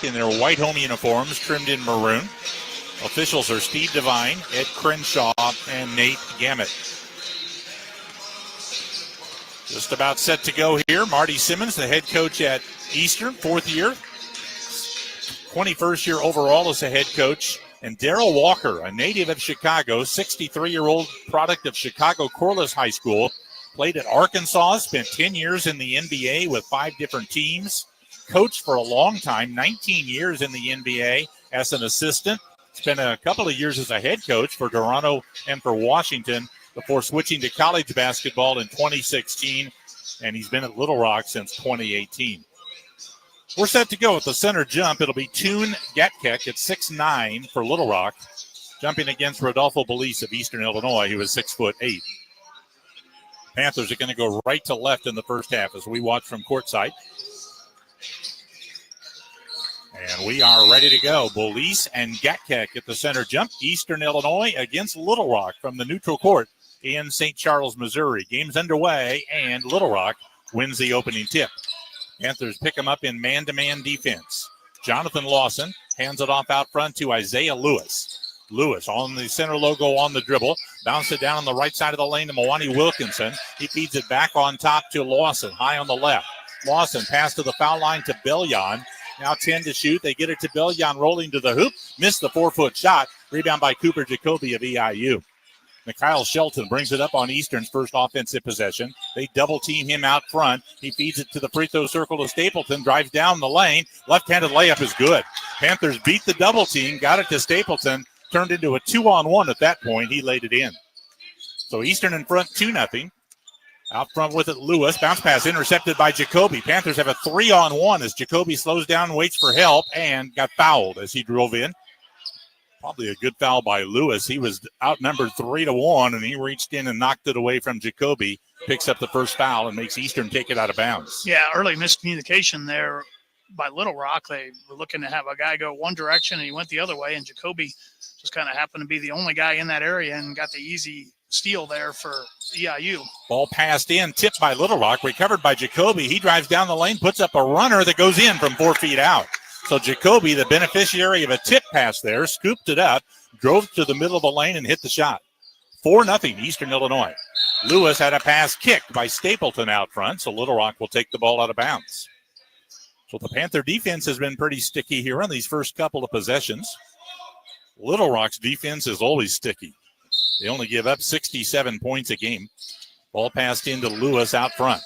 In their white home uniforms, trimmed in maroon. Officials are Steve Devine, Ed Crenshaw, and Nate Gamet. Just about set to go here. Marty Simmons, the head coach at Eastern, fourth year. 21st year overall as a head coach. And Darrell Walker, a native of Chicago, 63-year-old product of Chicago Corliss High School. Played at Arkansas, spent 10 years in the NBA with 5 different teams. Coached for a long time, 19 years in the NBA as an assistant. Spent a couple of years as a head coach for Toronto and for Washington before switching to college basketball in 2016. And he's been at Little Rock since 2018. We're set to go with the center jump. It'll be Toon Gatkek at 6'9" for Little Rock, jumping against Rodolfo Belize of Eastern Illinois, who is 6'8". Panthers are going to go right to left in the first half as we watch from courtside. And we are ready to go. Belize and Gatkek at the center jump. Eastern Illinois against Little Rock from the neutral court in St. Charles, Missouri. Game's underway, and Little Rock wins the opening tip. Panthers pick them up in man-to-man defense. Jonathan Lawson hands it off out front to Isaiah Lewis. Lewis on the center logo on the dribble. Bounce it down on the right side of the lane to Mwani Wilkinson. He feeds it back on top to Lawson, high on the left. Lawson pass to the foul line to Bellion. Now 10 to shoot. They get it to Bellion rolling to the hoop. Missed the 4-foot shot. Rebound by Cooper Jacoby of EIU. Mikhail Shelton brings it up on Eastern's first offensive possession. They double team him out front. He feeds it to the free throw circle to Stapleton, drives down the lane. Left-handed layup is good. Panthers beat the double team, got it to Stapleton, turned into a 2-on-1 at that point. He laid it in. So Eastern in front 2-0. Out front with it, Lewis. Bounce pass intercepted by Jacoby. Panthers have a 3-on-1 as Jacoby slows down, waits for help, and got fouled as he drove in. Probably a good foul by Lewis. He was outnumbered 3-1, and he reached in and knocked it away from Jacoby. Picks up the first foul and makes Eastern take it out of bounds. Yeah, early miscommunication there by Little Rock. They were looking to have a guy go one direction, and he went the other way, and Jacoby just kind of happened to be the only guy in that area and got the easy steal there for EIU. Ball passed in, tipped by Little Rock, recovered by Jacoby. He drives down the lane, puts up a runner that goes in from 4 feet out. So Jacoby, the beneficiary of a tip pass there, scooped it up, drove to the middle of the lane, and hit the shot. 4-0 Eastern Illinois. Lewis had a pass kicked by Stapleton out front, so Little Rock will take the ball out of bounds. So the Panther defense has been pretty sticky here on these first couple of possessions. Little Rock's defense is always sticky. They only give up 67 points a game. Ball passed into Lewis out front.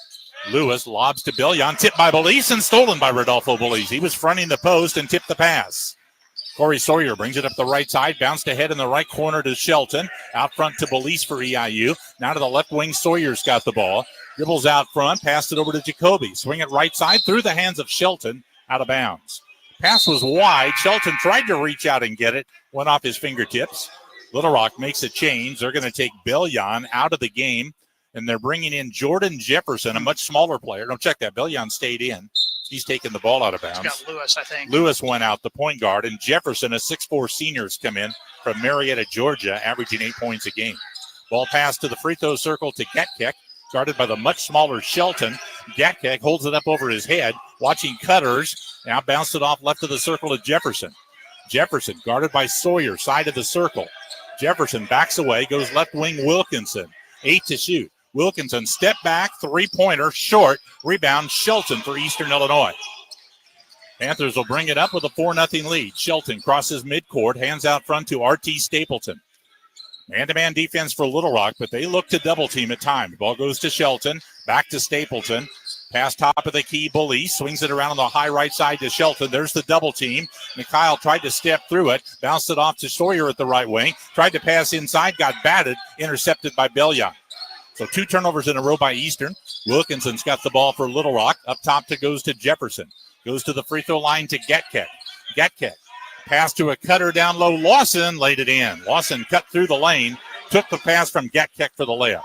Lewis lobs to Bellion, tipped by Belize and stolen by Rodolfo Belize. He was fronting the post and tipped the pass. Corey Sawyer brings it up the right side, bounced ahead in the right corner to Shelton. Out front to Belize for EIU. Now to the left wing, Sawyer's got the ball. Dribbles out front, passed it over to Jacoby. Swing it right side through the hands of Shelton, out of bounds. Pass was wide. Shelton tried to reach out and get it, went off his fingertips. Little Rock makes a change. They're going to take Bellion out of the game, and they're bringing in Jordan Jefferson, a much smaller player. Don't check that. Bellion stayed in. He's taking the ball out of bounds. He's got Lewis, I think. Lewis went out, the point guard, and Jefferson, a 6'4 senior, has come in from Marietta, Georgia, averaging 8 points a game. Ball passed to the free throw circle to Getkek, guarded by the much smaller Shelton. Getkek holds it up over his head, watching Cutters. Now bounced it off left of the circle to Jefferson. Jefferson guarded by Sawyer, side of the circle. Jefferson backs away, goes left wing Wilkinson. 8 to shoot. Wilkinson step back, three-pointer, short. Rebound, Shelton for Eastern Illinois. Panthers will bring it up with a 4-0 lead. Shelton crosses midcourt, hands out front to R.T. Stapleton. Man-to-man defense for Little Rock, but they look to double team at times. Ball goes to Shelton, back to Stapleton. Pass top of the key, Bully swings it around on the high right side to Shelton. There's the double team. Mikhail tried to step through it, bounced it off to Sawyer at the right wing. Tried to pass inside, got batted, intercepted by Bellion. So 2 turnovers in a row by Eastern. Wilkinson's got the ball for Little Rock. Up top goes to Jefferson. Goes to the free throw line to Getkek. Getkek. Pass to a cutter down low. Lawson laid it in. Lawson cut through the lane. Took the pass from Getkek for the layup.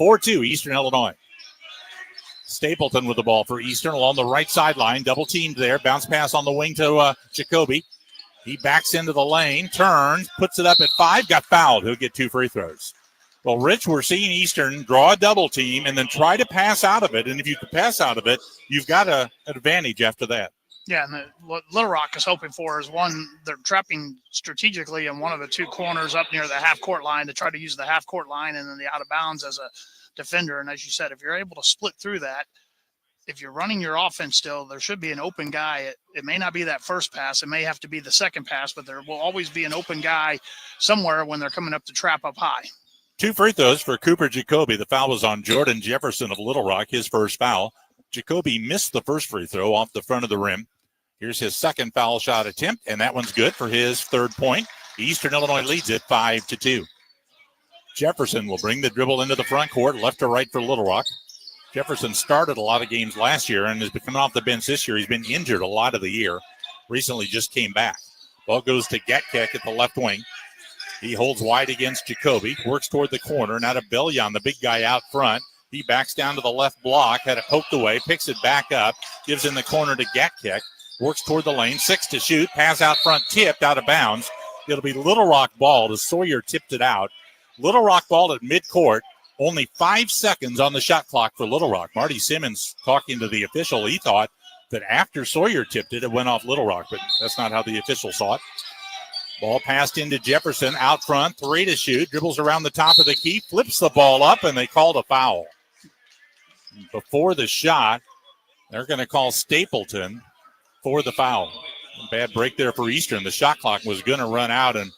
4-2 Eastern Illinois. Stapleton with the ball for Eastern along the right sideline. Double teamed there. Bounce pass on the wing to Jacoby. He backs into the lane. Turns. Puts it up at 5. Got fouled. He'll get 2 free throws. Well, Rich, we're seeing Eastern draw a double team and then try to pass out of it. And if you can pass out of it, you've got an advantage after that. Yeah, and what Little Rock is hoping for is one, they're trapping strategically in one of the 2 corners up near the half-court line to try to use the half-court line and then the out-of-bounds as a defender. And as you said, if you're able to split through that, if you're running your offense still, there should be an open guy. It may not be that first pass. It may have to be the second pass, but there will always be an open guy somewhere when they're coming up to trap up high. 2 free throws for Cooper Jacoby. The foul was on Jordan Jefferson of Little Rock, his first foul. Jacoby missed the first free throw off the front of the rim. Here's his second foul shot attempt, and that one's good for his 3rd point. Eastern Illinois leads it 5-2. Jefferson will bring the dribble into the front court, left to right for Little Rock. Jefferson started a lot of games last year and has been coming off the bench this year. He's been injured a lot of the year. Recently just came back. Ball goes to Getkek at the left wing. He holds wide against Jacoby, works toward the corner. Now to Bellion, the big guy out front. He backs down to the left block, had it poked away, picks it back up, gives in the corner to Getkek, works toward the lane, 6 to shoot, pass out front, tipped out of bounds. It'll be Little Rock ball as Sawyer tipped it out. Little Rock ball at midcourt, only 5 seconds on the shot clock for Little Rock. Marty Simmons talking to the official, he thought that after Sawyer tipped it, it went off Little Rock, but that's not how the official saw it. Ball passed into Jefferson out front, 3 to shoot, dribbles around the top of the key, flips the ball up, and they called a foul. Before the shot, they're going to call Stapleton for the foul. Bad break there for Eastern. The shot clock was going to run out, and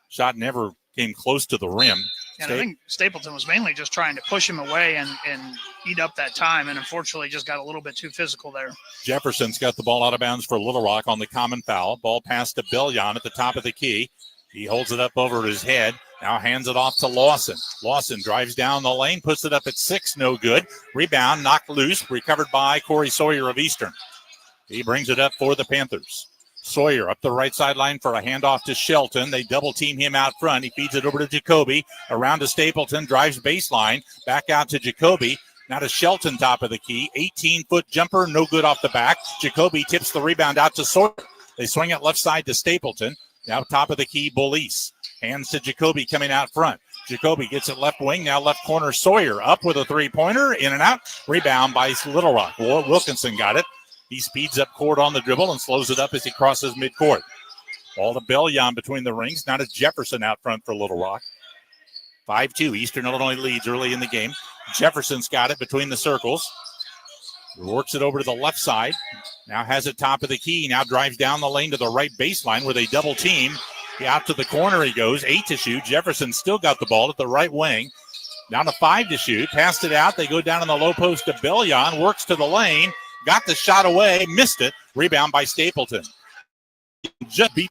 shot never came close to the rim. And I think Stapleton was mainly just trying to push him away and eat up that time, and unfortunately just got a little bit too physical there. Jefferson's got the ball out of bounds for Little Rock on the common foul. Ball passed to Bellion at the top of the key. He holds it up over his head. Now hands it off to Lawson. Lawson drives down the lane, puts it up at 6, no good. Rebound, knocked loose, recovered by Corey Sawyer of Eastern. He brings it up for the Panthers. Sawyer up the right sideline for a handoff to Shelton. They double team him out front. He feeds it over to Jacoby. Around to Stapleton. Drives baseline. Back out to Jacoby. Now to Shelton, top of the key. 18-foot jumper. No good off the back. Jacoby tips the rebound out to Sawyer. They swing it left side to Stapleton. Now top of the key, Belize. Hands to Jacoby coming out front. Jacoby gets it left wing. Now left corner, Sawyer. Up with a three-pointer. In and out. Rebound by Little Rock. Wilkinson got it. He speeds up court on the dribble and slows it up as he crosses midcourt. Ball to Bellion between the rings. Now to Jefferson out front for Little Rock. 5-2. Eastern Illinois leads early in the game. Jefferson's got it between the circles. Works it over to the left side. Now has it top of the key. Now drives down the lane to the right baseline where they double team. Out to the corner he goes. 8 to shoot. Jefferson still got the ball at the right wing. Down to 5 to shoot. Passed it out. They go down in the low post to Bellion. Works to the lane. Got the shot away, missed it. Rebound by Stapleton. Just beat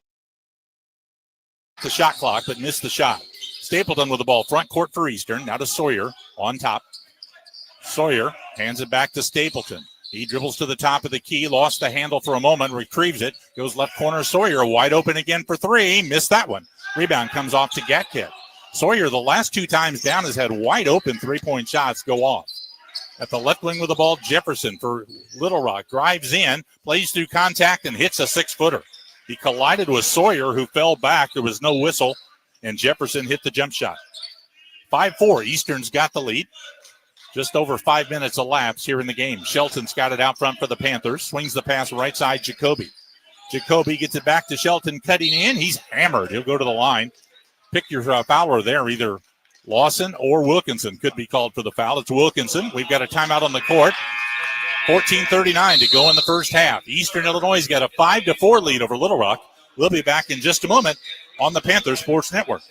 the shot clock, but missed the shot. Stapleton with the ball front court for Eastern. Now to Sawyer on top. Sawyer hands it back to Stapleton. He dribbles to the top of the key, lost the handle for a moment, retrieves it, goes left corner. Sawyer wide open again for 3, missed that one. Rebound comes off to Gatkick. Sawyer, the last 2 times down, has had wide open 3-point shots go off. At the left wing with the ball, Jefferson for Little Rock. Drives in, plays through contact, and hits a 6-footer. He collided with Sawyer, who fell back. There was no whistle, and Jefferson hit the jump shot. 5-4. Eastern's got the lead. Just over 5 minutes elapsed here in the game. Shelton's got it out front for the Panthers. Swings the pass right side, Jacoby. Jacoby gets it back to Shelton, cutting in. He's hammered. He'll go to the line. Pick your fouler there, either Lawson or Wilkinson could be called for the foul. It's Wilkinson. We've got a timeout on the court. 14:39 to go in the first half. Eastern Illinois got a 5-4 lead over Little Rock. We'll be back in just a moment on the Panther Sports Network.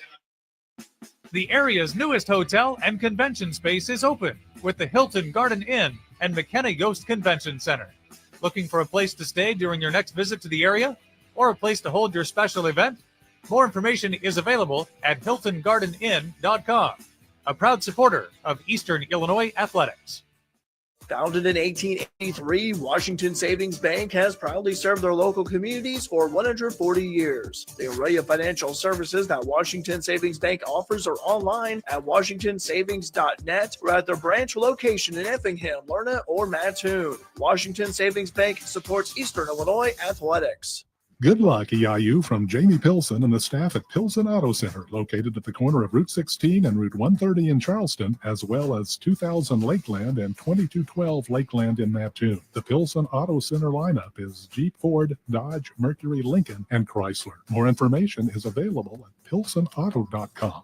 The area's newest hotel and convention space is open with the Hilton Garden Inn and McKenna Yost Convention Center. Looking for a place to stay during your next visit to the area or a place to hold your special event? More information is available at HiltonGardenInn.com, a proud supporter of Eastern Illinois Athletics. Founded in 1883, Washington Savings Bank has proudly served their local communities for 140 years. The array of financial services that Washington Savings Bank offers are online at washingtonsavings.net or at their branch location in Effingham, Lerna, or Mattoon. Washington Savings Bank supports Eastern Illinois athletics. Good luck, EIU, from Jamie Pilson and the staff at Pilson Auto Center, located at the corner of Route 16 and Route 130 in Charleston, as well as 2000 Lakeland and 2212 Lakeland in Mattoon. The Pilson Auto Center lineup is Jeep, Ford, Dodge, Mercury, Lincoln, and Chrysler. More information is available at pilsonauto.com.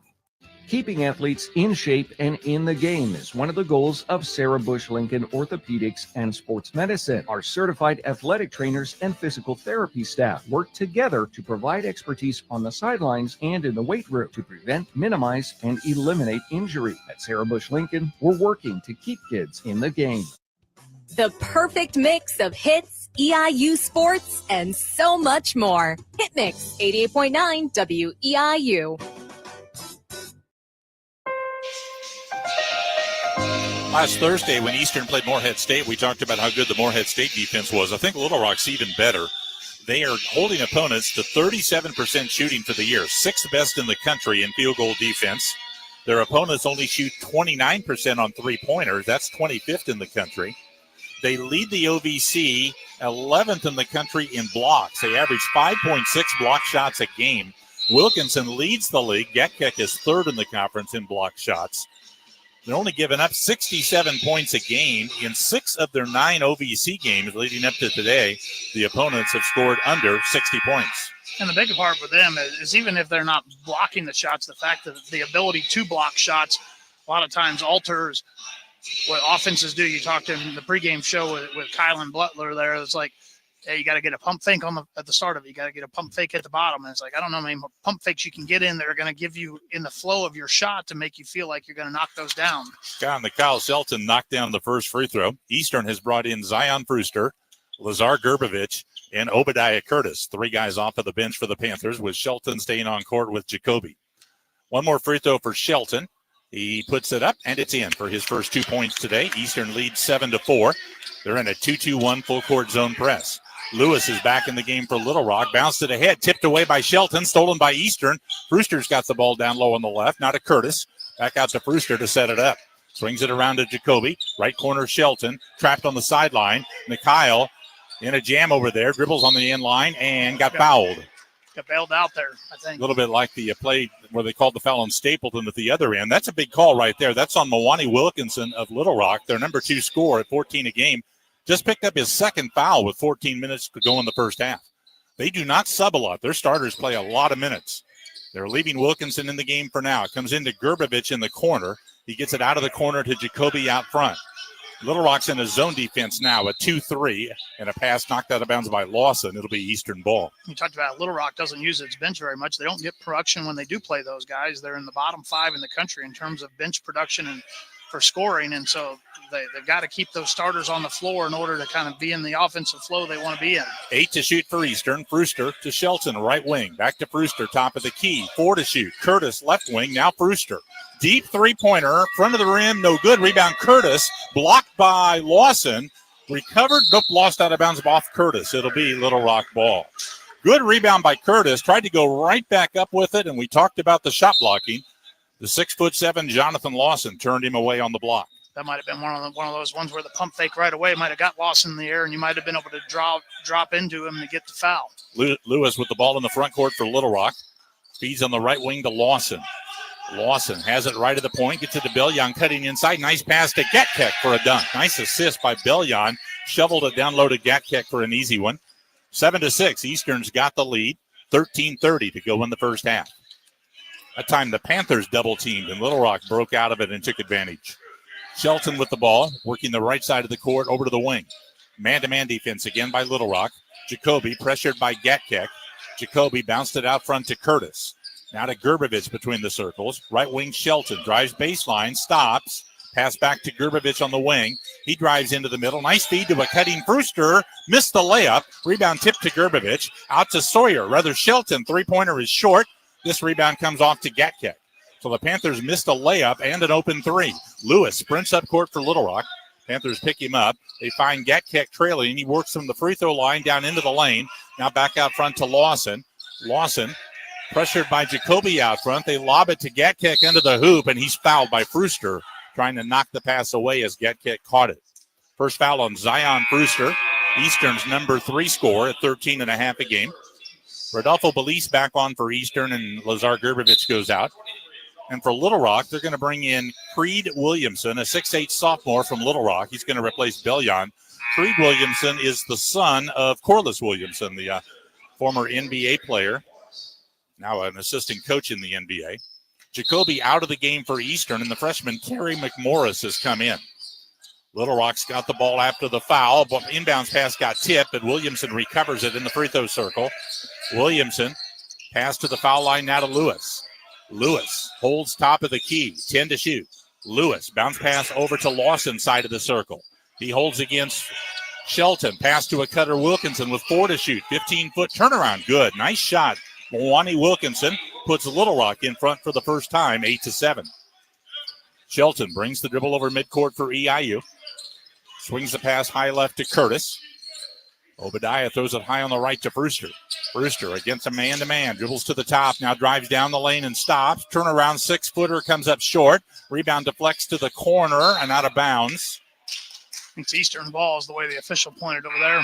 Keeping athletes in shape and in the game is one of the goals of Sarah Bush Lincoln Orthopedics and Sports Medicine. Our certified athletic trainers and physical therapy staff work together to provide expertise on the sidelines and in the weight room to prevent, minimize, and eliminate injury. At Sarah Bush Lincoln, we're working to keep kids in the game. The perfect mix of hits, EIU sports, and so much more. Hit Mix 88.9 WEIU. Last Thursday, when Eastern played Morehead State, we talked about how good the Morehead State defense was. I think Little Rock's even better. They are holding opponents to 37% shooting for the year, 6th best in the country in field goal defense. Their opponents only shoot 29% on three-pointers. That's 25th in the country. They lead the OVC 11th in the country in blocks. They average 5.6 block shots a game. Wilkinson leads the league. Gatkick is 3rd in the conference in block shots. They're only giving up 67 points a game. In 6 of their 9 OVC games leading up to today, the opponents have scored under 60 points. And the big part for them is even if they're not blocking the shots, the fact that the ability to block shots a lot of times alters what offenses do. You talked in the pregame show with Kylan Butler there. It's like you got to get a pump fake at the start of it. You got to get a pump fake at the bottom. And it's like, I don't know, many pump fakes you can get in that are going to give you in the flow of your shot to make you feel like you're going to knock those down. Kyle Shelton knocked down the first free throw. Eastern has brought in Zion Brewster, Lazar Gerbevich, and Obadiah Curtis. 3 guys off of the bench for the Panthers, with Shelton staying on court with Jacoby. One more free throw for Shelton. He puts it up, and it's in for his first 2 points today. Eastern leads 7-4. They're in a 2-2-1 full court zone press. Lewis is back in the game for Little Rock. Bounced it ahead, tipped away by Shelton, stolen by Eastern. Brewster's got the ball down low on the left, now to Curtis. Back out to Brewster to set it up. Swings it around to Jacoby. Right corner Shelton, trapped on the sideline. Mikhail in a jam over there, dribbles on the end line and got fouled. Got bailed out there, I think. A little bit like the play where they called the foul on Stapleton at the other end. That's a big call right there. That's on Mawani Wilkinson of Little Rock, their number 2 scorer at 14 a game. Just picked up his second foul with 14 minutes to go in the first half. They do not sub a lot. Their starters play a lot of minutes. They're leaving Wilkinson in the game for now. It comes into Gerbevich in the corner. He gets it out of the corner to Jacoby out front. Little Rock's in a zone defense now, a 2-3, and a pass knocked out of bounds by Lawson. It'll be Eastern ball. You talked about Little Rock doesn't use its bench very much. They don't get production when they do play those guys. They're in the bottom 5 in the country in terms of bench production and for scoring, and so they've got to keep those starters on the floor in order to kind of be in the offensive flow they want to be in. 8 to shoot for Eastern. Brewster to Shelton, right wing. Back to Brewster, top of the key. 4 to shoot. Curtis, left wing. Now Brewster. Deep three-pointer, front of the rim, no good. Rebound Curtis, blocked by Lawson. Recovered, but lost out of bounds off Curtis. It'll be Little Rock ball. Good rebound by Curtis. Tried to go right back up with it, and we talked about the shot blocking. The 6'7" Jonathan Lawson turned him away on the block. That might have been one of those ones where the pump fake right away might have got Lawson in the air, and you might have been able to drop into him to get the foul. Lewis with the ball in the front court for Little Rock. Feeds on the right wing to Lawson. Lawson has it right at the point, gets it to Bellion, cutting inside. Nice pass to Gatkek for a dunk. Nice assist by Bellion. Shoveled it down low to Gatkek for an easy one. 7-6. Eastern's got the lead. 13:30 to go in the first half. That time the Panthers double-teamed, and Little Rock broke out of it and took advantage. Shelton with the ball, working the right side of the court over to the wing. Man-to-man defense again by Little Rock. Jacoby pressured by Gatkek. Jacoby bounced it out front to Curtis. Now to Gerbevich between the circles. Right wing Shelton drives baseline, stops. Pass back to Gerbevich on the wing. He drives into the middle. Nice feed to a cutting Brewster. Missed the layup. Rebound tip to Gerbevich. Out to Sawyer. Rather Shelton. Three-pointer is short. This rebound comes off to Gatkek. So the Panthers missed a layup and an open 3. Lewis sprints up court for Little Rock. Panthers pick him up. They find Gatkek trailing, and he works from the free throw line down into the lane. Now back out front to Lawson. Lawson pressured by Jacoby out front. They lob it to Gatkek into the hoop, and he's fouled by Brewster, trying to knock the pass away as Gatkek caught it. First foul on Zion Brewster, Eastern's number 3 scorer at 13.5 a game. Rodolfo Belize back on for Eastern, and Lazar Gerbevich goes out. And for Little Rock, they're going to bring in Creed Williamson, a 6'8 sophomore from Little Rock. He's going to replace Bellion. Creed Williamson is the son of Corliss Williamson, the former NBA player, now an assistant coach in the NBA. Jacoby out of the game for Eastern, and the freshman Terry McMorris has come in. Little Rock's got the ball after the foul, but inbounds pass got tipped, but Williamson recovers it in the free throw circle. Williamson pass to the foul line now to Lewis. Lewis holds top of the key, 10 to shoot. Lewis bounce pass over to Lawson side of the circle. He holds against Shelton. Pass to a cutter Wilkinson with 4 to shoot. 15-foot turnaround. Good. Nice shot. Mawani Wilkinson puts Little Rock in front for the first time, 8-7. Shelton brings the dribble over midcourt for EIU. Swings the pass high left to Curtis. Obadiah throws it high on the right to Brewster. Brewster against a man-to-man. Dribbles to the top. Now drives down the lane and stops. Turnaround 6-footer comes up short. Rebound deflects to the corner and out of bounds. It's Eastern ball is the way the official pointed over there.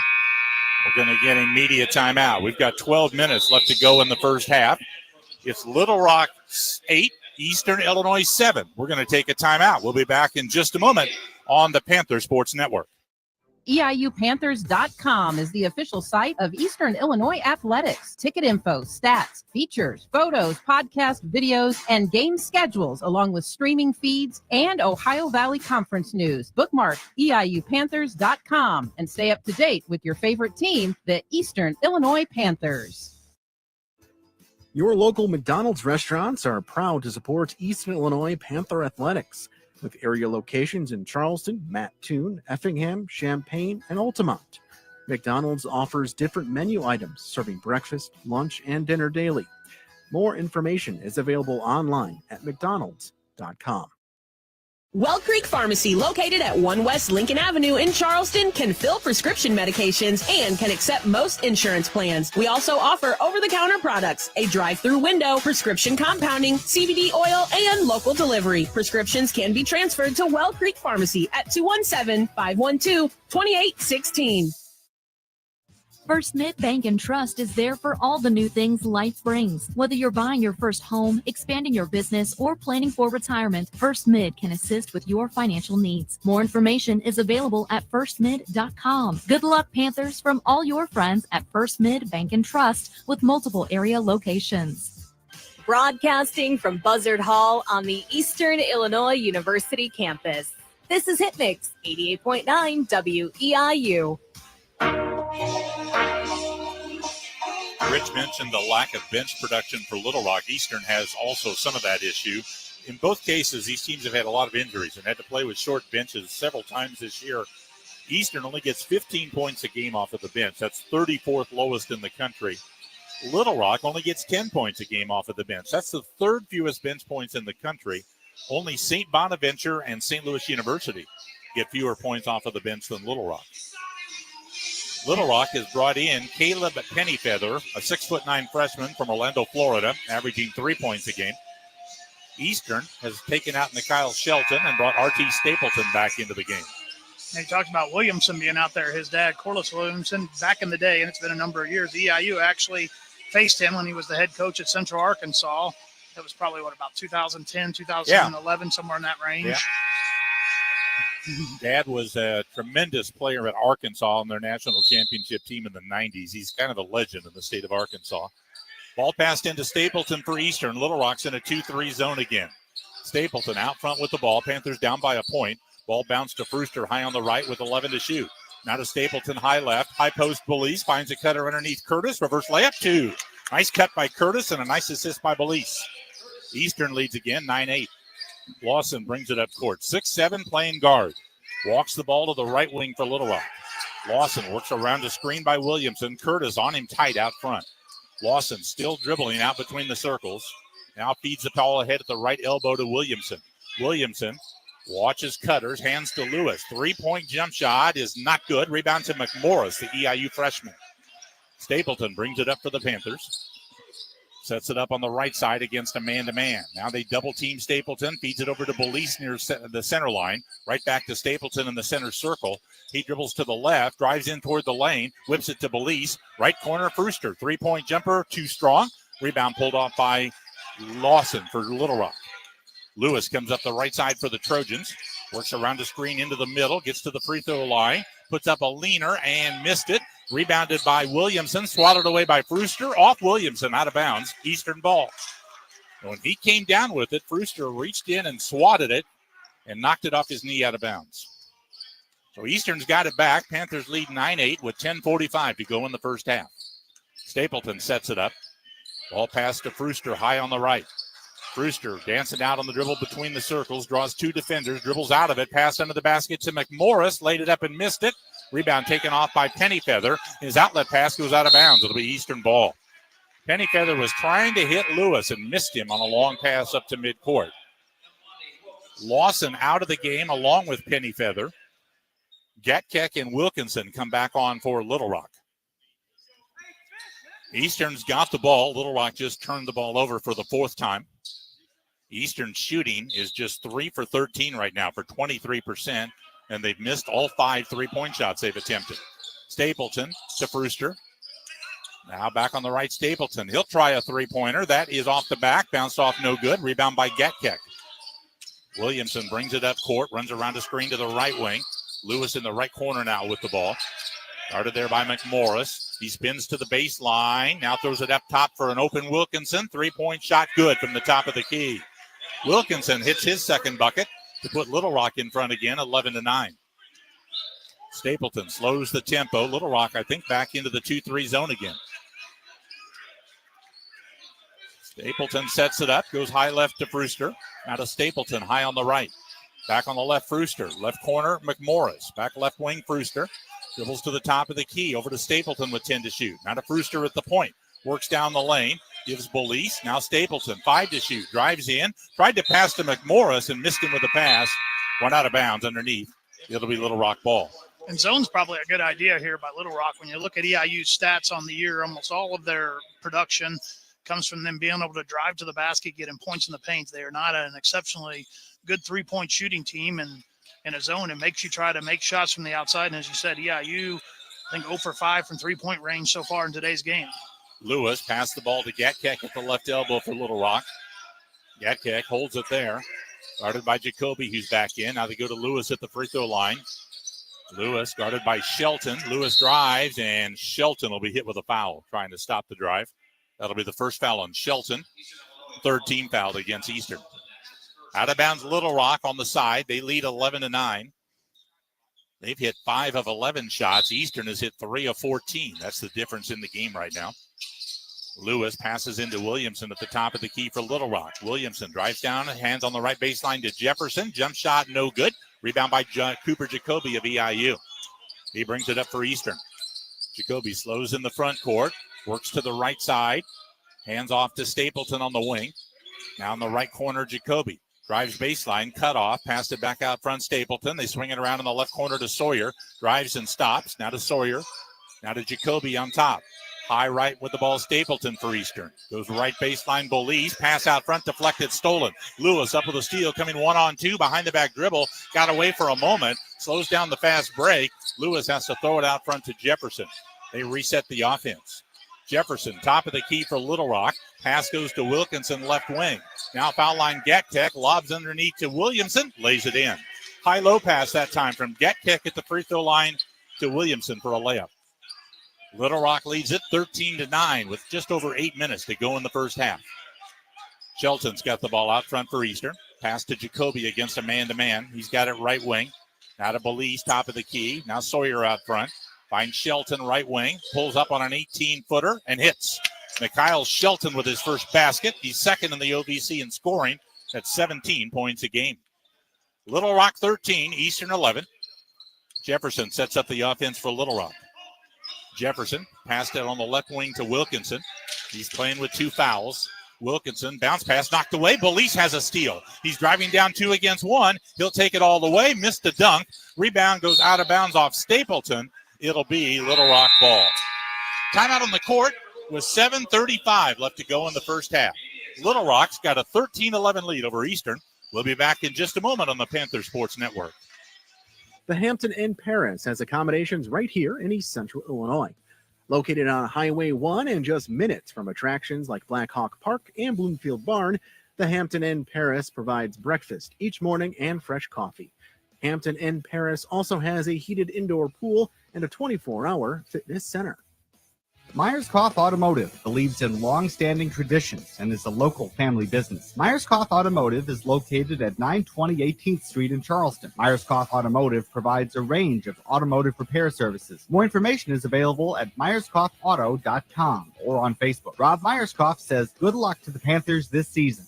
We're going to get immediate timeout. We've got 12 minutes left to go in the first half. It's Little Rock 8, Eastern Illinois 7. We're going to take a timeout. We'll be back in just a moment on the Panther Sports Network. EIUPanthers.com is the official site of Eastern Illinois Athletics. Ticket info, stats, features, photos, podcast videos, and game schedules, along with streaming feeds and Ohio Valley Conference news. Bookmark EIUPanthers.com and stay up to date with your favorite team, the Eastern Illinois Panthers. Your local McDonald's restaurants are proud to support Eastern Illinois Panther Athletics, with area locations in Charleston, Mattoon, Effingham, Champaign, and Altamont. McDonald's offers different menu items, serving breakfast, lunch, and dinner daily. More information is available online at mcdonalds.com. Well Creek Pharmacy, located at 1 West Lincoln Avenue in Charleston, can fill prescription medications and can accept most insurance plans. We also offer over-the-counter products, a drive-through window, prescription compounding, CBD oil, and local delivery. Prescriptions can be transferred to Well Creek Pharmacy at 217-512-2816. First Mid Bank and Trust is there for all the new things life brings. Whether you're buying your first home, expanding your business, or planning for retirement, First Mid can assist with your financial needs. More information is available at firstmid.com. Good luck, Panthers, from all your friends at First Mid Bank and Trust with multiple area locations. Broadcasting from Buzzard Hall on the Eastern Illinois University campus. This is Hit Mix 88.9 WEIU. Rich mentioned the lack of bench production for Little Rock. Eastern has also some of that issue. In both cases, these teams have had a lot of injuries and had to play with short benches several times this year. Eastern only gets 15 points a game off of the bench. That's 34th lowest in the country. Little Rock only gets 10 points a game off of the bench. That's the third fewest bench points in the country. Only St. Bonaventure and St. Louis University get fewer points off of the bench than Little Rock. Little Rock has brought in Caleb Pennyfeather, a 6'9" freshman from Orlando, Florida, averaging 3 points a game. Eastern has taken out Mikhail Shelton and brought R.T. Stapleton back into the game. And he talked about Williamson being out there. His dad, Corliss Williamson, back in the day, and it's been a number of years. EIU actually faced him when he was the head coach at Central Arkansas. That was probably, about 2010, 2011, somewhere in that range. Yeah. Dad was a tremendous player at Arkansas on their national championship team in the 90s. He's kind of a legend in the state of Arkansas. Ball passed into Stapleton for Eastern. Little Rock's in a 2-3 zone again. Stapleton out front with the ball. Panthers down by a point. Ball bounced to Brewster high on the right with 11 to shoot. Now to Stapleton, high left. High post, Belize finds a cutter underneath Curtis. Reverse layup, 2. Nice cut by Curtis and a nice assist by Belize. Eastern leads again, 9-8. Lawson brings it up court. 6'7", playing guard. Walks the ball to the right wing for Little Rock. Lawson works around a screen by Williamson. Curtis on him tight out front. Lawson still dribbling out between the circles. Now feeds the ball ahead at the right elbow to Williamson. Williamson watches cutters, hands to Lewis. 3-point jump shot is not good. Rebound to McMorris, the EIU freshman. Stapleton brings it up for the Panthers. Sets it up on the right side against a man-to-man. Now they double-team Stapleton. Feeds it over to Belize near the center line. Right back to Stapleton in the center circle. He dribbles to the left, drives in toward the lane, whips it to Belize. Right corner, Brewster. 3-point jumper, too strong. Rebound pulled off by Lawson for Little Rock. Lewis comes up the right side for the Trojans. Works around the screen into the middle. Gets to the free throw line. Puts up a leaner and missed it. Rebounded by Williamson, swatted away by Brewster, off Williamson, out of bounds, Eastern ball. And when he came down with it, Brewster reached in and swatted it and knocked it off his knee out of bounds. So Eastern's got it back. Panthers lead 9-8 with 10:45 to go in the first half. Stapleton sets it up. Ball pass to Brewster high on the right. Brewster dancing out on the dribble between the circles, draws 2 defenders, dribbles out of it, pass under the basket to McMorris, laid it up and missed it. Rebound taken off by Pennyfeather. His outlet pass goes out of bounds. It'll be Eastern ball. Pennyfeather was trying to hit Lewis and missed him on a long pass up to midcourt. Lawson out of the game along with Pennyfeather. Gatkek and Wilkinson come back on for Little Rock. Eastern's got the ball. Little Rock just turned the ball over for the 4th time. Eastern shooting is just 3 for 13 right now for 23%. And they've missed all 5 3-point shots they've attempted. Stapleton to Brewster. Now back on the right, Stapleton. He'll try a 3-pointer. That is off the back. Bounced off, no good. Rebound by Gatkek. Williamson brings it up court. Runs around the screen to the right wing. Lewis in the right corner now with the ball. Started there by McMorris. He spins to the baseline. Now throws it up top for an open Wilkinson. 3-point shot good from the top of the key. Wilkinson hits his second bucket to put Little Rock in front again, 11-9. Stapleton slows the tempo. Little Rock, I think, back into the 2-3 zone again. Stapleton sets it up, goes high left to Brewster. Now to Stapleton, high on the right. Back on the left, Brewster. Left corner, McMorris. Back left wing, Brewster. Dribbles to the top of the key, over to Stapleton with 10 to shoot. Now to Brewster at the point. Works down the lane, gives Belize. Now Stapleton, 5 to shoot. Drives in, tried to pass to McMorris and missed him with a pass. Went out of bounds underneath. It'll be Little Rock ball. And zone's probably a good idea here by Little Rock. When you look at EIU's stats on the year, almost all of their production comes from them being able to drive to the basket, getting points in the paint. They are not an exceptionally good 3-point shooting team, and in a zone, it makes you try to make shots from the outside. And as you said, EIU, I think 0 for 5 from 3-point range so far in today's game. Lewis passed the ball to Gatkek at the left elbow for Little Rock. Gatkek holds it there. Guarded by Jacoby, who's back in. Now they go to Lewis at the free throw line. Lewis guarded by Shelton. Lewis drives, and Shelton will be hit with a foul, trying to stop the drive. That'll be the first foul on Shelton. Third team foul against Eastern. Out of bounds, Little Rock on the side. They lead 11-9. They've hit 5 of 11 shots. Eastern has hit 3 of 14. That's the difference in the game right now. Lewis passes into Williamson at the top of the key for Little Rock. Williamson drives down, hands on the right baseline to Jefferson. Jump shot, no good. Rebound by Cooper Jacoby of EIU. He brings it up for Eastern. Jacoby slows in the front court, works to the right side, hands off to Stapleton on the wing. Now in the right corner, Jacoby. Drives baseline, cut off, passed it back out front, Stapleton. They swing it around in the left corner to Sawyer. Drives and stops. Now to Sawyer. Now to Jacoby on top. High right with the ball, Stapleton for Eastern. Goes right baseline, Belize. Pass out front, deflected, stolen. Lewis up with a steal, coming 1-on-2, behind the back dribble. Got away for a moment. Slows down the fast break. Lewis has to throw it out front to Jefferson. They reset the offense. Jefferson, top of the key for Little Rock. Pass goes to Wilkinson, left wing. Now foul line, Gatkek. Lobs underneath to Williamson. Lays it in. High-low pass that time from Gatkek at the free throw line to Williamson for a layup. Little Rock leads it 13-9 with just over 8 minutes to go in the first half. Shelton's got the ball out front for Eastern. Pass to Jacoby against a man-to-man. He's got it right wing. Now to Belize, top of the key. Now Sawyer out front. Finds Shelton right wing. Pulls up on an 18-footer and hits. Mikhail Shelton with his first basket. He's second in the OVC in scoring at 17 points a game. Little Rock 13, Eastern 11. Jefferson sets up the offense for Little Rock. Jefferson passed it on the left wing to Wilkinson. He's playing with 2 fouls. Wilkinson, bounce pass, knocked away. Belize has a steal. He's driving down 2 against 1. He'll take it all the way. Missed the dunk. Rebound goes out of bounds off Stapleton. It'll be Little Rock ball. Timeout on the court with 7:35 left to go in the first half. Little Rock's got a 13-11 lead over Eastern. We'll be back in just a moment on the Panther Sports Network. The Hampton Inn Paris has accommodations right here in East Central Illinois. Located on Highway 1 and just minutes from attractions like Black Hawk Park and Bloomfield Barn, the Hampton Inn Paris provides breakfast each morning and fresh coffee. Hampton Inn Paris also has a heated indoor pool and a 24-hour fitness center. Myers-Koth Automotive believes in long-standing traditions and is a local family business. Myers-Koth Automotive is located at 920 18th Street in Charleston. Myers-Koth Automotive provides a range of automotive repair services. More information is available at MyersKothAuto.com or on Facebook. Rob Myers-Koth says good luck to the Panthers this season.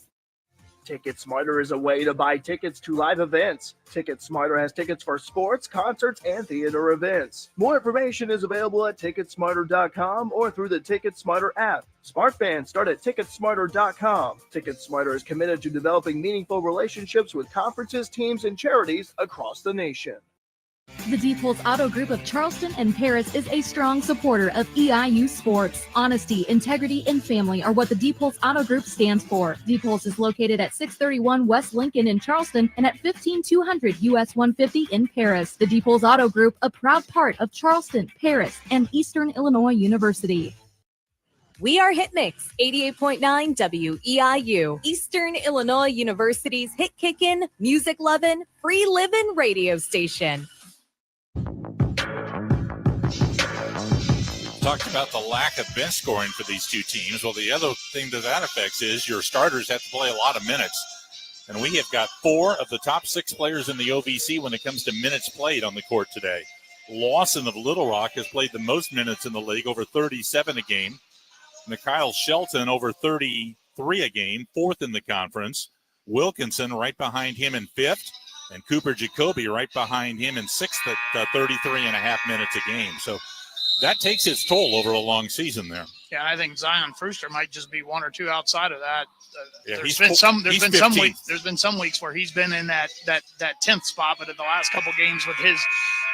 Ticket Smarter is a way to buy tickets to live events. Ticket Smarter has tickets for sports, concerts, and theater events. More information is available at TicketSmarter.com or through the Ticket Smarter app. Smart fans start at TicketSmarter.com. Ticket Smarter is committed to developing meaningful relationships with conferences, teams, and charities across the nation. The Diepholz Auto Group of Charleston and Paris is a strong supporter of EIU sports. Honesty, integrity, and family are what the Diepholz Auto Group stands for. Diepholz is located at 631 West Lincoln in Charleston and at 15200 US 150 in Paris. The Diepholz Auto Group, a proud part of Charleston, Paris, and Eastern Illinois University. We are Hitmix 88.9 WEIU, Eastern Illinois University's hit kickin', music lovin', free livin' radio station. talked about the lack of bench scoring for these two teams. Well, the other thing that affects is your starters have to play a lot of minutes. And we have got 4 of the top 6 players in the OVC when it comes to minutes played on the court today. Lawson of Little Rock has played the most minutes in the league, over 37 a game. Mikhail Shelton over 33 a game, 4th in the conference. Wilkinson right behind him in 5th. And Cooper Jacoby right behind him in 6th at 33.5 minutes a game. So that takes its toll over a long season there. Yeah, I think Zion Fruster might just be 1 or 2 outside of that. Yeah, there's been some weeks where he's been in that 10th spot, but in the last couple games with his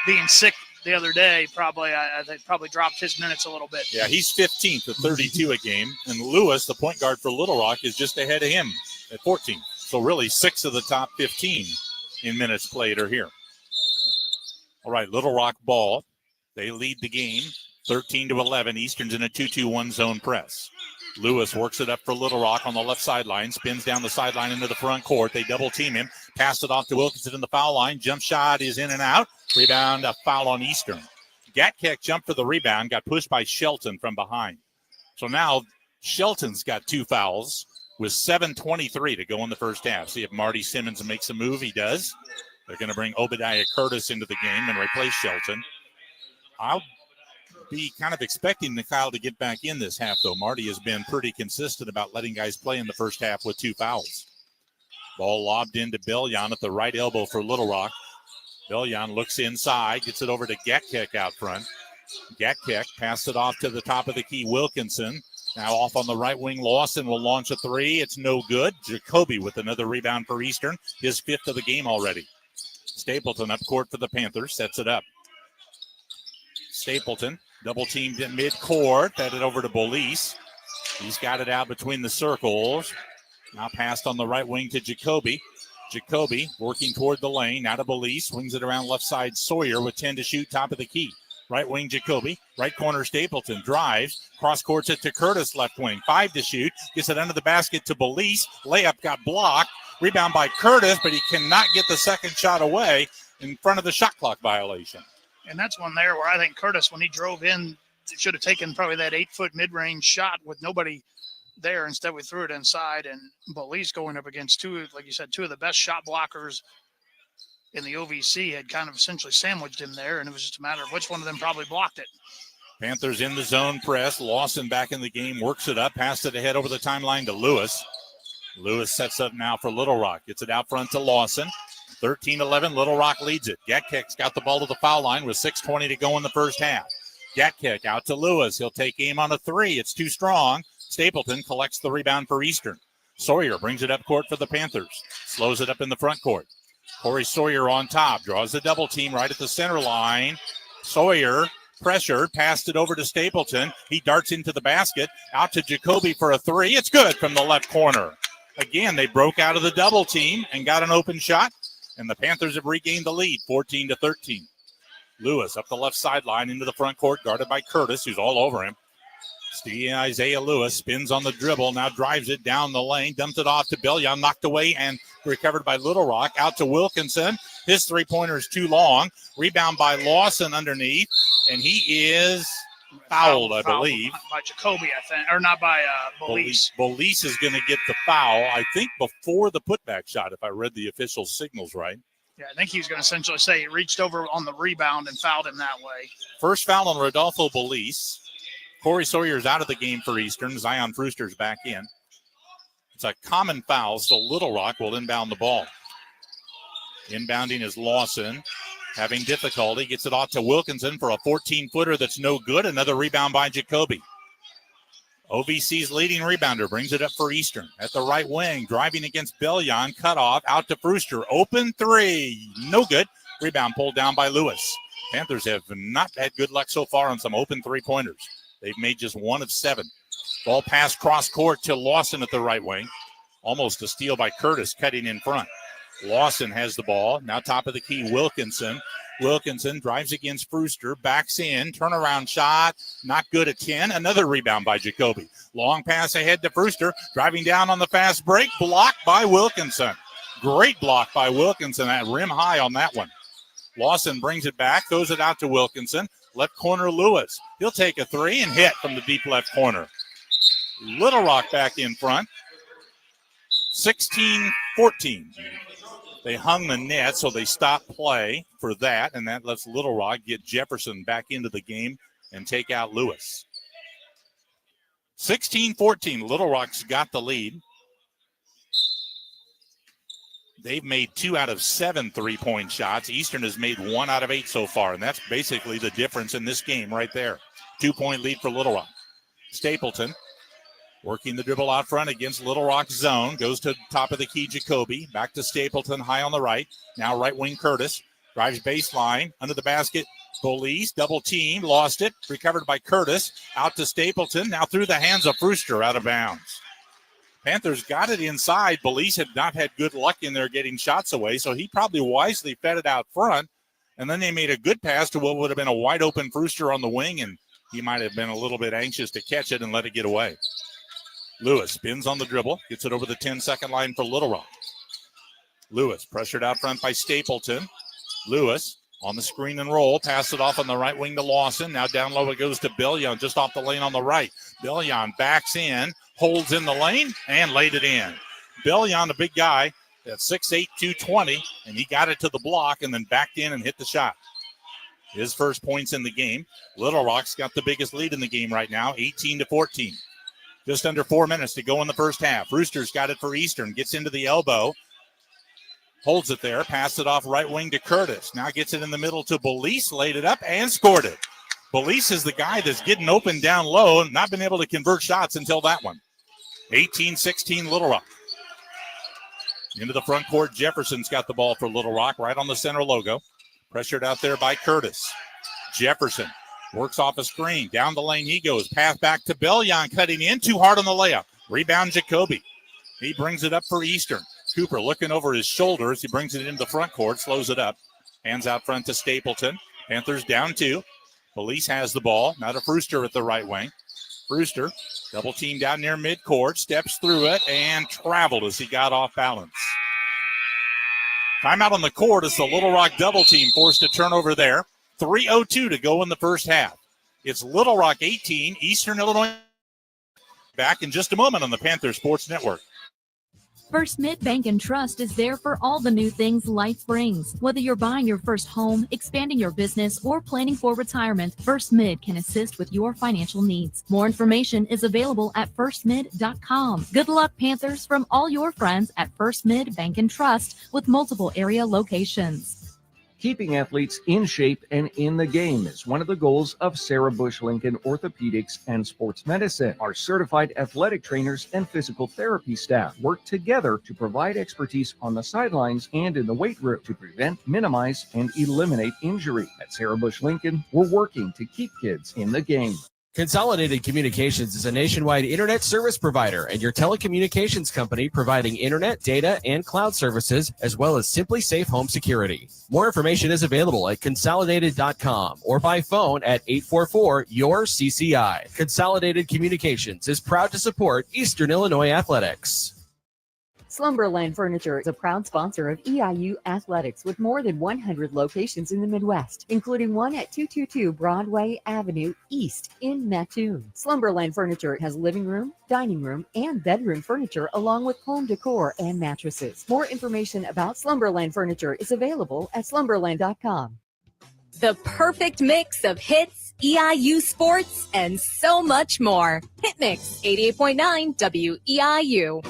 being sick the other day, I think probably dropped his minutes a little bit. Yeah, he's 15th at 32 a game, and Lewis, the point guard for Little Rock, is just ahead of him at 14. So really 6 of the top 15 in minutes played are here. All right, Little Rock ball. They lead the game 13-11. Eastern's in a 2-2-1 zone press. Lewis works it up for Little Rock on the left sideline, spins down the sideline into the front court. They double team him, pass it off to Wilkinson in the foul line. Jump shot is in and out. Rebound, a foul on Eastern. Gatkek jumped for the rebound, got pushed by Shelton from behind. So now Shelton's got 2 fouls with 7:23 to go in the first half. See if Marty Simmons makes a move. He does. They're going to bring Obadiah Curtis into the game and replace Shelton. I'll be kind of expecting Mikhail to get back in this half, though. Marty has been pretty consistent about letting guys play in the first half with 2 fouls. Ball lobbed into Bellion at the right elbow for Little Rock. Bellion looks inside, gets it over to Gatkek out front. Gatkek passed it off to the top of the key, Wilkinson. Now off on the right wing, Lawson will launch a 3. It's no good. Jacoby with another rebound for Eastern, his 5th of the game already. Stapleton up court for the Panthers, sets it up. Stapleton double teamed in mid-court, fed it over to Bolis. He's got it out between the circles. Now passed on the right wing to Jacoby. Jacoby working toward the lane, now to Bolis, swings it around left side. Sawyer with 10 to shoot, top of the key. Right wing Jacoby, right corner Stapleton, drives, cross courts it to Curtis, left wing, 5 to shoot, gets it under the basket to Bolis. Layup got blocked, rebound by Curtis, but he cannot get the second shot away in front of the shot clock violation. And that's one there where I think Curtis, when he drove in, should have taken probably that 8-foot mid-range shot with nobody there. Instead, we threw it inside, and Bolis going up against 2, like you said, 2 of the best shot blockers in the OVC had kind of essentially sandwiched him there, and it was just a matter of which one of them probably blocked it. Panthers in the zone press. Lawson back in the game, works it up, passed it ahead over the timeline to Lewis. Lewis sets up now for Little Rock. Gets it out front to Lawson. 13-11, Little Rock leads it. Gatkek's got the ball to the foul line with 6:20 to go in the first half. Gatkek out to Lewis. He'll take aim on a 3. It's too strong. Stapleton collects the rebound for Eastern. Sawyer brings it up court for the Panthers. Slows it up in the front court. Corey Sawyer on top. Draws the double team right at the center line. Sawyer pressured. Passed it over to Stapleton. He darts into the basket. Out to Jacoby for a 3. It's good from the left corner. Again, they broke out of the double team and got an open shot. And the Panthers have regained the lead, 14-13. Lewis up the left sideline into the front court, guarded by Curtis, who's all over him. Isaiah Lewis spins on the dribble, now drives it down the lane, dumps it off to Bellion, knocked away and recovered by Little Rock. Out to Wilkinson. His 3-pointer is too long. Rebound by Lawson underneath, and he is fouled, I believe. By Jacoby, I think, or not by Bolis. Bolis is going to get the foul, I think, before the putback shot, if I read the official signals right. Yeah, I think he was going to essentially say he reached over on the rebound and fouled him that way. First foul on Rodolfo Bolis. Corey Sawyer's out of the game for Eastern. Zion Fruster's back in. It's a common foul, so Little Rock will inbound the ball. Inbounding is Lawson. Having difficulty, gets it off to Wilkinson for a 14-footer that's no good. Another rebound by Jacoby. OVC's leading rebounder brings it up for Eastern. At the right wing, driving against Bellion, cut off, out to Fruster. Open 3, no good. Rebound pulled down by Lewis. Panthers have not had good luck so far on some open 3-pointers. They've made just 1 of 7. Ball pass cross court to Lawson at the right wing. Almost a steal by Curtis, cutting in front. Lawson has the ball. Now top of the key, Wilkinson. Wilkinson drives against Fruster, backs in, turnaround shot, not good at 10. Another rebound by Jacoby. Long pass ahead to Fruster, driving down on the fast break, blocked by Wilkinson. Great block by Wilkinson at rim high on that one. Lawson brings it back, throws it out to Wilkinson. Left corner, Lewis. He'll take a three and hit from the deep left corner. Little Rock back in front. 16-14. They hung the net, so they stopped play for that, and that lets Little Rock get Jefferson back into the game and take out Lewis. 16-14, Little Rock's got the lead. They've made 2 out of 7 3-point shots. Eastern has made 1 out of 8 so far, and that's basically the difference in this game right there. 2-point lead for Little Rock. Stapleton working the dribble out front against Little Rock's zone. Goes to the top of the key, Jacoby. Back to Stapleton, high on the right. Now right wing Curtis. Drives baseline, under the basket. Police, double team, lost it. Recovered by Curtis. Out to Stapleton. Now through the hands of Brewster, out of bounds. Panthers got it inside. Belize had not had good luck in there getting shots away, so he probably wisely fed it out front. And then they made a good pass to what would have been a wide open Brewster on the wing, and he might have been a little bit anxious to catch it and let it get away. Lewis spins on the dribble, gets it over the 10-second line for Little Rock. Lewis pressured out front by Stapleton. Lewis on the screen and roll, pass it off on the right wing to Lawson. Now down low it goes to Billion, just off the lane on the right. Billion backs in, holds in the lane, and laid it in. Billion, a big guy, that's 6'8", 220, and he got it to the block and then backed in and hit the shot. His first points in the game. Little Rock's got the biggest lead in the game right now, 18-14. Just under 4 minutes to go in the first half. Roosters got it for Eastern, gets into the elbow. Holds it there, passed it off right wing to Curtis. Now gets it in the middle to Belize, laid it up and scored it. Belize is the guy that's getting open down low and not been able to convert shots until that one. 18-16 Little Rock. Into the front court, Jefferson's got the ball for Little Rock right on the center logo. Pressured out there by Curtis. Jefferson works off a screen. Down the lane he goes. Pass back to Bellion, cutting in too hard on the layup. Rebound Jacoby. He brings it up for Eastern. Cooper looking over his shoulders. He brings it into the front court, slows it up. Hands out front to Stapleton. Panthers down 2. Police has the ball. Now to Brewster at the right wing. Brewster, double team down near midcourt, steps through it and traveled as he got off balance. Timeout on the court as the Little Rock double team forced a turnover there. 3:02 to go in the first half. It's Little Rock 18, Eastern Illinois. Back in just a moment on the Panther Sports Network. First Mid Bank and Trust is there for all the new things life brings. Whether you're buying your first home, expanding your business, or planning for retirement, First Mid can assist with your financial needs. More information is available at firstmid.com. Good luck, Panthers, from all your friends at First Mid Bank and Trust with multiple area locations. Keeping athletes in shape and in the game is one of the goals of Sarah Bush Lincoln Orthopedics and Sports Medicine. Our certified athletic trainers and physical therapy staff work together to provide expertise on the sidelines and in the weight room to prevent, minimize, and eliminate injury. At Sarah Bush Lincoln, we're working to keep kids in the game. Consolidated Communications is a nationwide internet service provider and your telecommunications company providing internet, data, and cloud services, as well as Simply Safe Home Security. More information is available at consolidated.com or by phone at 844-YOUR-CCI. Consolidated Communications is proud to support Eastern Illinois Athletics. Slumberland Furniture is a proud sponsor of EIU Athletics with more than 100 locations in the Midwest, including one at 222 Broadway Avenue East in Mattoon. Slumberland Furniture has living room, dining room, and bedroom furniture along with home decor and mattresses. More information about Slumberland Furniture is available at slumberland.com. The perfect mix of hits, EIU sports, and so much more. Hit Mix 88.9 WEIU.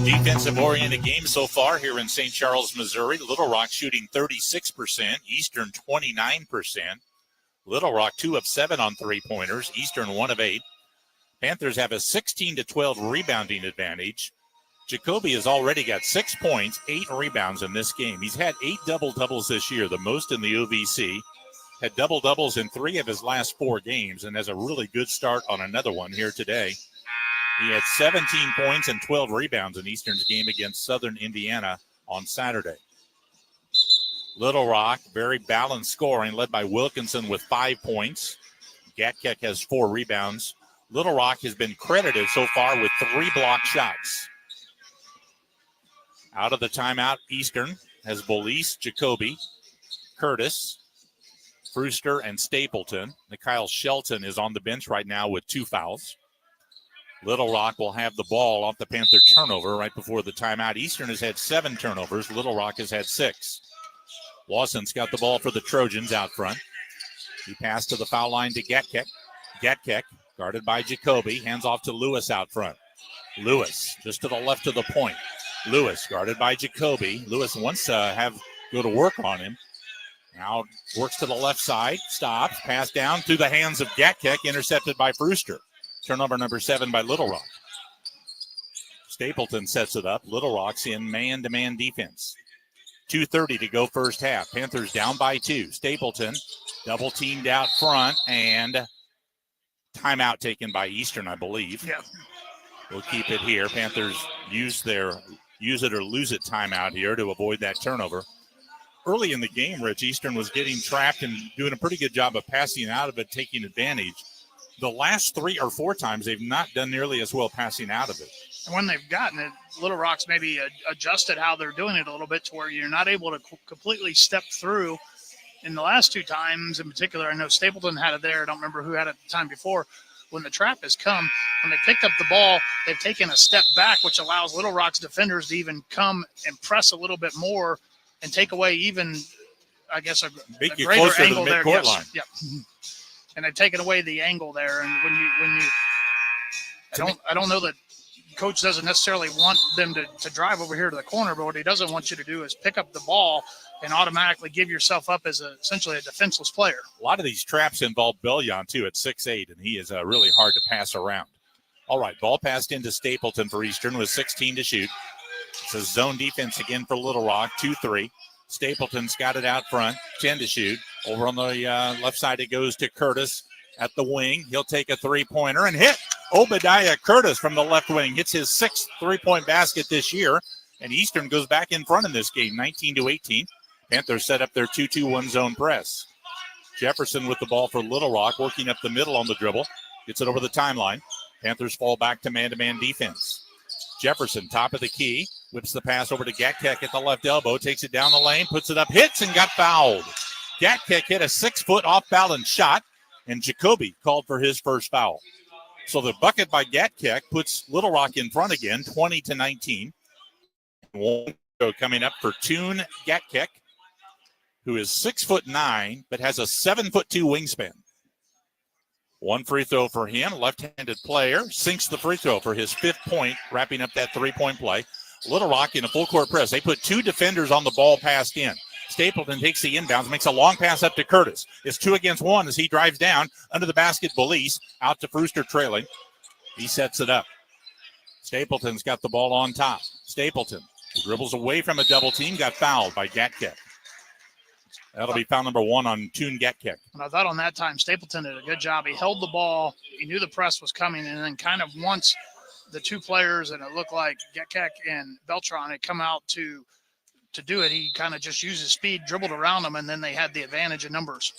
Defensive-oriented game so far here in St. Charles, Missouri. Little Rock shooting 36%, Eastern 29%. Little Rock 2 of 7 on three-pointers, Eastern 1 of 8. Panthers have a 16-12 rebounding advantage. Jacoby has already got 6 points, 8 rebounds in this game. He's had 8 double-doubles this year, the most in the OVC. Had double-doubles in 3 of his last 4 games and has a really good start on another one here today. He had 17 points and 12 rebounds in Eastern's game against Southern Indiana on Saturday. Little Rock, very balanced scoring, led by Wilkinson with 5 points. Gatkek has 4 rebounds. Little Rock has been credited so far with 3 blocked shots. Out of the timeout, Eastern has Belize, Jacoby, Curtis, Brewster, and Stapleton. Mikhail Shelton is on the bench right now with 2 fouls. Little Rock will have the ball off the Panther turnover right before the timeout. Eastern has had 7 turnovers. Little Rock has had 6. Lawson's got the ball for the Trojans out front. He passed to the foul line to Gatkek. Gatkek, guarded by Jacoby, hands off to Lewis out front. Lewis, just to the left of the point. Lewis, guarded by Jacoby. Lewis wants to go to work on him. Now works to the left side, stops, pass down through the hands of Gatkek, intercepted by Brewster. Turnover number 7 by Little Rock. Stapleton sets it up. Little Rock's in man-to-man defense. 2:30 to go first half. Panthers down by 2. Stapleton double teamed out front, and timeout taken by Eastern, I believe. Yeah. We'll keep it here. Panthers use it or lose it timeout here to avoid that turnover. Early in the game, Rich, Eastern was getting trapped and doing a pretty good job of passing out of it, taking advantage. The last 3 or 4 times, they've not done nearly as well passing out of it. And when they've gotten it, Little Rock's maybe adjusted how they're doing it a little bit to where you're not able to completely step through. In the last 2 times in particular, I know Stapleton had it there. I don't remember who had it the time before. When the trap has come, when they picked up the ball, they've taken a step back, which allows Little Rock's defenders to even come and press a little bit more and take away even, I guess, a greater angle there. Yes. Line. Yep. And they've taken away the angle there. And when you, I don't know that coach doesn't necessarily want them to drive over here to the corner, but what he doesn't want you to do is pick up the ball and automatically give yourself up as essentially a defenseless player. A lot of these traps involve Bellion, too, at 6'8", and he is really hard to pass around. All right, ball passed into Stapleton for Eastern with 16 to shoot. It's a zone defense again for Little Rock, 2-3. Stapleton's got it out front, 10 to shoot. Over on the left side, it goes to Curtis at the wing. He'll take a three-pointer and hit. Obadiah Curtis from the left wing hits his 6th three-point basket this year, and Eastern goes back in front in this game, 19-18. Panthers set up their 2-2-1 zone press. Jefferson with the ball for Little Rock, working up the middle on the dribble. Gets it over the timeline. Panthers fall back to man-to-man defense. Jefferson, top of the key, whips the pass over to Gatkek at the left elbow, takes it down the lane, puts it up, hits, and got fouled. Gatkek hit a 6-foot off-balance shot, and Jacoby called for his first foul. So the bucket by Gatkek puts Little Rock in front again, 20-19. One coming up for Toon Gatkek, who is 6'9", but has a 7'2" wingspan. One free throw for him, left-handed player, sinks the free throw for his 5th point, wrapping up that 3-point play. Little Rock in a full-court press. They put 2 defenders on the ball passed in. Stapleton takes the inbounds, makes a long pass up to Curtis. It's 2 against 1 as he drives down under the basket. Belize out to Brewster trailing. He sets it up. Stapleton's got the ball on top. Stapleton dribbles away from a double team, got fouled by Gatkek. That'll be foul number 1 on Toon Gatkek. And I thought on that time, Stapleton did a good job. He held the ball. He knew the press was coming. And then kind of once the 2 players, and it looked like Gatkek and Beltran had come out to do it, he kind of just used his speed, dribbled around them, and then they had the advantage in numbers.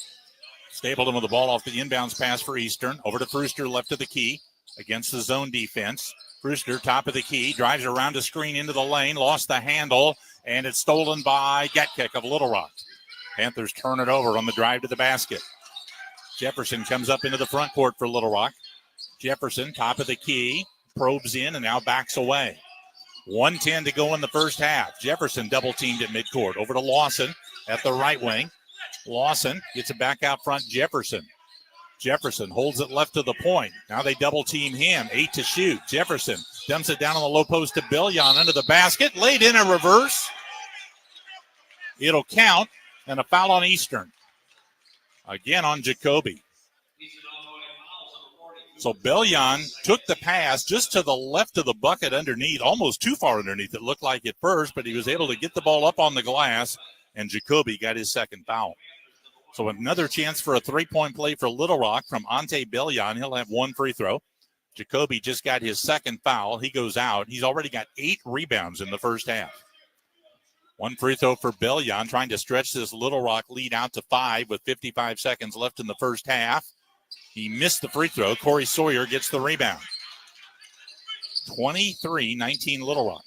Stapleton with the ball off the inbounds pass for Eastern. Over to Brewster, left of the key against the zone defense. Brewster, top of the key, drives around a screen into the lane, lost the handle, and it's stolen by Gatkek of Little Rock. Panthers turn it over on the drive to the basket. Jefferson comes up into the front court for Little Rock. Jefferson, top of the key, probes in and now backs away. 1:10 to go in the first half. Jefferson double teamed at midcourt. Over to Lawson at the right wing. Lawson gets it back out front. Jefferson holds it left to the point. Now they double team him. 8 to shoot. Jefferson dumps it down on the low post to Bellion under the basket. Laid in a reverse. It'll count. And a foul on Eastern. Again on Jacoby. So Bellion took the pass just to the left of the bucket underneath, almost too far underneath, it looked like at first, but he was able to get the ball up on the glass, and Jacoby got his 2nd foul. So another chance for a 3-point play for Little Rock from Ante Bellion. He'll have 1 free throw. Jacoby just got his 2nd foul. He goes out. He's already got 8 rebounds in the first half. 1 free throw for Bellion, trying to stretch this Little Rock lead out to 5 with 55 seconds left in the first half. He missed the free throw. Corey Sawyer gets the rebound. 23-19 Little Rock.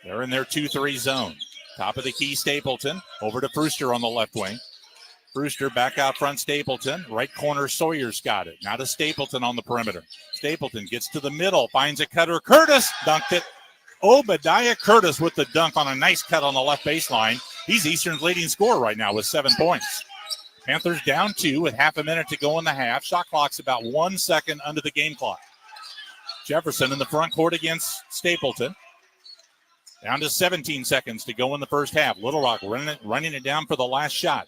They're in their 2-3 zone. Top of the key, Stapleton. Over to Brewster on the left wing. Brewster back out front, Stapleton. Right corner, Sawyer's got it. Now to Stapleton on the perimeter. Stapleton gets to the middle, finds a cutter. Curtis dunked it. Obadiah Curtis with the dunk on a nice cut on the left baseline. He's Eastern's leading scorer right now with 7 points. Panthers down 2 with half a minute to go in the half. Shot clock's about 1 second under the game clock. Jefferson in the front court against Stapleton. Down to 17 seconds to go in the first half. Little Rock running it down for the last shot.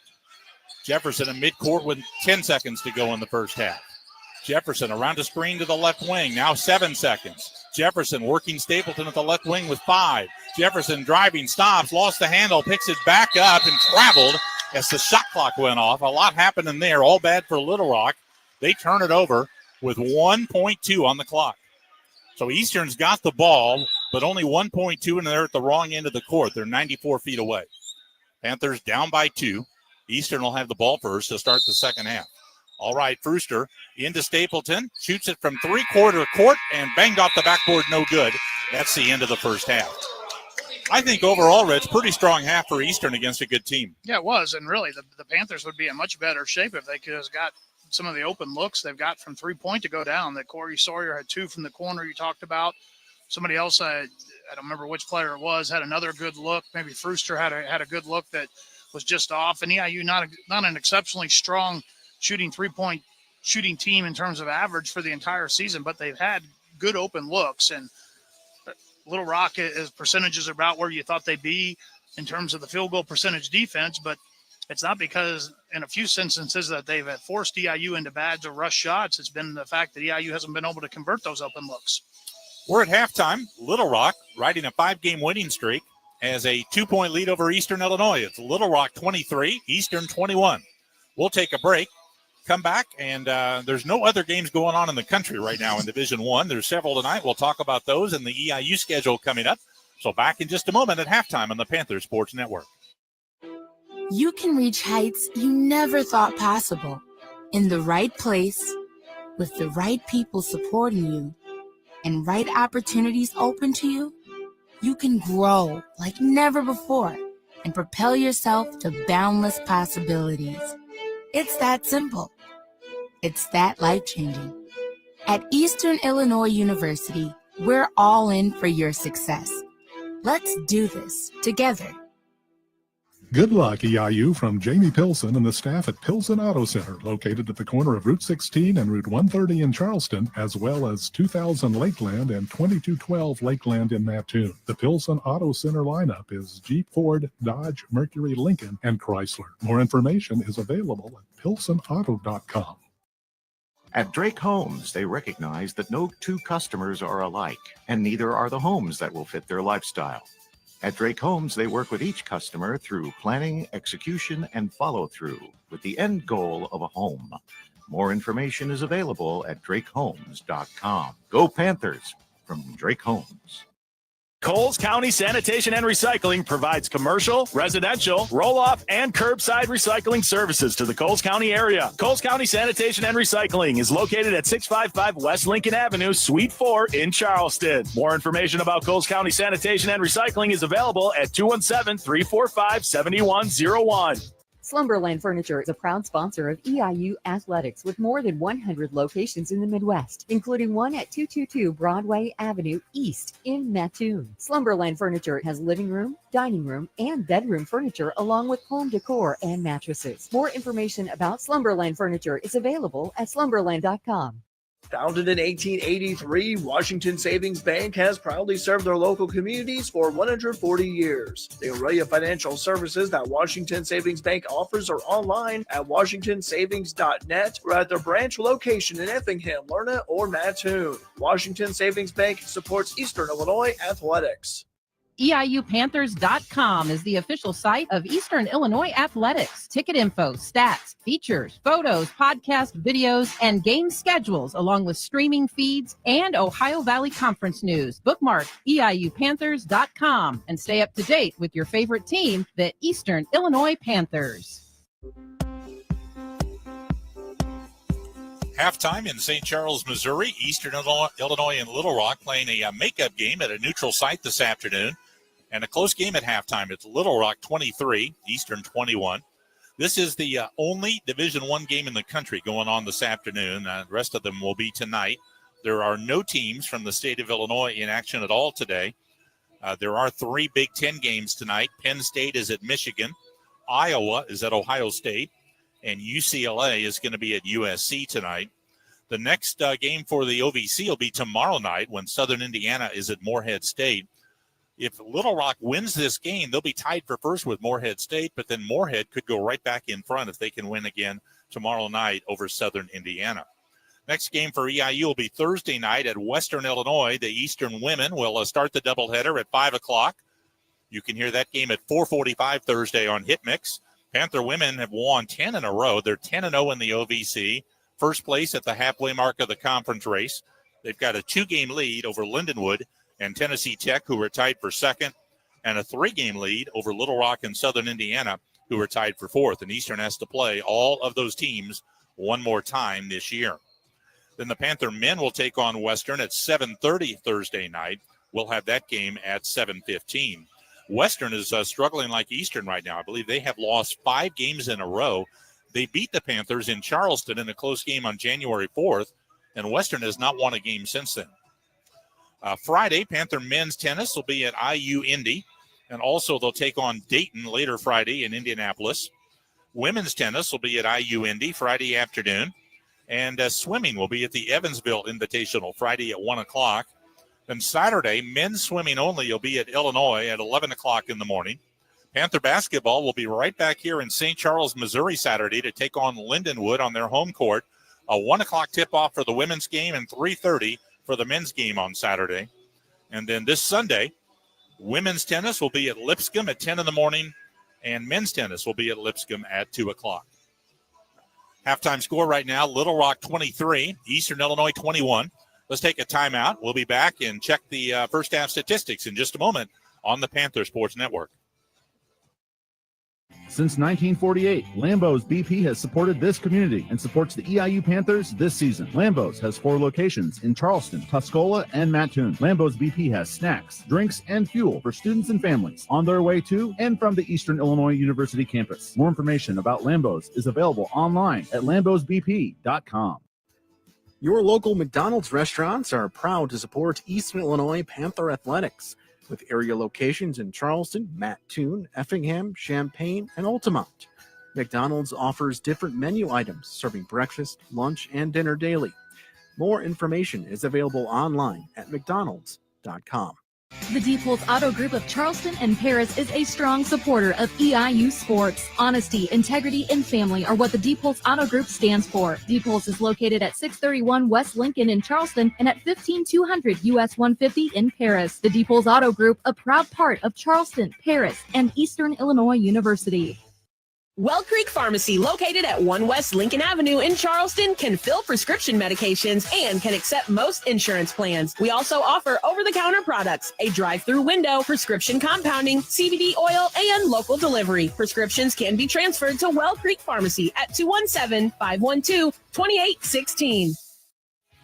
Jefferson in midcourt with 10 seconds to go in the first half. Jefferson around a screen to the left wing. Now 7 seconds. Jefferson working Stapleton at the left wing with 5. Jefferson driving, stops, lost the handle, picks it back up and traveled as the shot clock went off. A lot happened in there. All bad for Little Rock. They turn it over with 1.2 on the clock. So Eastern's got the ball, but only 1.2, and they're at the wrong end of the court. They're 94 feet away. Panthers down by 2. Eastern will have the ball first to start the second half. All right, Brewster into Stapleton, shoots it from three-quarter court and banged off the backboard, no good. That's the end of the first half. I think overall, Rich, pretty strong half for Eastern against a good team. Yeah, it was, and really the Panthers would be in much better shape if they could have got some of the open looks they've got from three-point to go down. That Corey Sawyer had 2 from the corner you talked about. Somebody else, I don't remember which player it was, had another good look. Maybe Brewster had a good look that was just off. And EIU not an exceptionally strong shooting three-point shooting team in terms of average for the entire season, but they've had good open looks. And Little Rock is percentages about where you thought they'd be in terms of the field goal percentage defense, but it's not because in a few instances that they've forced EIU into bads or rush shots. It's been the fact that EIU hasn't been able to convert those open looks. We're at halftime. Little Rock riding a 5-game winning streak has a 2-point lead over Eastern Illinois. It's Little Rock 23, Eastern 21. We'll take a break, come back, and there's no other games going on in the country right now in Division I. There's several tonight. We'll talk about those and the EIU schedule coming up. So back in just a moment at halftime on the Panther Sports Network. You can reach heights you never thought possible in the right place, with the right people supporting you, and right opportunities open to you. You can grow like never before and propel yourself to boundless possibilities. It's that simple. It's that life-changing. At Eastern Illinois University, we're all in for your success. Let's do this together. Good luck, EIU, from Jamie Pilson and the staff at Pilson Auto Center, located at the corner of Route 16 and Route 130 in Charleston, as well as 2000 Lakeland and 2212 Lakeland in Mattoon. The Pilson Auto Center lineup is Jeep, Ford, Dodge, Mercury, Lincoln, and Chrysler. More information is available at pilsonauto.com. At Drake Homes, they recognize that no two customers are alike, and neither are the homes that will fit their lifestyle. At Drake Homes, they work with each customer through planning, execution, and follow-through with the end goal of a home. More information is available at drakehomes.com. Go Panthers from Drake Homes. Coles County Sanitation and Recycling provides commercial, residential, roll-off, and curbside recycling services to the Coles County area. Coles County Sanitation and Recycling is located at 655 West Lincoln Avenue, Suite 4 in Charleston. More information about Coles County Sanitation and Recycling is available at 217-345-7101. Slumberland Furniture is a proud sponsor of EIU Athletics with more than 100 locations in the Midwest, including one at 222 Broadway Avenue East in Mattoon. Slumberland Furniture has living room, dining room, and bedroom furniture along with home decor and mattresses. More information about Slumberland Furniture is available at slumberland.com. Founded in 1883, Washington Savings Bank has proudly served their local communities for 140 years. The array of financial services that Washington Savings Bank offers are online at washingtonsavings.net or at their branch location in Effingham, Lerna, or Mattoon. Washington Savings Bank supports Eastern Illinois athletics. EIUPanthers.com is the official site of Eastern Illinois Athletics. Ticket info, stats, features, photos, podcast videos, and game schedules, along with streaming feeds and Ohio Valley Conference news. Bookmark EIUPanthers.com and stay up to date with your favorite team, the Eastern Illinois Panthers. Halftime in St. Charles, Missouri. Eastern Illinois and Little Rock playing a makeup game at a neutral site this afternoon. And a close game at halftime. It's Little Rock 23, Eastern 21. This is the only Division I game in the country going on this afternoon. The rest of them will be tonight. There are no teams from the state of Illinois in action at all today. There are 3 Big Ten games tonight. Penn State is at Michigan. Iowa is at Ohio State. And UCLA is going to be at USC tonight. The next game for the OVC will be tomorrow night when Southern Indiana is at Morehead State. If Little Rock wins this game, they'll be tied for first with Morehead State, but then Morehead could go right back in front if they can win again tomorrow night over Southern Indiana. Next game for EIU will be Thursday night at Western Illinois. The Eastern women will start the doubleheader at 5 o'clock. You can hear that game at 4:45 Thursday on HitMix. Panther women have won 10 in a row. They're 10-0 in the OVC. First place at the halfway mark of the conference race. They've got a 2-game lead over Lindenwood and Tennessee Tech, who are tied for second, and a 3-game lead over Little Rock and Southern Indiana, who are tied for fourth. And Eastern has to play all of those teams one more time this year. Then the Panther men will take on Western at 7:30 Thursday night. We'll have that game at 7:15. Western is struggling like Eastern right now. I believe they have lost 5 games in a row. They beat the Panthers in Charleston in a close game on January 4th, and Western has not won a game since then. Friday, Panther men's tennis will be at IU Indy, and also they'll take on Dayton later Friday in Indianapolis. Women's tennis will be at IU Indy Friday afternoon, and swimming will be at the Evansville Invitational Friday at 1 o'clock. Then Saturday, men's swimming only will be at Illinois at 11 o'clock in the morning. Panther basketball will be right back here in St. Charles, Missouri Saturday to take on Lindenwood on their home court. A 1 o'clock tip-off for the women's game and 3:30 for the men's game on Saturday. And then this Sunday, women's tennis will be at Lipscomb at 10 in the morning, and men's tennis will be at Lipscomb at 2 o'clock. Halftime score right now, Little Rock 23, Eastern Illinois 21. Let's take a timeout. We'll be back and check the first half statistics in just a moment on the Panther Sports Network. Since 1948, Lambeau's BP has supported this community and supports the EIU Panthers this season. Lambeau's has 4 locations in Charleston, Tuscola, and Mattoon. Lambeau's BP has snacks, drinks, and fuel for students and families on their way to and from the Eastern Illinois University campus. More information about Lambeau's is available online at lambosbp.com. Your local McDonald's restaurants are proud to support Eastern Illinois Panther Athletics, with area locations in Charleston, Mattoon, Effingham, Champaign, and Altamont. McDonald's offers different menu items, serving breakfast, lunch, and dinner daily. More information is available online at mcdonalds.com. The Deepholtz Auto Group of Charleston and Paris is a strong supporter of EIU sports. Honesty, integrity, and family are what the Deepholtz Auto Group stands for. Deepholtz is located at 631 West Lincoln in Charleston and at 15200 US 150 in Paris. The Deepholtz Auto Group, a proud part of Charleston, Paris, and Eastern Illinois University. Well Creek Pharmacy, located at 1 West Lincoln Avenue in Charleston, can fill prescription medications and can accept most insurance plans. We also offer over-the-counter products, a drive-through window, prescription compounding, CBD oil, and local delivery. Prescriptions can be transferred to Well Creek Pharmacy at 217-512-2816.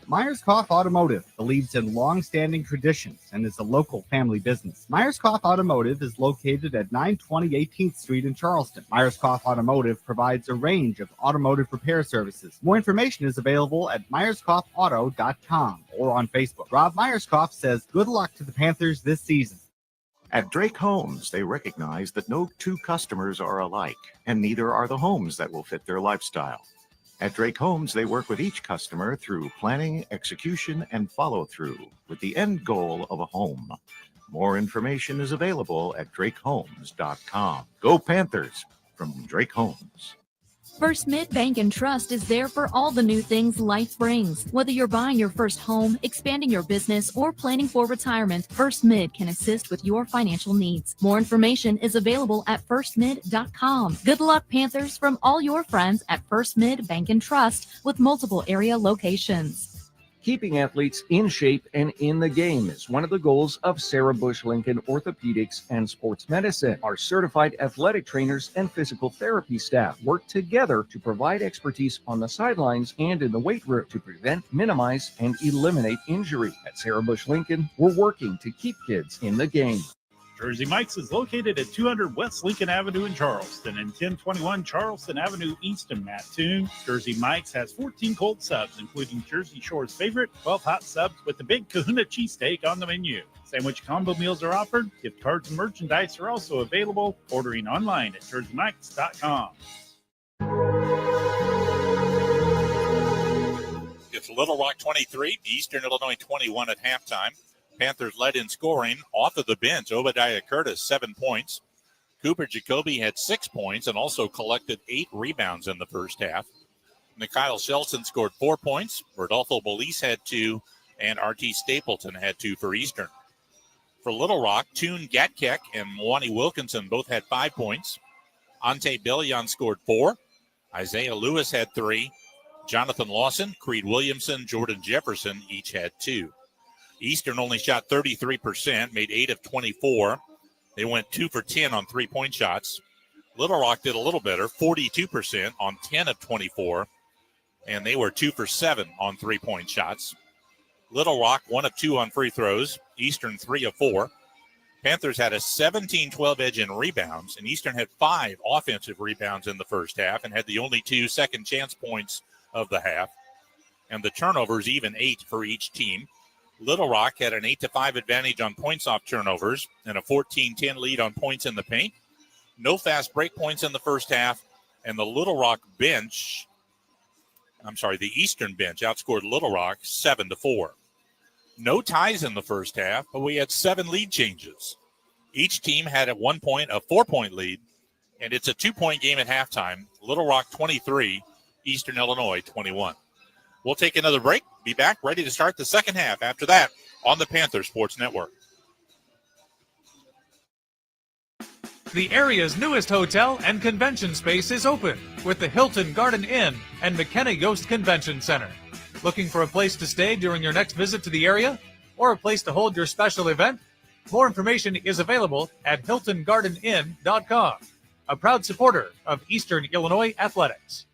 Myers-Koff Automotive believes in long-standing traditions and is a local family business. Myers-Koff Automotive is located at 920 18th Street in Charleston. Myers-Koff Automotive provides a range of automotive repair services. More information is available at myerskoffauto.com or on Facebook. Rob Myers-Koff says good luck to the Panthers this season. At Drake Homes, they recognize that no 2 customers are alike, and neither are the homes that will fit their lifestyle. At Drake Homes, they work with each customer through planning, execution, and follow-through with the end goal of a home. More information is available at drakehomes.com. Go Panthers from Drake Homes. First Mid Bank and Trust is there for all the new things life brings. Whether you're buying your first home, expanding your business, or planning for retirement, First Mid can assist with your financial needs. More information is available at firstmid.com. Good luck, Panthers, from all your friends at First Mid Bank and Trust with multiple area locations. Keeping athletes in shape and in the game is one of the goals of Sarah Bush Lincoln Orthopedics and Sports Medicine. Our certified athletic trainers and physical therapy staff work together to provide expertise on the sidelines and in the weight room to prevent, minimize, and eliminate injury. At Sarah Bush Lincoln, we're working to keep kids in the game. Jersey Mike's is located at 200 West Lincoln Avenue in Charleston and 1021 Charleston Avenue East in Mattoon. Jersey Mike's has 14 cold subs, including Jersey Shore's favorite 12 hot subs with the Big Kahuna cheesesteak on the menu. Sandwich combo meals are offered. Gift cards and merchandise are also available. Ordering online at jerseymikes.com. It's Little Rock 23, Eastern Illinois 21 at halftime. Panthers led in scoring off of the bench. Obadiah Curtis, 7 points. Cooper Jacoby had 6 points and also collected 8 rebounds in the first half. Mikhail Shelton scored 4 points. Rodolfo Belize had 2, and R.T. Stapleton had 2 for Eastern. For Little Rock, Toon Gatkek and Mwani Wilkinson both had 5 points. Ante Bellion scored 4. Isaiah Lewis had 3. Jonathan Lawson, Creed Williamson, Jordan Jefferson each had 2. Eastern only shot 33%, made 8 of 24. They went 2 for 10 on 3-point shots. Little Rock did a little better, 42% on 10 of 24, and they were 2 for 7 on 3-point shots. Little Rock 1 of 2 on free throws. Eastern 3 of 4. Panthers had a 17-12 edge in rebounds, and Eastern had 5 offensive rebounds in the first half and had the only 2 second chance points of the half. And the turnovers even 8 for each team. Little Rock had an 8-5 advantage on points off turnovers and a 14-10 lead on points in the paint. No fast break points in the first half, and the Eastern bench outscored Little Rock 7-4. No ties in the first half, but we had 7 lead changes. Each team had at one point a 4-point lead, and it's a 2-point game at halftime. Little Rock 23, Eastern Illinois 21. We'll take another break. Be back ready to start the second half after that on the Panther Sports Network. The area's newest hotel and convention space is open with the Hilton Garden Inn and McKenna Yost Convention Center. Looking for a place to stay during your next visit to the area or a place to hold your special event? More information is available at HiltonGardenInn.com, a proud supporter of Eastern Illinois Athletics.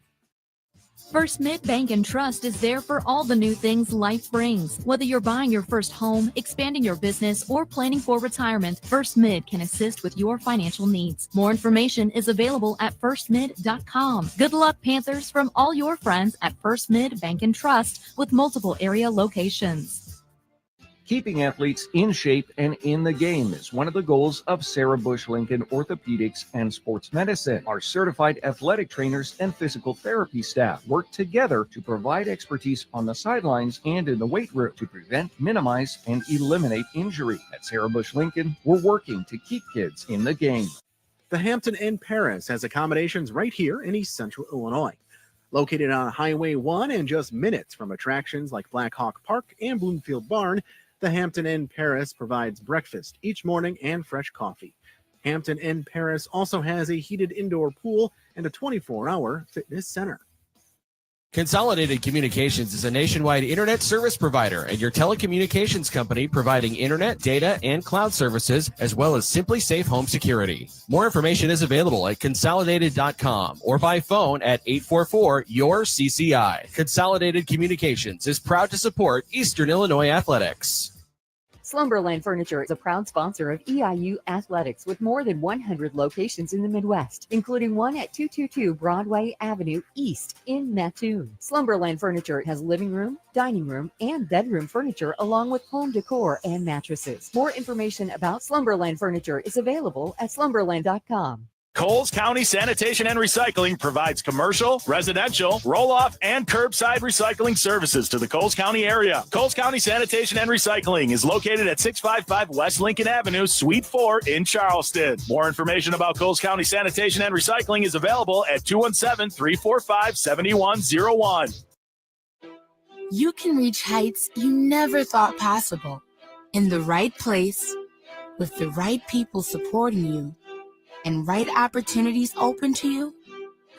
First Mid Bank and Trust is there for all the new things life brings. Whether you're buying your first home, expanding your business, or planning for retirement, First Mid can assist with your financial needs. More information is available at firstmid.com. Good luck, Panthers, from all your friends at First Mid Bank and Trust with multiple area locations. Keeping athletes in shape and in the game is one of the goals of Sarah Bush Lincoln Orthopedics and Sports Medicine. Our certified athletic trainers and physical therapy staff work together to provide expertise on the sidelines and in the weight room to prevent, minimize, and eliminate injury. At Sarah Bush Lincoln, we're working to keep kids in the game. The Hampton Inn Paris has accommodations right here in East Central Illinois. Located on Highway 1 and just minutes from attractions like Black Hawk Park and Bloomfield Barn, the Hampton Inn Paris provides breakfast each morning and fresh coffee. Hampton Inn Paris also has a heated indoor pool and a 24-hour fitness center. Consolidated Communications is a nationwide internet service provider and your telecommunications company providing internet, data, and cloud services, as well as Simply Safe Home Security. More information is available at consolidated.com or by phone at 844-YOUR-CCI. Consolidated Communications is proud to support Eastern Illinois Athletics. Slumberland Furniture is a proud sponsor of EIU Athletics with more than 100 locations in the Midwest, including one at 222 Broadway Avenue East in Mattoon. Slumberland Furniture has living room, dining room, and bedroom furniture along with home decor and mattresses. More information about Slumberland Furniture is available at slumberland.com. Coles County Sanitation and Recycling provides commercial, residential, roll-off, and curbside recycling services to the Coles County area. Coles County Sanitation and Recycling is located at 655 West Lincoln Avenue, Suite 4 in Charleston. More information about Coles County Sanitation and Recycling is available at 217-345-7101. You can reach heights you never thought possible. In the right place, with the right people supporting you, and right opportunities open to you,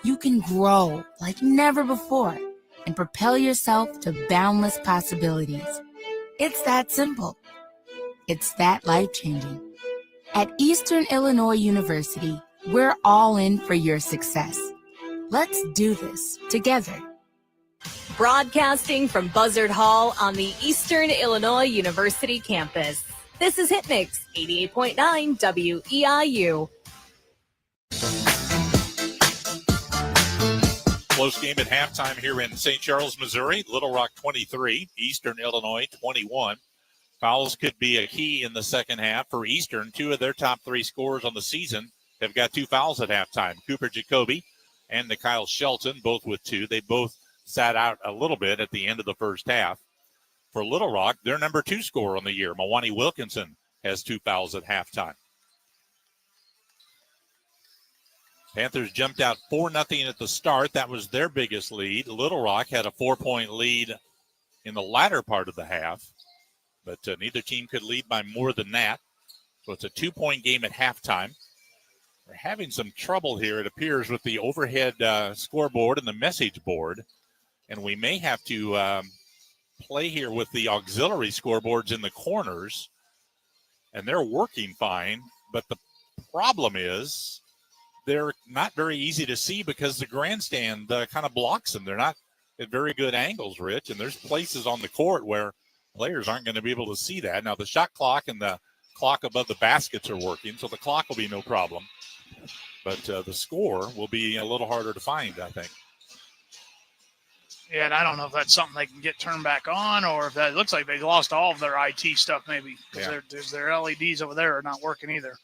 you can grow like never before and propel yourself to boundless possibilities. It's that simple. It's that life-changing. At Eastern Illinois University, we're all in for your success. Let's do this together. Broadcasting from Buzzard Hall on the Eastern Illinois University campus. This is Hit Mix 88.9 WEIU. Close game at halftime here in St. Charles, Missouri. Little Rock 23, Eastern Illinois 21. Fouls could be a key in the second half for Eastern. Two of their top three scorers on the season have got 2 fouls at halftime. Cooper Jacoby and Kyle Shelton, both with 2. They both sat out a little bit at the end of the first half. For Little Rock, their number 2 scorer on the year, Mawani Wilkinson, has 2 fouls at halftime. Panthers jumped out 4-0 at the start. That was their biggest lead. Little Rock had a 4-point lead in the latter part of the half, but neither team could lead by more than that. So it's a 2-point game at halftime. We're having some trouble here, it appears, with the overhead scoreboard and the message board, and we may have to play here with the auxiliary scoreboards in the corners, and they're working fine, but the problem is they're not very easy to see because the grandstand kind of blocks them. They're not at very good angles, Rich, and there's places on the court where players aren't going to be able to see that. Now, the shot clock and the clock above the baskets are working, so the clock will be no problem, but the score will be a little harder to find, I think. Yeah, and I don't know if that's something they can get turned back on, or if that, it looks like they lost all of their IT stuff maybe, because their LEDs over there are not working either.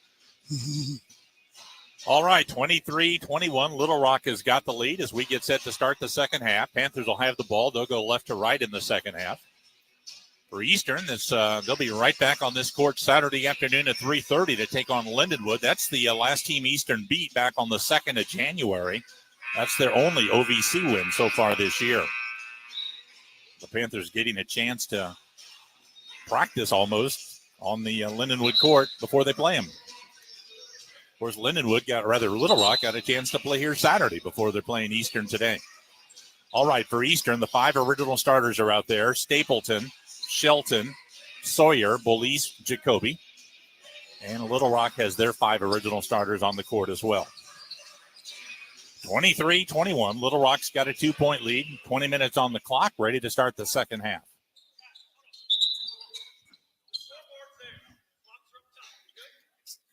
All right, 23-21. Little Rock has got the lead as we get set to start the second half. Panthers will have the ball. They'll go left to right in the second half. For Eastern, they'll be right back on this court Saturday afternoon at 3:30 to take on Lindenwood. That's the last team Eastern beat back on the 2nd of January. That's their only OVC win so far this year. The Panthers getting a chance to practice almost on the Lindenwood court before they play them. Of course, Little Rock got a chance to play here Saturday before they're playing Eastern today. All right, for Eastern, the 5 original starters are out there. Stapleton, Shelton, Sawyer, Bolis, Jacoby. And Little Rock has their 5 original starters on the court as well. 23-21. Little Rock's got a 2-point lead. 20 minutes on the clock, ready to start the second half.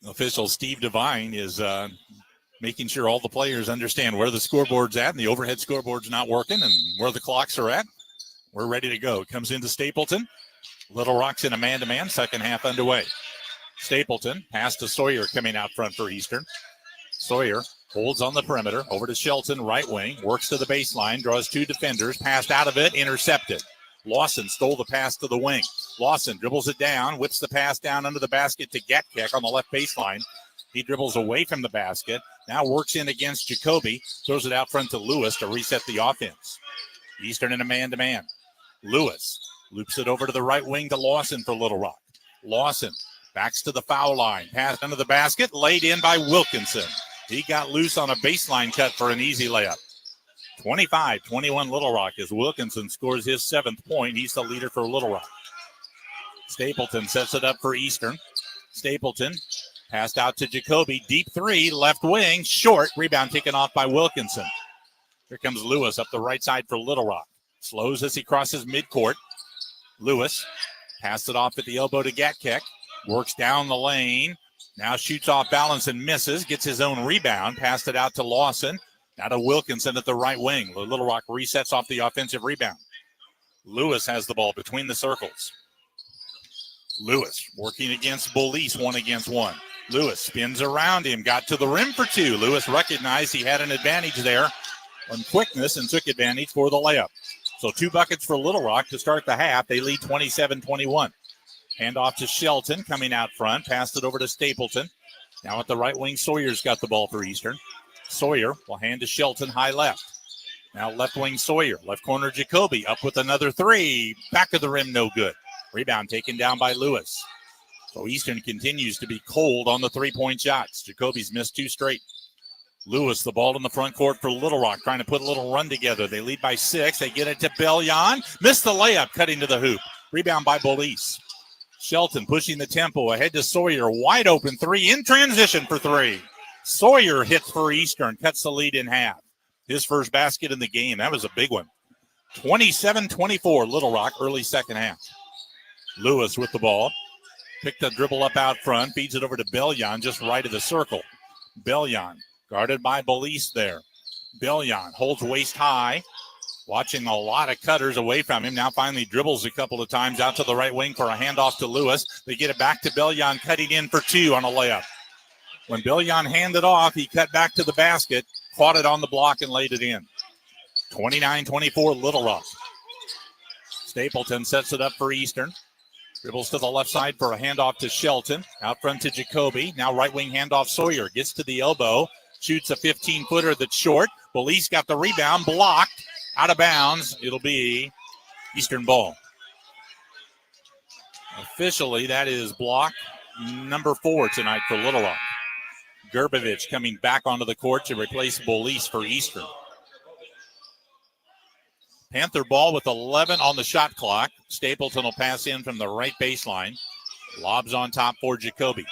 Official Steve Devine is making sure all the players understand where the scoreboard's at, and the overhead scoreboard's not working, and where the clocks are at. We're ready to go. Comes into Stapleton. Little Rock's in a man-to-man, second half underway. Stapleton, pass to Sawyer coming out front for Eastern. Sawyer holds on the perimeter, over to Shelton, right wing, works to the baseline, draws 2 defenders, passed out of it, intercepted. Lawson stole the pass to the wing. Lawson dribbles it down, whips the pass down under the basket to Gatkek on the left baseline. He dribbles away from the basket, now works in against Jacoby, throws it out front to Lewis to reset the offense. Eastern in a man-to-man. Lewis loops it over to the right wing to Lawson for Little Rock. Lawson backs to the foul line, passed under the basket, laid in by Wilkinson. He got loose on a baseline cut for an easy layup. 25-21 Little Rock as Wilkinson scores his 7th point. He's the leader for Little Rock. Stapleton sets it up for Eastern. Stapleton passed out to Jacoby. Deep 3, left wing, short. Rebound taken off by Wilkinson. Here comes Lewis up the right side for Little Rock. Slows as he crosses midcourt. Lewis passed it off at the elbow to Gatkek. Works down the lane. Now shoots off balance and misses. Gets his own rebound. Passed it out to Lawson. Now to Wilkinson at the right wing. Little Rock resets off the offensive rebound. Lewis has the ball between the circles. Lewis working against Bolis, 1-against-1. Lewis spins around him, got to the rim for 2. Lewis recognized he had an advantage there on quickness and took advantage for the layup. So 2 buckets for Little Rock to start the half. They lead 27-21. Hand off to Shelton coming out front. Passed it over to Stapleton. Now at the right wing, Sawyer's got the ball for Eastern. Sawyer will hand to Shelton, high left. Now left wing Sawyer. Left corner Jacoby. Up with another 3. Back of the rim, no good. Rebound taken down by Lewis. So Eastern continues to be cold on the 3-point shots. Jacoby's missed 2 straight. Lewis, the ball in the front court for Little Rock, trying to put a little run together. They lead by 6. They get it to Bellion. Missed the layup, cutting to the hoop. Rebound by Bolis. Shelton pushing the tempo ahead to Sawyer. Wide open 3 in transition for 3. Sawyer hits for Eastern, cuts the lead in half. His first basket in the game. That was a big one. 27-24, Little Rock, early second half. Lewis with the ball. Picked the dribble up out front, feeds it over to Bellion, just right of the circle. Bellion, guarded by Belize there. Bellion holds waist high, watching a lot of cutters away from him. Now finally dribbles a couple of times out to the right wing for a handoff to Lewis. They get it back to Bellion, cutting in for two on a layup. When Bellion handed off, he cut back to the basket, caught it on the block, and laid it in. 29-24 Little Rock. Stapleton sets it up for Eastern. Dribbles to the left side for a handoff to Shelton. Out front to Jacoby. Now right wing handoff Sawyer. Gets to the elbow. Shoots a 15-footer that's short. Belize got the rebound. Blocked. Out of bounds. It'll be Eastern ball. Officially, that is block number 4 tonight for Little Rock. Gerbevich coming back onto the court to replace Belize for Eastern. Panther ball with 11 on the shot clock. Stapleton will pass in from the right baseline. Lobs on top for Jacoby.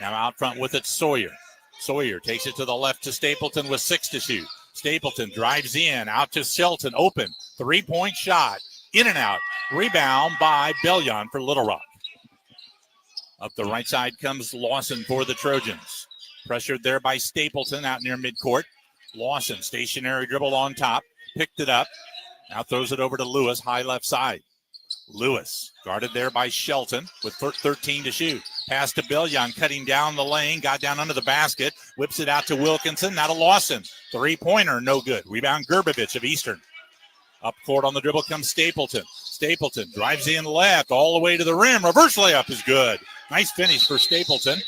Now out front with it, Sawyer. Sawyer takes it to the left to Stapleton with 6 to shoot. Stapleton drives in, out to Shelton, open. 3-point shot, in and out. Rebound by Bellion for Little Rock. Up the right side comes Lawson for the Trojans. Pressured there by Stapleton out near midcourt. Lawson, stationary dribble on top. Picked it up. Now throws it over to Lewis, high left side. Lewis, guarded there by Shelton with 13 to shoot. Pass to Bellion, cutting down the lane, got down under the basket, whips it out to Wilkinson, now to Lawson. 3-pointer, no good. Rebound Gerbevich of Eastern. Up court on the dribble comes Stapleton. Stapleton drives in left, all the way to the rim. Reverse layup is good. Nice finish for Stapleton.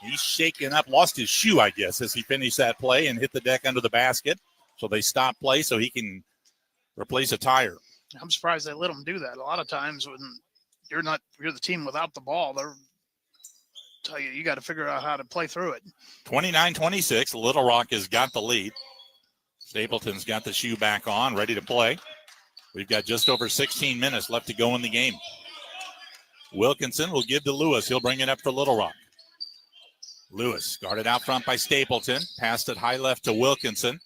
He's shaken up, lost his shoe, I guess, as he finished that play and hit the deck under the basket. So they stop play so he can replace a tire. I'm surprised they let them do that. A lot of times when you're the team without the ball, they're tell you got to figure out how to play through it. 29-26, Little Rock has got the lead. Stapleton's got the shoe back on, ready to play. We've got just over 16 minutes left to go in the game. Wilkinson will give to Lewis. He'll bring it up for Little Rock. Lewis guarded out front by Stapleton. Passed it high left to Wilkinson.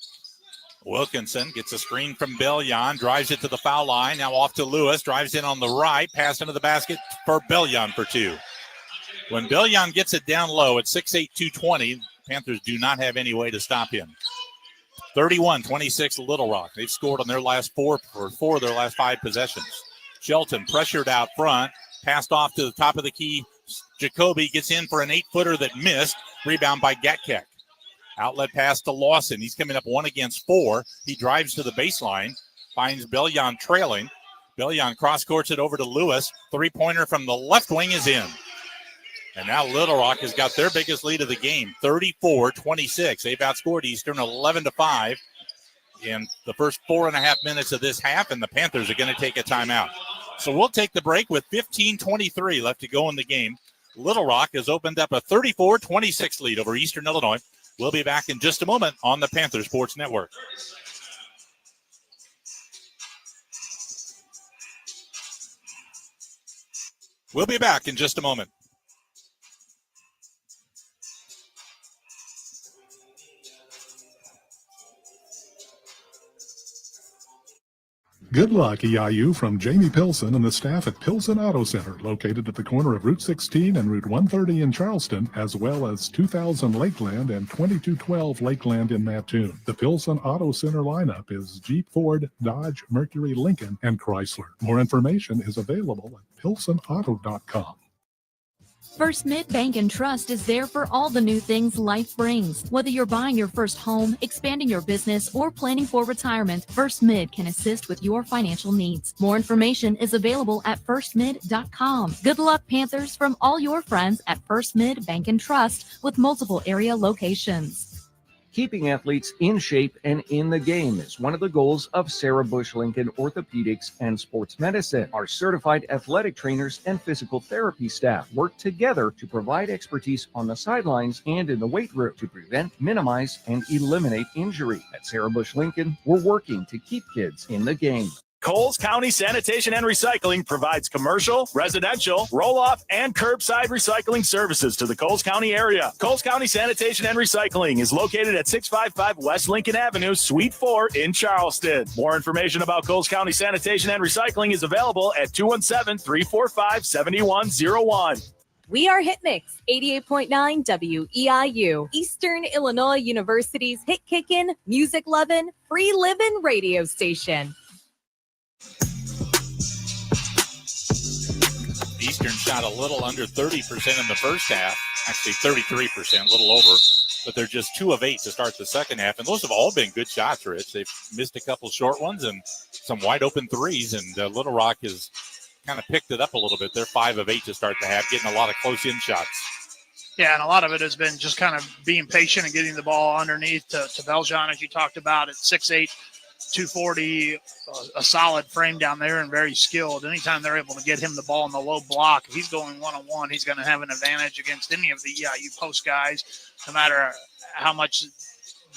Wilkinson gets a screen from Bellion, drives it to the foul line. Now off to Lewis, drives in on the right, pass into the basket for Bellion for 2. When Bellion gets it down low at 6'8", 220, Panthers do not have any way to stop him. 31-26 Little Rock. They've scored on their last 4 of their last 5 possessions. Shelton pressured out front, passed off to the top of the key. Jacoby gets in for an 8-footer that missed. Rebound by Gatkek. Outlet pass to Lawson. He's coming up 1 against 4. He drives to the baseline, finds Bellion trailing. Bellion cross-courts it over to Lewis. 3-pointer from the left wing is in. And now Little Rock has got their biggest lead of the game, 34-26. They've outscored Eastern 11-5 in the first 4.5 minutes of this half, and the Panthers are going to take a timeout. So we'll take the break with 15:23 left to go in the game. Little Rock has opened up a 34-26 lead over Eastern Illinois. We'll be back in just a moment on the Panther Sports Network. We'll be back in just a moment. Good luck, EIU, from Jamie Pilson and the staff at Pilson Auto Center, located at the corner of Route 16 and Route 130 in Charleston, as well as 2000 Lakeland and 2212 Lakeland in Mattoon. The Pilson Auto Center lineup is Jeep, Ford, Dodge, Mercury, Lincoln, and Chrysler. More information is available at pilsonauto.com. First Mid Bank and Trust is there for all the new things life brings. Whether you're buying your first home, expanding your business, or planning for retirement, First Mid can assist with your financial needs. More information is available at firstmid.com. Good luck, Panthers, from all your friends at First Mid Bank and Trust with multiple area locations. Keeping athletes in shape and in the game is one of the goals of Sarah Bush Lincoln Orthopedics and Sports Medicine. Our certified athletic trainers and physical therapy staff work together to provide expertise on the sidelines and in the weight room to prevent, minimize, and eliminate injury. At Sarah Bush Lincoln, we're working to keep kids in the game. Coles County Sanitation and Recycling provides commercial, residential, roll-off, and curbside recycling services to the Coles County area. Coles County Sanitation and Recycling is located at 655 West Lincoln Avenue, Suite 4 in Charleston. More information about Coles County Sanitation and Recycling is available at 217-345-7101. We are Hitmix 88.9 WEIU, Eastern Illinois University's hit kickin', music lovin', free livin' radio station. Eastern shot a little under 30% in the first half, actually 33%, a little over, but they're just 2 of 8 to start the second half. And those have all been good shots, Rich. They've missed a couple short ones and some wide open threes, and Little Rock has kind of picked it up a little bit. They're 5 of 8 to start the half, getting a lot of close-in shots. Yeah, and a lot of it has been just kind of being patient and getting the ball underneath to Beljon, as you talked about, at 6'8", 240, a solid frame down there and very skilled. Anytime they're able to get him the ball in the low block, if he's going one-on-one, he's going to have an advantage against any of the EIU post guys, no matter how much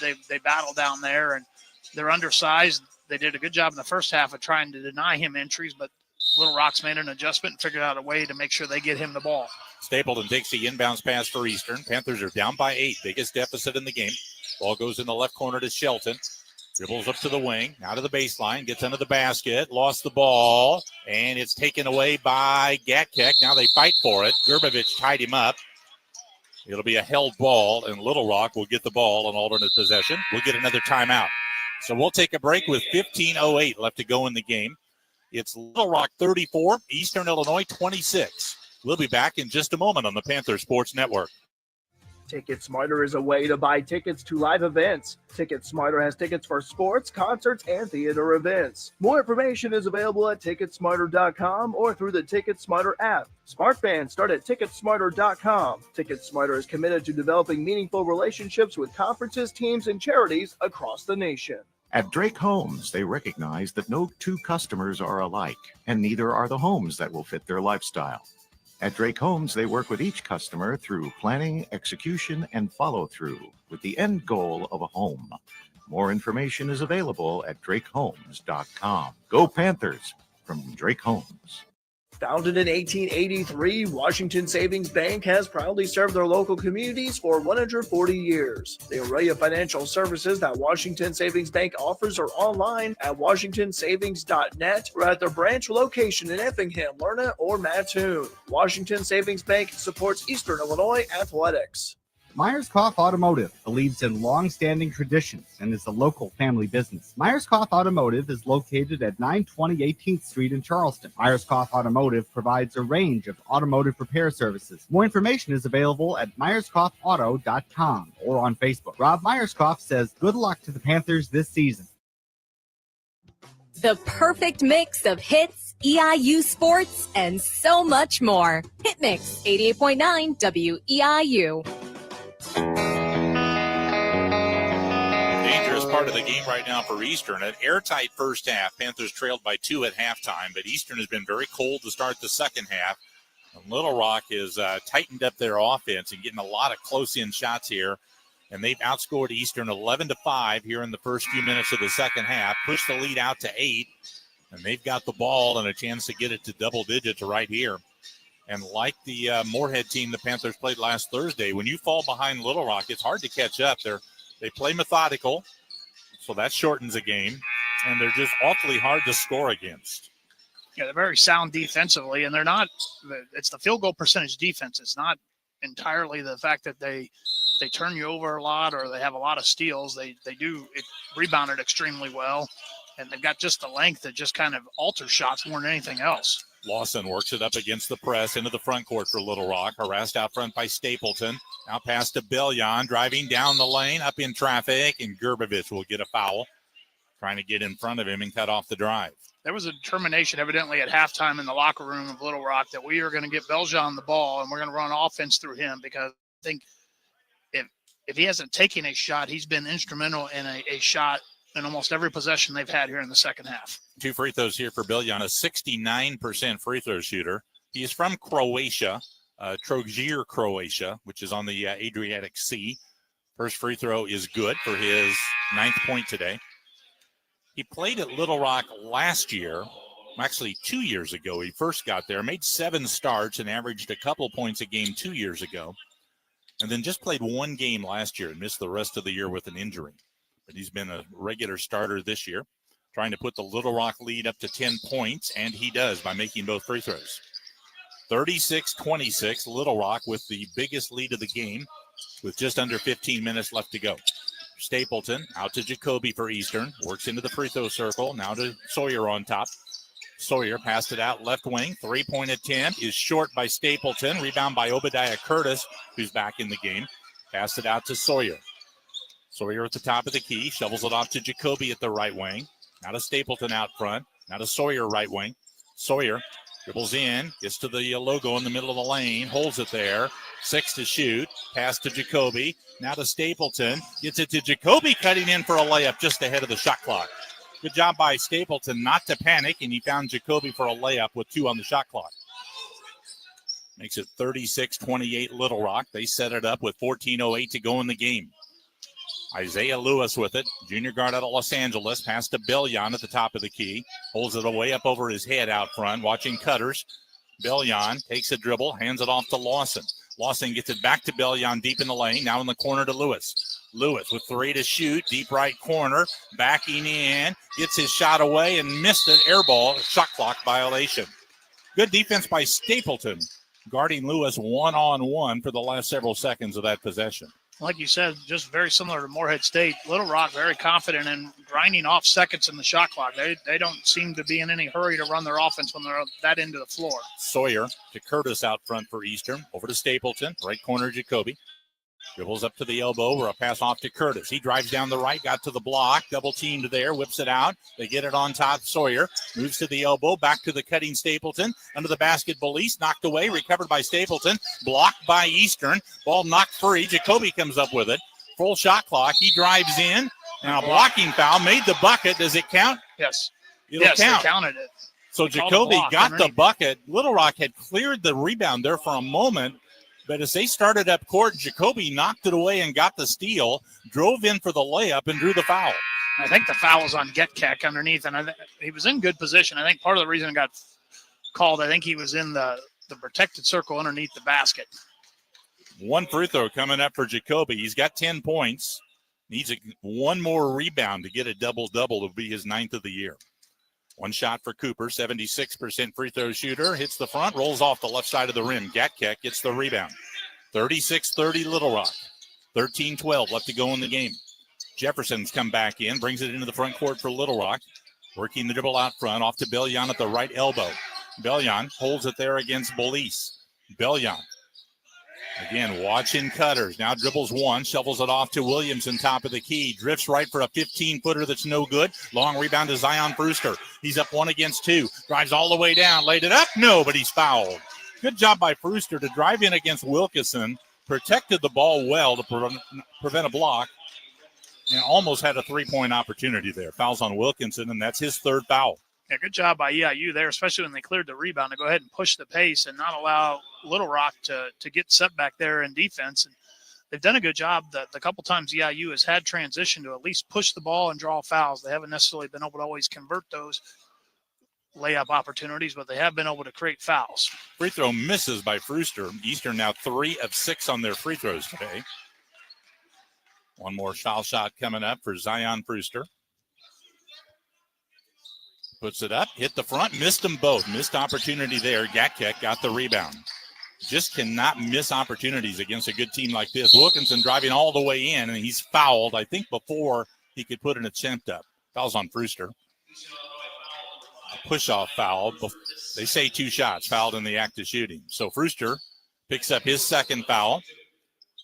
they battle down there. And they're undersized. They did a good job in the first half of trying to deny him entries, but Little Rock's made an adjustment and figured out a way to make sure they get him the ball. Stapleton takes the inbounds pass for Eastern. Panthers are down by 8, biggest deficit in the game. Ball goes in the left corner to Shelton. Dribbles up to the wing, now to the baseline, gets under the basket, lost the ball, and it's taken away by Gatkek. Now they fight for it. Gerbevich tied him up. It'll be a held ball, and Little Rock will get the ball on alternate possession. We'll get another timeout. So we'll take a break with 15:08 left to go in the game. It's Little Rock 34, Eastern Illinois 26. We'll be back in just a moment on the Panther Sports Network. Ticket Smarter is a way to buy tickets to live events. Ticket Smarter has tickets for sports, concerts, and theater events. More information is available at ticketsmarter.com or through the Ticket Smarter app. Smart fans start at ticketsmarter.com. Ticket Smarter is committed to developing meaningful relationships with conferences, teams, and charities across the nation. At Drake Homes, they recognize that no 2 customers are alike, and neither are the homes that will fit their lifestyle. At Drake Homes, they work with each customer through planning, execution, and follow-through with the end goal of a home. More information is available at drakehomes.com. Go Panthers from Drake Homes. Founded in 1883, Washington Savings Bank has proudly served their local communities for 140 years. The array of financial services that Washington Savings Bank offers are online at washingtonsavings.net or at their branch location in Effingham, Lerna, or Mattoon. Washington Savings Bank supports Eastern Illinois athletics. Myers-Koff Automotive believes in long-standing traditions and is a local family business. Myers-Koff Automotive is located at 920 18th Street in Charleston. Myers-Koff Automotive provides a range of automotive repair services. More information is available at myerskoffauto.com or on Facebook. Rob Myers-Koff says good luck to the Panthers this season. The perfect mix of hits, EIU sports, and so much more. Hit Mix 88.9 WEIU. Dangerous part of the game right now for Eastern. An airtight first half. Panthers trailed by 2 at halftime, but Eastern has been very cold to start the second half. And Little Rock has tightened up their offense and getting a lot of close-in shots here. And they've outscored Eastern 11-5 here in the first few minutes of the second half, pushed the lead out to 8, and they've got the ball and a chance to get it to double digits right here. And like the Moorhead team the Panthers played last Thursday, when you fall behind Little Rock, it's hard to catch up. They play methodical, so that shortens a game, and they're just awfully hard to score against. Yeah, they're very sound defensively, and it's the field goal percentage defense. It's not entirely the fact that they turn you over a lot or they have a lot of steals. They do it rebounded extremely well, and they've got just the length that just kind of alters shots more than anything else. Lawson works it up against the press into the front court for Little Rock. Harassed out front by Stapleton. Now pass to Beljon, driving down the lane, up in traffic, and Gerbevich will get a foul, trying to get in front of him and cut off the drive. There was a determination evidently at halftime in the locker room of Little Rock that we are going to get Beljon the ball and we're going to run offense through him, because I think if he hasn't taken a shot, he's been instrumental in a shot in almost every possession they've had here in the second half. 2 free throws here for Beljon, a 69% free throw shooter. He is from Croatia, Trogir, Croatia, which is on the Adriatic Sea. First free throw is good for his 9th point today. He played at Little Rock last year, actually 2 years ago. He first got there, made 7 starts and averaged a couple points a game 2 years ago. And then just played 1 game last year and missed the rest of the year with an injury. But he's been a regular starter this year, trying to put the Little Rock lead up to 10 points, and he does by making both free throws. 36-26, Little Rock with the biggest lead of the game with just under 15 minutes left to go. Stapleton out to Jacoby for Eastern. Works into the free throw circle. Now to Sawyer on top. Sawyer passed it out left wing. 3-point attempt is short by Stapleton. Rebound by Obadiah Curtis, who's back in the game. Passed it out to Sawyer. Sawyer at the top of the key. Shovels it off to Jacoby at the right wing. Now to Stapleton out front. Now to Sawyer right wing. Sawyer dribbles in. Gets to the logo in the middle of the lane. Holds it there. 6 to shoot. Pass to Jacoby. Now to Stapleton. Gets it to Jacoby, cutting in for a layup just ahead of the shot clock. Good job by Stapleton not to panic, and he found Jacoby for a layup with 2 on the shot clock. Makes it 36-28 Little Rock. They set it up with 14:08 to go in the game. Isaiah Lewis with it. Junior guard out of Los Angeles. Pass to Bellion at the top of the key. Holds it away up over his head out front. Watching Cutters. Bellion takes a dribble. Hands it off to Lawson. Lawson gets it back to Bellion deep in the lane. Now in the corner to Lewis. Lewis with 3 to shoot. Deep right corner. Backing in. Gets his shot away and missed it. Air ball. Shot clock violation. Good defense by Stapleton. Guarding Lewis one-on-one for the last several seconds of that possession. Like you said, just very similar to Morehead State. Little Rock very confident in grinding off seconds in the shot clock. They don't seem to be in any hurry to run their offense when they're that into the floor. Sawyer to Curtis out front for Eastern. Over to Stapleton. Right corner Jacoby. Dribbles up to the elbow or a pass off to Curtis. He drives down the right, got to the block, double teamed there, whips it out. They get it on top. Sawyer moves to the elbow, back to the cutting Stapleton. Under the basket, Belize knocked away, recovered by Stapleton, blocked by Eastern. Ball knocked free. Jacoby comes up with it. Full shot clock. He drives in. Now a blocking foul. Made the bucket. Does it count? Yes. It'll count. They counted it. So Jacoby got the bucket. Little Rock had cleared the rebound there for a moment. But as they started up court, Jacoby knocked it away and got the steal, drove in for the layup, and drew the foul. I think the foul was on Getkek underneath, and he was in good position. I think part of the reason it got called, I think he was in the protected circle underneath the basket. One free throw coming up for Jacoby. He's got 10 points. Needs one more rebound to get a double-double. It'll be his 9th of the year. One shot for Cooper, 76% free throw shooter. Hits the front, rolls off the left side of the rim. Gatkek gets the rebound. 36-30 Little Rock. 13-12 left to go in the game. Jefferson's come back in, brings it into the front court for Little Rock. Working the dribble out front, off to Bellion at the right elbow. Bellion holds it there against Belize. Bellion. Again, watching Cutters. Now dribbles one, shovels it off to Williamson, top of the key. Drifts right for a 15-footer that's no good. Long rebound to Zion Brewster. He's up 1 against 2. Drives all the way down, laid it up. No, but he's fouled. Good job by Brewster to drive in against Wilkinson. Protected the ball well to prevent a block. And almost had a 3-point opportunity there. Fouls on Wilkinson, and that's his 3rd foul. Yeah, good job by EIU there, especially when they cleared the rebound to go ahead and push the pace and not allow Little Rock to get set back there in defense. And they've done a good job. The couple times EIU has had transition to at least push the ball and draw fouls. They haven't necessarily been able to always convert those layup opportunities, but they have been able to create fouls. Free throw misses by Brewster. Eastern now 3 of 6 on their free throws today. One more foul shot coming up for Zion Brewster. Puts it up, hit the front, missed them both. Missed opportunity there. Gatkek got the rebound. Just cannot miss opportunities against a good team like this. Wilkinson driving all the way in, and he's fouled, I think, before he could put an attempt up. Foul's on Brewster. A push-off foul. They say 2 shots, fouled in the act of shooting. So Brewster picks up his 2nd foul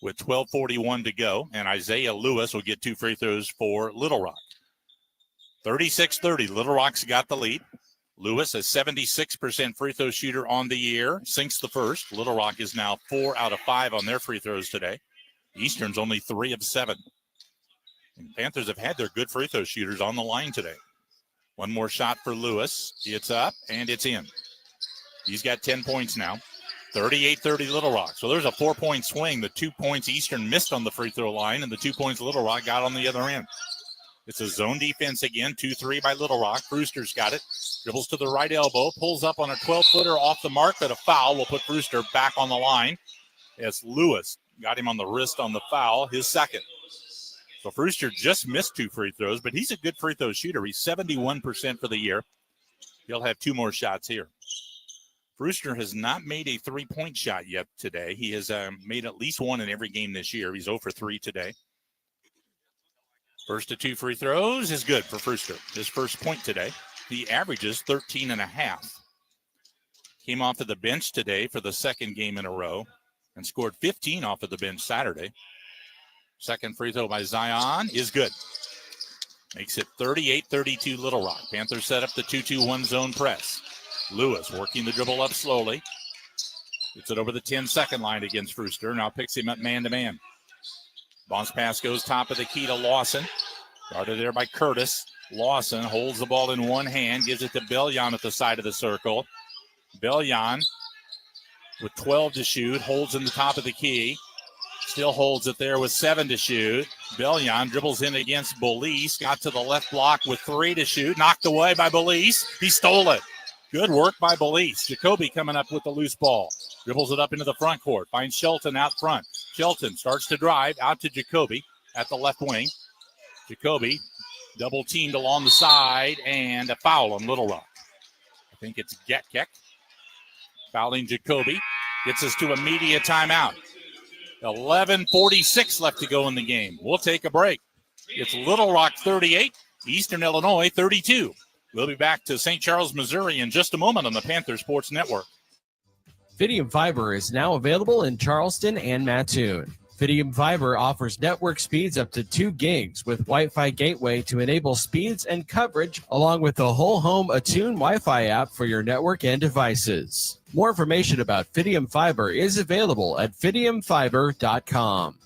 with 12:41 to go, and Isaiah Lewis will get 2 free throws for Little Rock. 36-30, Little Rock's got the lead. Lewis, a 76% free throw shooter on the year, sinks the first. Little Rock is now 4 out of 5 on their free throws today. Eastern's only 3 of 7. And Panthers have had their good free throw shooters on the line today. One more shot for Lewis. It's up, and it's in. He's got 10 points now. 38-30 Little Rock. So there's a 4-point swing. The 2 points Eastern missed on the free throw line, and the 2 points Little Rock got on the other end. It's a zone defense again, 2-3 by Little Rock. Brewster's got it. Dribbles to the right elbow, pulls up on a 12-footer off the mark, but a foul will put Brewster back on the line as Lewis got him on the wrist on the foul, his 2nd. So Brewster just missed 2 free throws, but he's a good free throw shooter. He's 71% for the year. He'll have 2 more shots here. Brewster has not made a three-point shot yet today. He has made at least one in every game this year. He's 0 for 3 today. First of 2 free throws is good for Brewster. His first point today. He averages 13.5. Came off of the bench today for the second game in a row and scored 15 off of the bench Saturday. Second free throw by Zion is good. Makes it 38-32 Little Rock. Panthers set up the 2-2-1 zone press. Lewis working the dribble up slowly. Gets it over the 10-second line against Brewster. Now picks him up man-to-man. Bounce pass goes top of the key to Lawson. Guarded there by Curtis. Lawson holds the ball in one hand, gives it to Bellion at the side of the circle. Bellion with 12 to shoot, holds in the top of the key. Still holds it there with 7 to shoot. Bellion dribbles in against Belize. Got to the left block with 3 to shoot. Knocked away by Belize. He stole it. Good work by Belize. Jacoby coming up with the loose ball. Dribbles it up into the front court. Finds Shelton out front. Shelton starts to drive out to Jacoby at the left wing. Jacoby double teamed along the side and a foul on Little Rock. I think it's Getkek fouling Jacoby. Gets us to a media timeout. 11:46 left to go in the game. We'll take a break. It's Little Rock 38, Eastern Illinois 32. We'll be back to St. Charles, Missouri in just a moment on the Panther Sports Network. Fidium Fiber is now available in Charleston and Mattoon. Fidium Fiber offers network speeds up to 2 gigs with Wi-Fi gateway to enable speeds and coverage, along with the whole home Attune Wi-Fi app for your network and devices. More information about Fidium Fiber is available at fidiumfiber.com.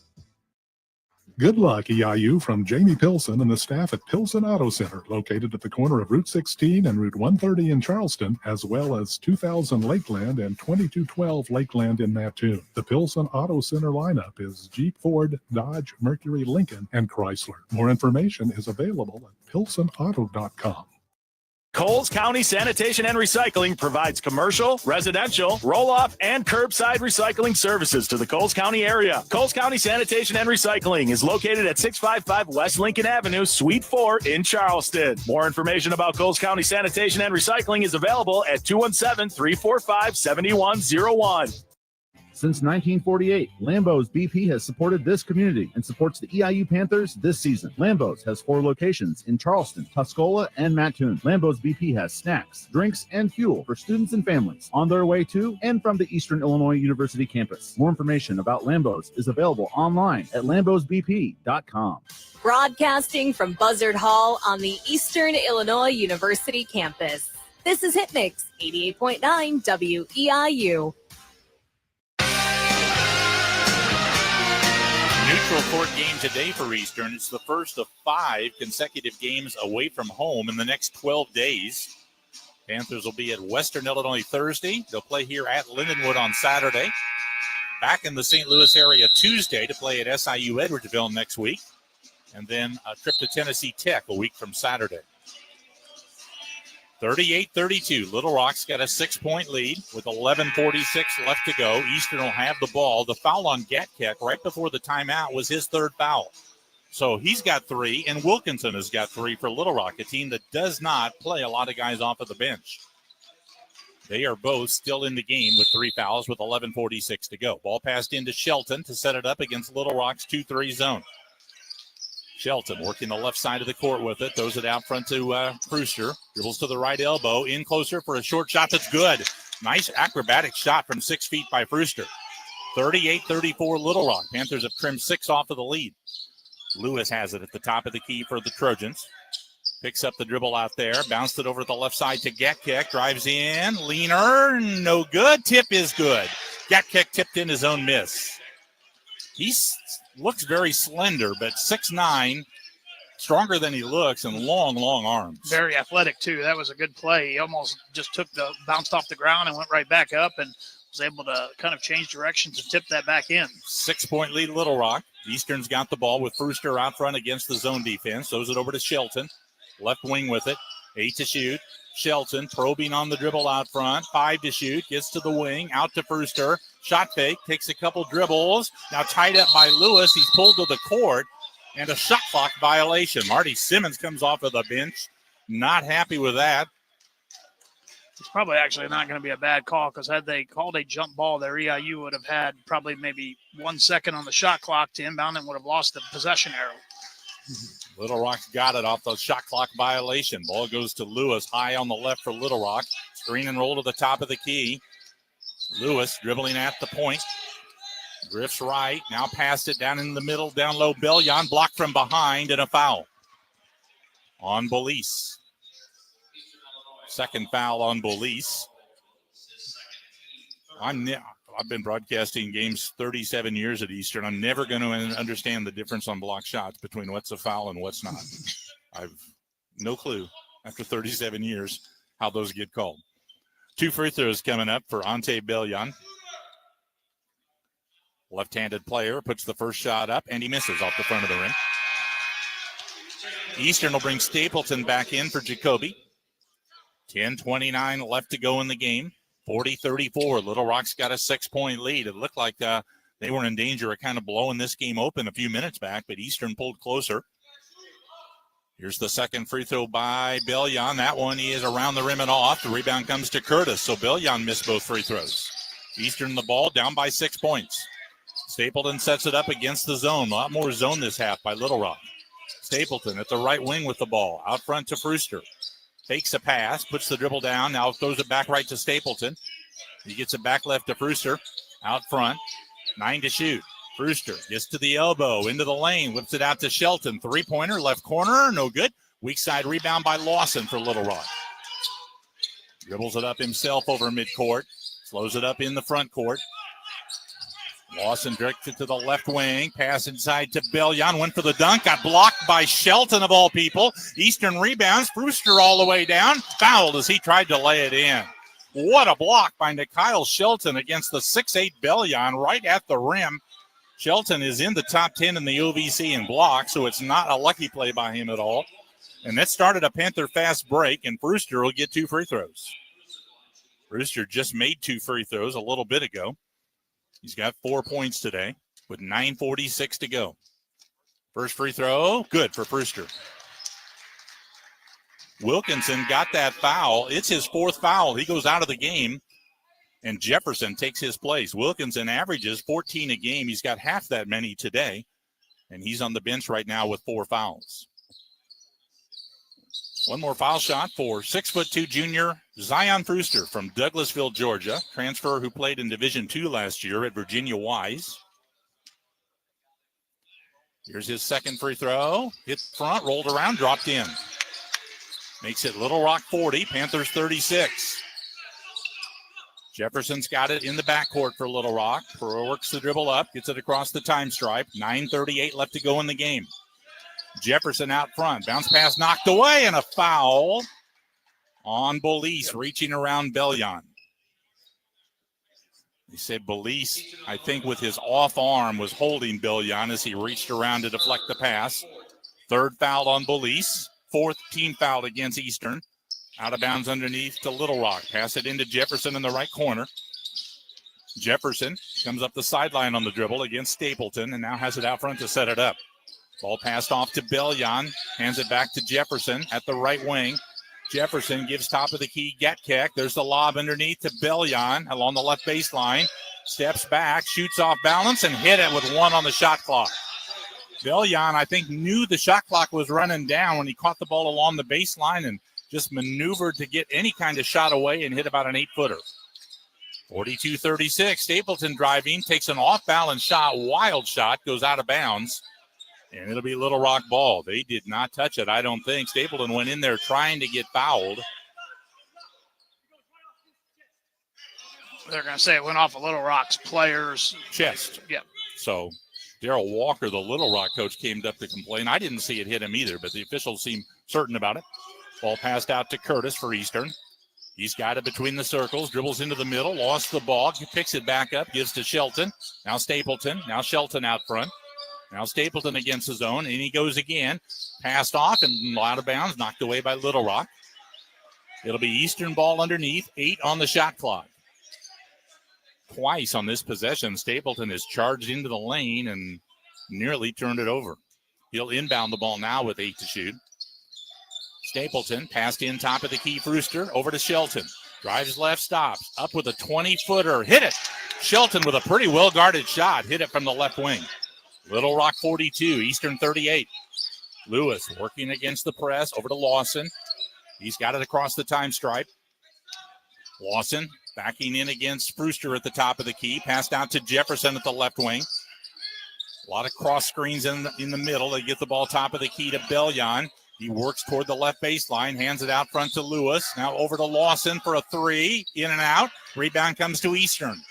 Good luck, EIU, from Jamie Pilson and the staff at Pilson Auto Center, located at the corner of Route 16 and Route 130 in Charleston, as well as 2000 Lakeland and 2212 Lakeland in Mattoon. The Pilson Auto Center lineup is Jeep, Ford, Dodge, Mercury, Lincoln, and Chrysler. More information is available at pilsonauto.com. Coles County Sanitation and Recycling provides commercial, residential, roll-off, and curbside recycling services to the Coles County area. Coles County Sanitation and Recycling is located at 655 West Lincoln Avenue, Suite 4 in Charleston. More information about Coles County Sanitation and Recycling is available at 217-345-7101. Since 1948, Lambeau's BP has supported this community and supports the EIU Panthers this season. Lambeau's has 4 locations in Charleston, Tuscola, and Mattoon. Lambeau's BP has snacks, drinks, and fuel for students and families on their way to and from the Eastern Illinois University campus. More information about Lambeau's is available online at lambosbp.com. Broadcasting from Buzzard Hall on the Eastern Illinois University campus. This is Hit Mix 88.9 WEIU. Neutral court game today for Eastern. It's the first of 5 consecutive games away from home in the next 12 days. Panthers will be at Western Illinois Thursday. They'll play here at Lindenwood on Saturday. Back in the St. Louis area Tuesday to play at SIU Edwardsville next week. And then a trip to Tennessee Tech a week from Saturday. 38-32. Little Rock's got a 6-point lead with 11:46 left to go. Eastern will have the ball. The foul on Getkek right before the timeout was his 3rd foul. So he's got 3, and Wilkinson has got 3 for Little Rock, a team that does not play a lot of guys off of the bench. They are both still in the game with 3 fouls with 11:46 to go. Ball passed into Shelton to set it up against Little Rock's 2-3 zone. Shelton working the left side of the court with it. Throws it out front to Brewster. Dribbles to the right elbow. In closer for a short shot that's good. Nice acrobatic shot from 6 feet by Brewster. 38-34 Little Rock. Panthers have trimmed 6 off of the lead. Lewis has it at the top of the key for the Trojans. Picks up the dribble out there. Bounced it over to the left side to Getkek. Drives in. Leaner. No good. Tip is good. Getkek tipped in his own miss. He looks very slender, but 6'9", stronger than he looks, and long, long arms. Very athletic, too. That was a good play. He almost just bounced off the ground and went right back up and was able to kind of change direction to tip that back in. 6-point lead, Little Rock. Eastern's got the ball with Brewster out front against the zone defense. Throws it over to Shelton. Left wing with it. 8 to shoot. Shelton probing on the dribble out front. 5 to shoot. Gets to the wing. Out to Brewster. Shot fake. Takes a couple dribbles. Now tied up by Lewis. He's pulled to the court. And a shot clock violation. Marty Simmons comes off of the bench. Not happy with that. It's probably actually not going to be a bad call because had they called a jump ball there, EIU would have had probably maybe 1 second on the shot clock to inbound and would have lost the possession arrow. Little Rock's got it off the shot clock violation. Ball goes to Lewis, high on the left for Little Rock. Screen and roll to the top of the key. Lewis dribbling at the point. Drifts right, now passed it down in the middle, down low. Bellion blocked from behind and a foul on Belize. Second foul on Belize. I've been broadcasting games 37 years at Eastern. I'm never going to understand the difference on block shots between what's a foul and what's not. I've no clue after 37 years how those get called. 2 free throws coming up for Ante Bellion. Left-handed player puts the first shot up, and he misses off the front of the rim. Eastern will bring Stapleton back in for Jacoby. 10:29 left to go in the game. 40-34. Little Rock's got a 6-point lead. It looked like they were in danger of kind of blowing this game open a few minutes back, but Eastern pulled closer. Here's the second free throw by Bellion. That one he is around the rim and off. The rebound comes to Curtis, so Bellion missed both free throws. Eastern the ball, down by 6 points. Stapleton sets it up against the zone. A lot more zone this half by Little Rock. Stapleton at the right wing with the ball. Out front to Brewster. Takes a pass, puts the dribble down, now throws it back right to Stapleton. He gets it back left to Brewster. Out front, 9 to shoot. Brewster gets to the elbow, into the lane, whips it out to Shelton. Three-pointer, left corner, no good. Weak side rebound by Lawson for Little Rock. Dribbles it up himself over midcourt. Slows it up in the front court. Lawson directed to the left wing. Pass inside to Bellion. Went for the dunk. Got blocked by Shelton of all people. Eastern rebounds. Brewster all the way down. Fouled as he tried to lay it in. What a block by Nikyle Shelton against the 6'8 Bellion right at the rim. Shelton is in the top 10 in the OVC in blocks, so it's not a lucky play by him at all. And that started a Panther fast break, and Brewster will get 2 free throws. Brewster just made 2 free throws a little bit ago. He's got 4 points today with 9:46 to go. First free throw, good for Brewster. Wilkinson got that foul. It's his 4th foul. He goes out of the game, and Jefferson takes his place. Wilkinson averages 14 a game. He's got half that many today, and he's on the bench right now with 4 fouls. One more foul shot for 6'2" junior Zion Brewster from Douglasville, Georgia. Transfer who played in Division II last year at Virginia Wise. Here's his second free throw. Hit front, rolled around, dropped in. Makes it Little Rock 40, Panthers 36. Jefferson's got it in the backcourt for Little Rock. Works the dribble up, gets it across the time stripe. 9:38 left to go in the game. Jefferson out front. Bounce pass knocked away, and a foul on Belize, reaching around Bellion. They said Belize, I think with his off arm, was holding Bellion as he reached around to deflect the pass. 3rd foul on Belize. 4th team foul against Eastern. Out of bounds underneath to Little Rock. Pass it into Jefferson in the right corner. Jefferson comes up the sideline on the dribble against Stapleton and now has it out front to set it up. Ball passed off to Bellion. Hands it back to Jefferson at the right wing. Jefferson gives top of the key Getkek. There's the lob underneath to Bellion along the left baseline. Steps back, shoots off balance, and hit it with 1 on the shot clock. Bellion, I think, knew the shot clock was running down when he caught the ball along the baseline and just maneuvered to get any kind of shot away and hit about an 8-footer. 42-36, Stapleton driving, takes an off-balance shot, wild shot, goes out of bounds, and it'll be Little Rock ball. They did not touch it, I don't think. Stapleton went in there trying to get fouled. They're going to say it went off of Little Rock's player's chest. Yep. So Daryl Walker, the Little Rock coach, came up to complain. I didn't see it hit him either, but the officials seem certain about it. Ball passed out to Curtis for Eastern. He's got it between the circles, dribbles into the middle, lost the ball, picks it back up, gives to Shelton. Now Stapleton, now Shelton out front. Now Stapleton against his own, and he goes again. Passed off and out of bounds, knocked away by Little Rock. It'll be Eastern ball underneath, 8 on the shot clock. Twice on this possession, Stapleton has charged into the lane and nearly turned it over. He'll inbound the ball now with 8 to shoot. Stapleton passed in top of the key. Brewster over to Shelton. Drives left, stops. Up with a 20-footer. Hit it. Shelton with a pretty well-guarded shot. Hit it from the left wing. Little Rock 42, Eastern 38. Lewis working against the press. Over to Lawson. He's got it across the time stripe. Lawson backing in against Brewster at the top of the key. Passed out to Jefferson at the left wing. A lot of cross screens in the middle. They get the ball top of the key to Bellion. He works toward the left baseline, hands it out front to Lewis. Now over to Lawson for a three. In and out. Rebound comes to Eastern.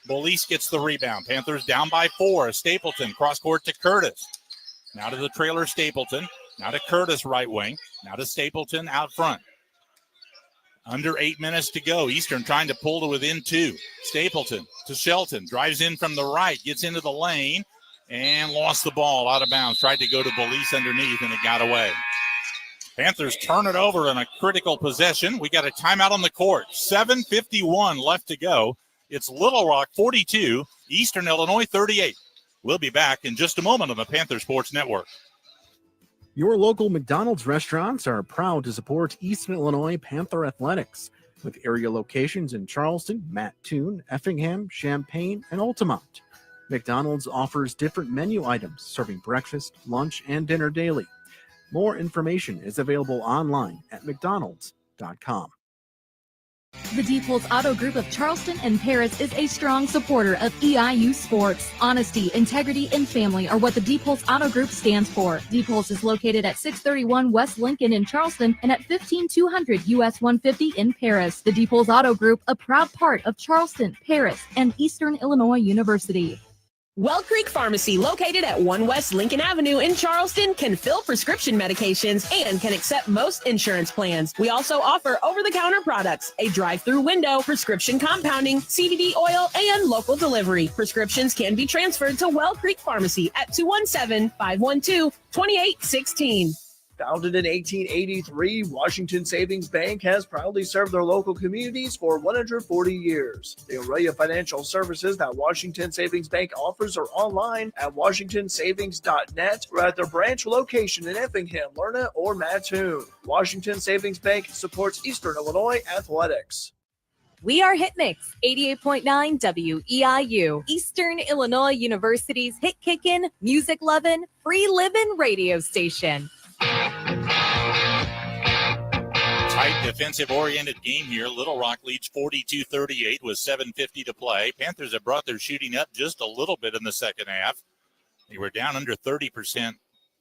Belize gets the rebound. Panthers down by 4. Stapleton cross court to Curtis. Now to the trailer Stapleton. Now to Curtis right wing. Now to Stapleton out front. Under 8 minutes to go. Eastern trying to pull to within 2. Stapleton to Shelton. Drives in from the right. Gets into the lane and lost the ball out of bounds. Tried to go to Belize underneath and it got away. Panthers turn it over in a critical possession. We got a timeout on the court. 7:51 left to go. It's Little Rock 42, Eastern Illinois 38. We'll be back in just a moment on the Panther Sports Network. Your local McDonald's restaurants are proud to support Eastern Illinois Panther Athletics with area locations in Charleston, Mattoon, Effingham, Champaign, and Altamont. McDonald's offers different menu items, serving breakfast, lunch, and dinner daily. More information is available online at mcdonalds.com. The Deeples Auto Group of Charleston and Paris is a strong supporter of EIU sports. Honesty, integrity, and family are what the Deeples Auto Group stands for. Deeples is located at 631 West Lincoln in Charleston and at 15200 US 150 in Paris. The Deeples Auto Group, a proud part of Charleston, Paris, and Eastern Illinois University. Well Creek Pharmacy, located at 1 West Lincoln Avenue in Charleston, can fill prescription medications and can accept most insurance plans. We also offer over-the-counter products, a drive-through window, prescription compounding, CBD oil, and local delivery. Prescriptions can be transferred to Well Creek Pharmacy at 217-512-2816. Founded in 1883, Washington Savings Bank has proudly served their local communities for 140 years. The array of financial services that Washington Savings Bank offers are online at washingtonsavings.net or at their branch location in Effingham, Lerna, or Mattoon. Washington Savings Bank supports Eastern Illinois athletics. We are Hitmix 88.9 WEIU, Eastern Illinois University's hit kickin', music lovin', free livin' radio station. Tight defensive-oriented game here. Little Rock leads 42-38 with 7:50 to play. Panthers have brought their shooting up just a little bit in the second half. They were down under 30%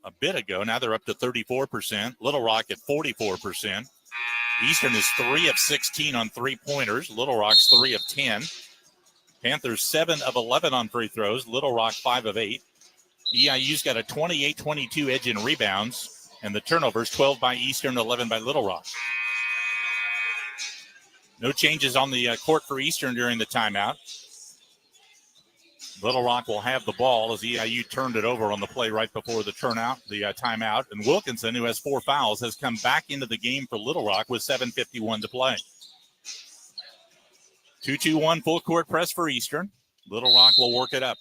a bit ago. Now they're up to 34%. Little Rock at 44%. Eastern is 3 of 16 on three-pointers. Little Rock's 3 of 10. Panthers 7 of 11 on free throws. Little Rock 5 of 8. EIU's got a 28-22 edge in rebounds. And the turnovers, 12 by Eastern, 11 by Little Rock. No changes on the court for Eastern during the timeout. Little Rock will have the ball as EIU turned it over on the play right before the timeout. And Wilkinson, who has 4 fouls, has come back into the game for Little Rock with 7:51 to play. 2-2-1 full court press for Eastern. Little Rock will work it up.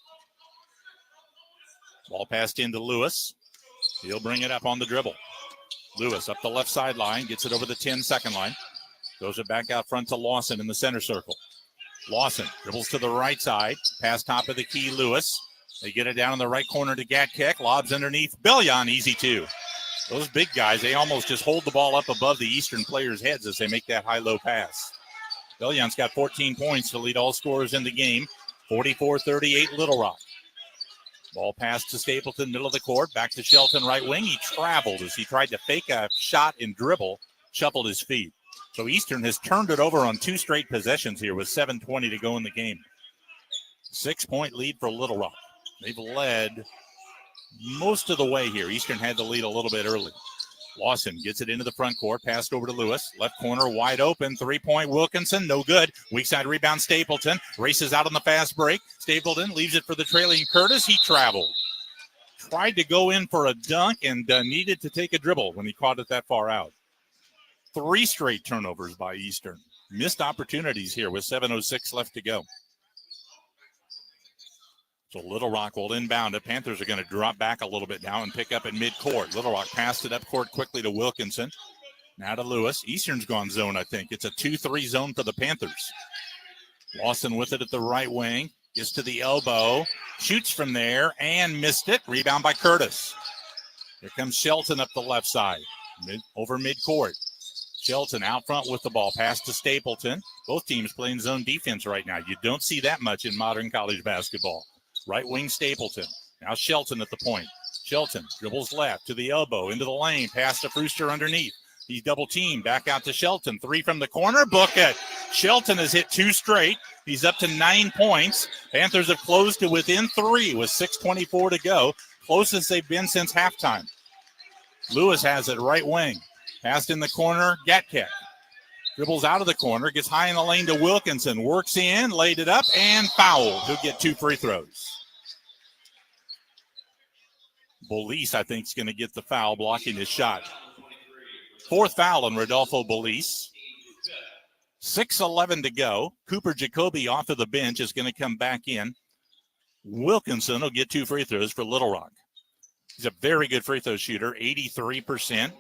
Ball passed into Lewis. He'll bring it up on the dribble. Lewis up the left sideline, gets it over the 10-second line. Goes it back out front to Lawson in the center circle. Lawson dribbles to the right side. Pass top of the key, Lewis. They get it down in the right corner to Gatkick. Lobs underneath. Bellion, easy two. Those big guys, they almost just hold the ball up above the Eastern players' heads as they make that high-low pass. Bellion's got 14 points to lead all scorers in the game. 44-38 Little Rock. Ball pass to Stapleton, middle of the court. Back to Shelton, right wing. He traveled as he tried to fake a shot and dribble, shuffled his feet. So Eastern has turned it over on 2 straight possessions here with 7:20 to go in the game. 6-point lead for Little Rock. They've led most of the way here. Eastern had the lead a little bit early. Lawson gets it into the front court, passed over to Lewis. Left corner wide open, 3-point Wilkinson, no good. Weak side rebound Stapleton, races out on the fast break. Stapleton leaves it for the trailing Curtis. He traveled. Tried to go in for a dunk and needed to take a dribble when he caught it that far out. 3 straight turnovers by Eastern. Missed opportunities here with 7:06 left to go. So Little Rock will inbound it. Panthers are going to drop back a little bit now and pick up at midcourt. Little Rock passed it up court quickly to Wilkinson. Now to Lewis. Eastern's gone zone, I think. It's a 2-3 zone for the Panthers. Lawson with it at the right wing. Gets to the elbow. Shoots from there and missed it. Rebound by Curtis. Here comes Shelton up the left side. Over midcourt. Shelton out front with the ball. Pass to Stapleton. Both teams playing zone defense right now. You don't see that much in modern college basketball. Right wing Stapleton. Now Shelton at the point. Shelton dribbles left to the elbow, into the lane. Pass to Brewster underneath. He's double teamed. Back out to Shelton. 3 from the corner. Book it. Shelton has hit 2 straight. He's up to 9 points. Panthers have closed to within 3 with 6:24 to go. Closest they've been since halftime. Lewis has it right wing. Passed in the corner. Gatkek dribbles out of the corner. Gets high in the lane to Wilkinson. Works in. Laid it up and fouled. He'll get 2 free throws. Belize, I think, is going to get the foul, blocking his shot. 4th foul on Rodolfo Belize. 6:11 to go. Cooper Jacoby off of the bench is going to come back in. Wilkinson will get 2 free throws for Little Rock. He's a very good free throw shooter, 83%.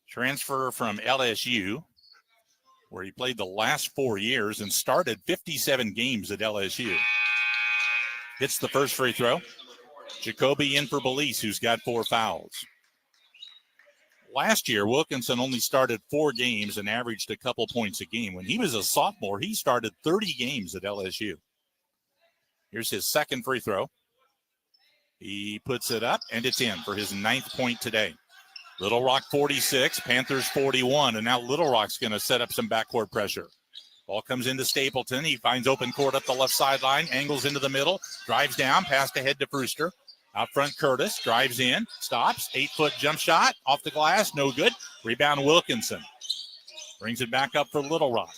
Transfer from LSU, where he played the last 4 years and started 57 games at LSU. Hits the first free throw. Jacoby in for Belize, who's got 4 fouls. Last year, Wilkinson only started 4 games and averaged a couple points a game. When he was a sophomore, he started 30 games at LSU. Here's his second free throw. He puts it up, and it's in for his 9th point today. Little Rock 46, Panthers 41, and now Little Rock's going to set up some backcourt pressure. Ball comes into Stapleton. He finds open court up the left sideline, angles into the middle, drives down, pass ahead to Brewster. Out front, Curtis drives in, stops, 8-foot jump shot off the glass, no good. Rebound, Wilkinson. Brings it back up for Little Rock.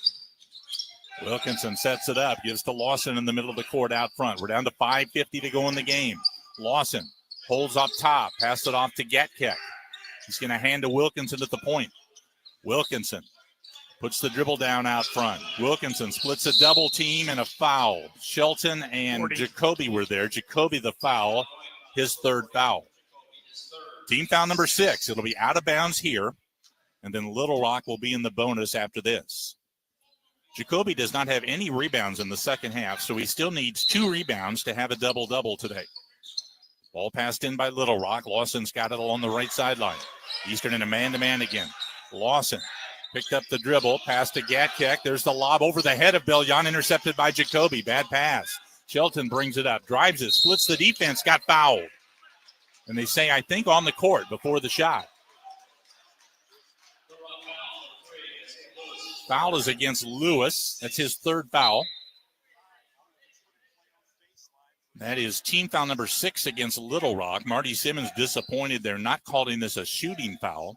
Wilkinson sets it up, gives to Lawson in the middle of the court out front. We're down to 5:50 to go in the game. Lawson holds up top, pass it off to Gatkek. He's going to hand to Wilkinson at the point. Wilkinson puts the dribble down out front. Wilkinson splits a double team and a foul. Shelton and Jacoby were there. Jacoby the foul, his 3rd foul. Team foul number 6. It'll be out of bounds here, and then Little Rock will be in the bonus after this. Jacoby does not have any rebounds in the second half, so he still needs 2 rebounds to have a double-double today. Ball passed in by Little Rock. Lawson's got it along the right sideline. Eastern in a man-to-man again. Lawson picked up the dribble, passed to Gatkek. There's the lob over the head of Bellion, intercepted by Jacoby. Bad pass. Shelton brings it up, drives it, splits the defense, got fouled. And they say, I think, on the court before the shot. Foul is against Lewis. That's his 3rd foul. That is team foul number 6 against Little Rock. Marty Simmons disappointed they're not calling this a shooting foul.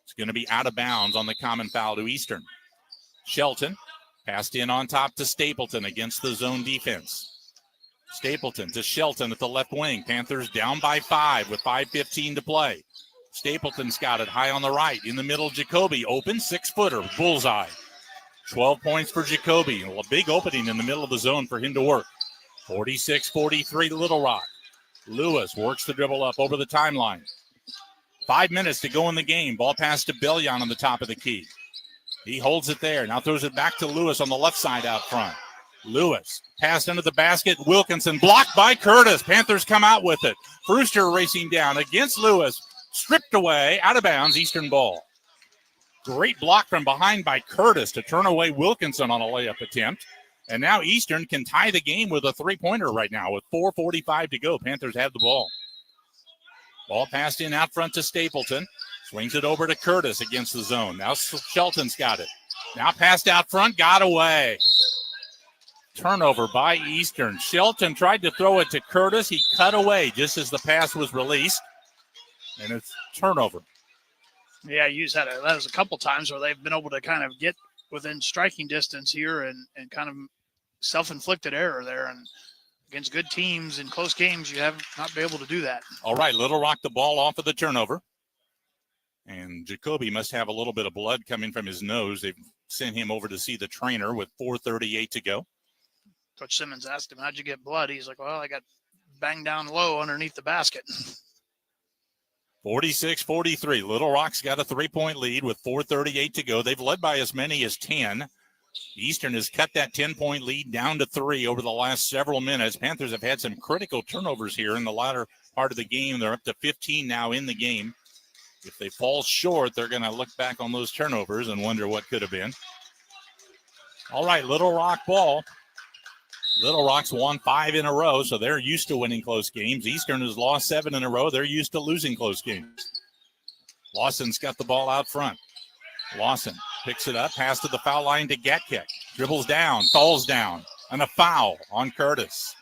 It's going to be out of bounds on the common foul to Eastern. Shelton passed in on top to Stapleton against the zone defense. Stapleton to Shelton at the left wing. Panthers down by 5 with 5:15 to play. Stapleton's got it high on the right. In the middle, Jacoby open, 6-footer, bullseye. 12 points for Jacoby. A big opening in the middle of the zone for him to work. 46-43 to Little Rock. Lewis works the dribble up over the timeline. 5 minutes to go in the game. Ball pass to Bellion on the top of the key. He holds it there. Now throws it back to Lewis on the left side out front. Lewis passed into the basket. Wilkinson blocked by Curtis. Panthers come out with it. Brewster racing down against Lewis. Stripped away, out of bounds, Eastern ball. Great block from behind by Curtis to turn away Wilkinson on a layup attempt. And now Eastern can tie the game with a 3-pointer right now with 4:45 to go. Panthers have the ball. Ball passed in out front to Stapleton. Swings it over to Curtis against the zone. Now Shelton's got it. Now passed out front, got away. Turnover by Eastern. Shelton tried to throw it to Curtis. He cut away just as the pass was released. And it's turnover. Yeah, that was a couple times where they've been able to kind of get within striking distance here and kind of self-inflicted error there. And against good teams in close games, you have not been able to do that. All right, Little Rock the ball off of the turnover. And Jacoby must have a little bit of blood coming from his nose. They've sent him over to see the trainer with 4:38 to go. Coach Simmons asked him, how'd you get blood? He's like, well, I got banged down low underneath the basket. 46-43. Little Rock's got a 3-point lead with 4:38 to go. They've led by as many as 10. Eastern has cut that 10-point lead down to 3 over the last several minutes. Panthers have had some critical turnovers here in the latter part of the game. They're up to 15 now in the game. If they fall short, they're going to look back on those turnovers and wonder what could have been. All right, Little Rock ball. Little Rock's won 5 in a row, so they're used to winning close games. Eastern has lost 7 in a row. They're used to losing close games. Lawson's got the ball out front. Lawson picks it up, pass to the foul line to Gatkick. Dribbles down, falls down, and a foul on Curtis.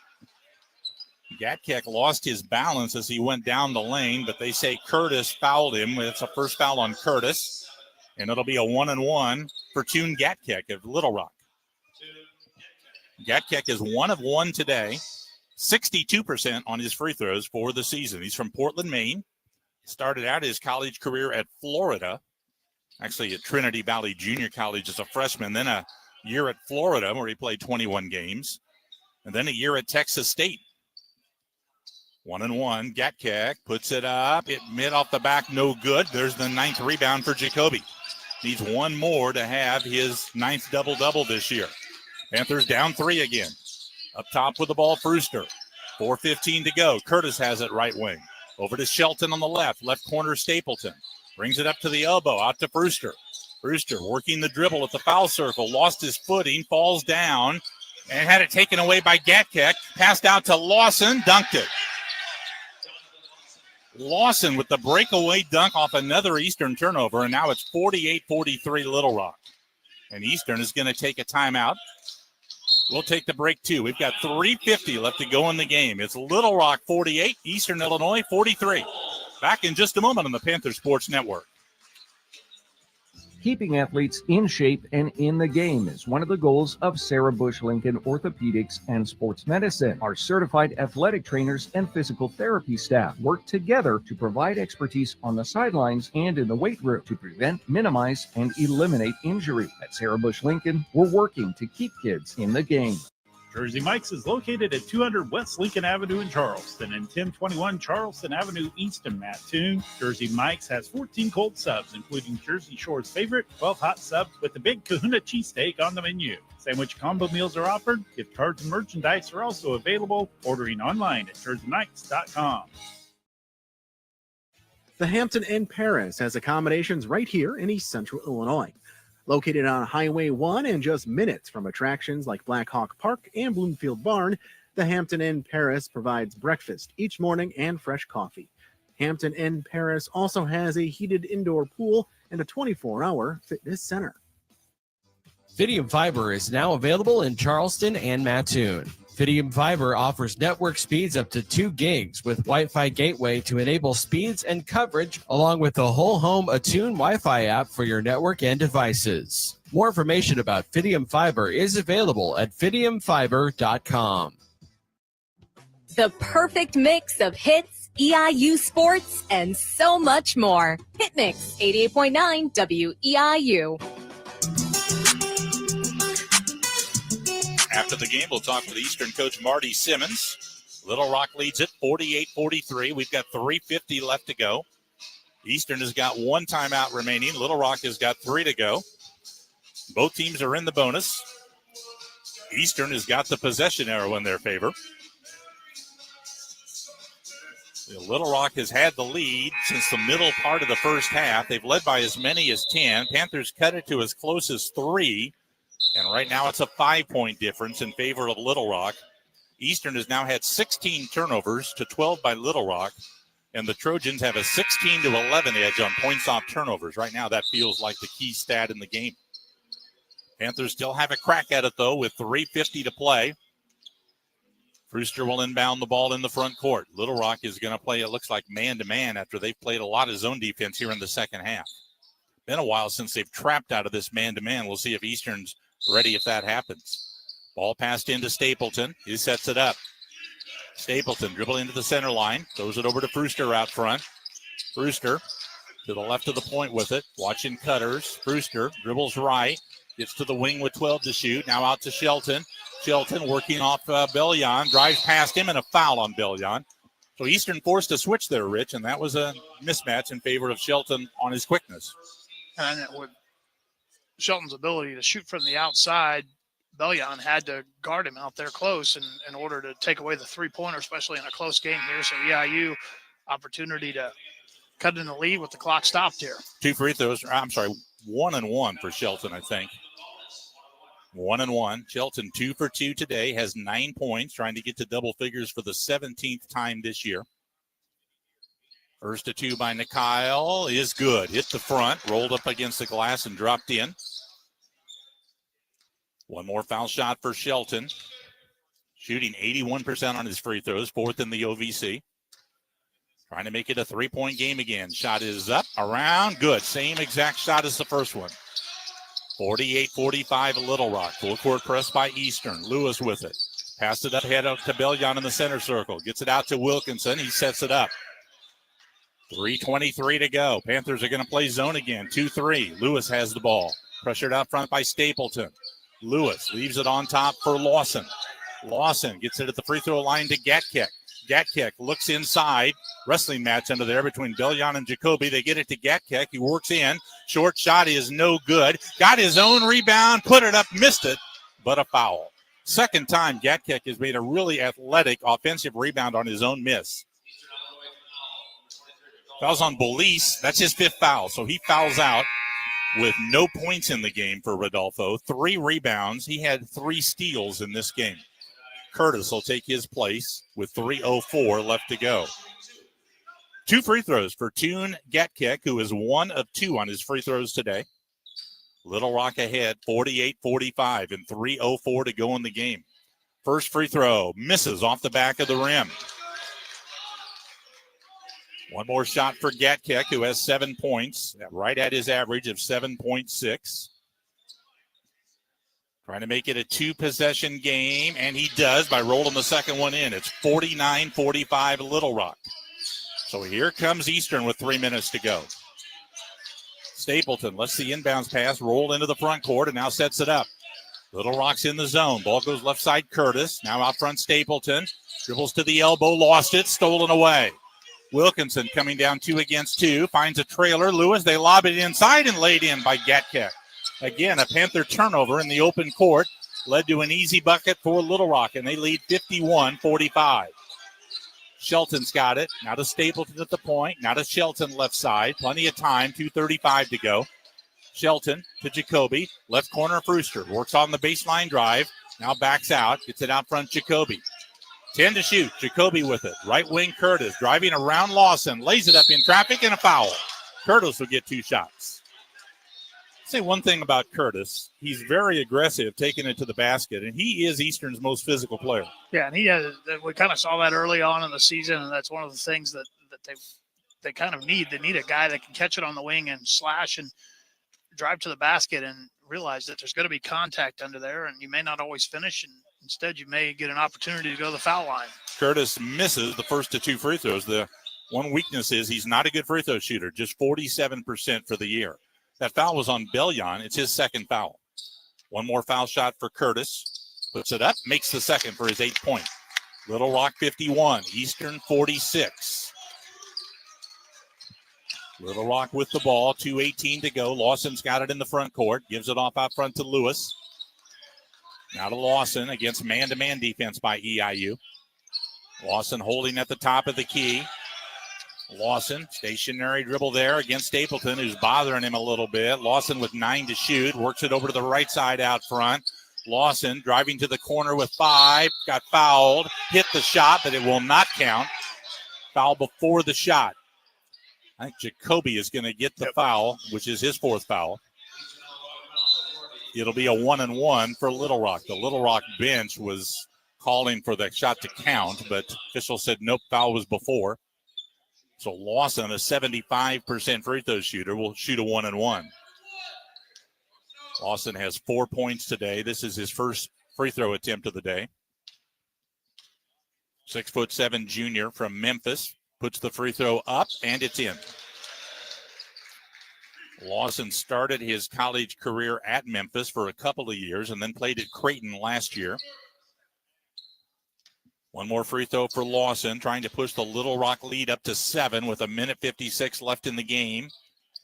Gatkick lost his balance as he went down the lane, but they say Curtis fouled him. It's a first foul on Curtis, and it'll be a 1-and-1 for Toon Gatkick of Little Rock. Gatkick is 1 of 1 today, 62% on his free throws for the season. He's from Portland, Maine. Started out his college career at Florida, actually at Trinity Valley Junior College as a freshman, then a year at Florida where he played 21 games, and then a year at Texas State. 1-and-1. Gatkick puts it up. It mid off the back, no good. There's the 9th rebound for Jacoby. Needs one more to have his 9th double-double this year. Panthers down 3 again. Up top with the ball, Brewster. 4:15 to go. Curtis has it right wing. Over to Shelton on the left corner Stapleton. Brings it up to the elbow, out to Brewster. Brewster working the dribble at the foul circle. Lost his footing, falls down, and had it taken away by Gatkick. Passed out to Lawson, dunked it. Lawson with the breakaway dunk off another Eastern turnover, and now it's 48-43 Little Rock. And Eastern is going to take a timeout. We'll take the break, too. We've got 3:50 left to go in the game. It's Little Rock 48, Eastern Illinois 43. Back in just a moment on the Panther Sports Network. Keeping athletes in shape and in the game is one of the goals of Sarah Bush Lincoln Orthopedics and Sports Medicine. Our certified athletic trainers and physical therapy staff work together to provide expertise on the sidelines and in the weight room to prevent, minimize, and eliminate injury. At Sarah Bush Lincoln, we're working to keep kids in the game. Jersey Mike's is located at 200 West Lincoln Avenue in Charleston and 1021 Charleston Avenue East in Mattoon. Jersey Mike's has 14 cold subs, including Jersey Shore's favorite 12 hot subs with the Big Kahuna cheesesteak on the menu. Sandwich combo meals are offered. Gift cards and merchandise are also available. Ordering online at jerseymikes.com. The Hampton Inn Paris has accommodations right here in East Central Illinois. Located on Highway 1 and just minutes from attractions like Black Hawk Park and Bloomfield Barn, the Hampton Inn Paris provides breakfast each morning and fresh coffee. Hampton Inn Paris also has a heated indoor pool and a 24-hour fitness center. Fidium Fiber is now available in Charleston and Mattoon. Fidium Fiber offers network speeds up to 2 gigs with Wi-Fi gateway to enable speeds and coverage, along with the whole home Attune Wi-Fi app for your network and devices. More information about Fidium Fiber is available at fidiumfiber.com. The perfect mix of hits, EIU sports, and so much more. Hit Mix 88.9 WEIU. After the game, we'll talk with Eastern coach Marty Simmons. Little Rock leads it 48-43. We've got 3:50 left to go. Eastern has got 1 timeout remaining. Little Rock has got 3 to go. Both teams are in the bonus. Eastern has got the possession arrow in their favor. Little Rock has had the lead since the middle part of the first half. They've led by as many as 10. Panthers cut it to as close as 3. And right now it's a 5-point difference in favor of Little Rock. Eastern has now had 16 turnovers to 12 by Little Rock. And the Trojans have a 16-11 edge on points off turnovers. Right now that feels like the key stat in the game. Panthers still have a crack at it, though, with 3:50 to play. Brewster will inbound the ball in the front court. Little Rock is going to play, it looks like, man-to-man after they've played a lot of zone defense here in the second half. Been a while since they've trapped out of this man-to-man. We'll see if Eastern's ready if that happens. Ball passed into Stapleton. He sets it up. Stapleton dribbling into the center line. Throws it over to Brewster out front. Brewster to the left of the point with it. Watching cutters. Brewster dribbles right. Gets to the wing with 12 to shoot. Now out to Shelton. Shelton working off Bellion. Drives past him and a foul on Bellion. So Eastern forced a switch there, Rich, and that was a mismatch in favor of Shelton on his quickness. And with Shelton's ability to shoot from the outside, Bellion had to guard him out there close in order to take away the three-pointer, especially in a close game here. So EIU opportunity to cut in the lead with the clock stopped here. 2 free throws. I'm sorry, 1 and 1 for Shelton, I think. 1 and 1. Shelton 2 for 2 today, has 9 points, trying to get to double figures for the 17th time this year. First to 2 by Mikhail is good. Hit the front, rolled up against the glass and dropped in. One more foul shot for Shelton. Shooting 81% on his free throws, 4th in the OVC. Trying to make it a 3-point game again. Shot is up, around, good. Same exact shot as the first one. 48-45 Little Rock. Full court press by Eastern. Lewis with it. Passed it up, head up to Bellion in the center circle. Gets it out to Wilkinson. He sets it up. 3:23 to go. Panthers are going to play zone again. 2-3. Lewis has the ball. Pressured out front by Stapleton. Lewis leaves it on top for Lawson. Lawson gets it at the free throw line to Gatkek. Gatkek looks inside. Wrestling match under there between Bellion and Jacoby. They get it to Gatkek. He works in. Short shot is no good. Got his own rebound, put it up, missed it, but a foul. Second time Gatkek has made a really athletic offensive rebound on his own miss. Fouls on Belize. That's his 5th foul, so he fouls out with no points in the game for Rodolfo. 3 rebounds. He had 3 steals in this game. Curtis will take his place with 3:04 left to go. 2 free throws for Toon Gatkek, who is 1 of 2 on his free throws today. Little Rock ahead, 48-45, and 3:04 to go in the game. First free throw misses off the back of the rim. One more shot for Gatkek, who has 7 points, right at his average of 7.6. Trying to make it a 2-possession game, and he does by rolling the second one in. It's 49-45 Little Rock. So here comes Eastern with 3 minutes to go. Stapleton lets the inbounds pass roll into the front court and now sets it up. Little Rock's in the zone. Ball goes left side, Curtis. Now out front, Stapleton. Dribbles to the elbow, lost it, stolen away. Wilkinson coming down 2 against 2. Finds a trailer. Lewis, they lob it inside and laid in by Gatkek. Again, a Panther turnover in the open court led to an easy bucket for Little Rock, and they lead 51-45. Shelton's got it. Now to Stapleton at the point. Now to Shelton left side. Plenty of time. 2:35 to go. Shelton to Jacoby. Left corner, Brewster. Works on the baseline drive. Now backs out. Gets it out front, Jacoby. 10 to shoot. Jacoby with it. Right wing, Curtis. Driving around Lawson. Lays it up in traffic and a foul. Curtis will get 2 shots. Say one thing about Curtis. He's very aggressive, taking it to the basket, and he is Eastern's most physical player. Yeah, and we kind of saw that early on in the season, and that's one of the things that they kind of need. They need a guy that can catch it on the wing and slash and drive to the basket and realize that there's going to be contact under there, and you may not always finish, and instead you may get an opportunity to go to the foul line. Curtis misses the first of 2 free throws. The one weakness is he's not a good free throw shooter, just 47% for the year. That foul was on Bellion. It's his 2nd foul. One more foul shot for Curtis. Puts it up, makes the 2nd for his 8th point. Little Rock 51, Eastern 46. Little Rock with the ball, 2:18 to go. Lawson's got it in the front court, gives it off out front to Lewis. Now to Lawson against man-to-man defense by EIU. Lawson holding at the top of the key. Lawson, stationary dribble there against Stapleton, who's bothering him a little bit. Lawson with 9 to shoot, works it over to the right side out front. Lawson driving to the corner with 5, got fouled, hit the shot, but it will not count. Foul before the shot. I think Jacoby is going to get the foul, which is his 4th foul. It'll be a 1-and-1 for Little Rock. The Little Rock bench was calling for the shot to count, but official said nope, foul was before. So Lawson, a 75% free throw shooter, will shoot a 1-and-1. Lawson has 4 points today. This is his first free throw attempt of the day. 6'7" junior from Memphis puts the free throw up, and it's in. Lawson started his college career at Memphis for a couple of years and then played at Creighton last year. One more free throw for Lawson, trying to push the Little Rock lead up to 7 with 1:56 left in the game.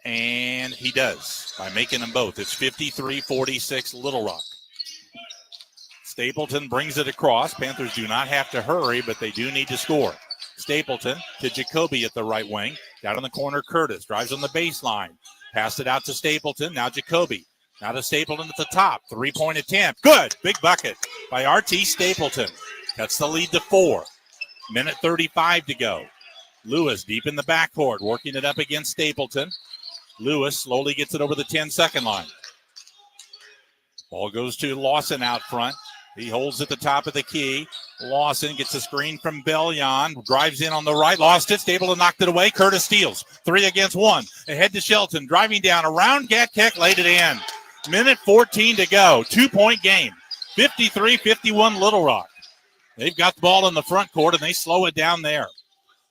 And he does by making them both. It's 53-46 Little Rock. Stapleton brings it across. Panthers do not have to hurry, but they do need to score. Stapleton to Jacoby at the right wing. Down in the corner, Curtis drives on the baseline. Passed it out to Stapleton. Now Jacoby. Now to Stapleton at the top. 3-point attempt. Good. Big bucket by R.T. Stapleton. Cuts the lead to 4. Minute 35 to go. Lewis deep in the backcourt, working it up against Stapleton. Lewis slowly gets it over the 10-second line. Ball goes to Lawson out front. He holds at the top of the key. Lawson gets a screen from Bellion. Drives in on the right. Lost it. Stapleton knocked it away. Curtis steals. 3 against 1. Ahead to Shelton. Driving down around. Gatkeck laid it in. Minute 14 to go. 2-point game. 53-51 Little Rock. They've got the ball in the front court, and they slow it down there.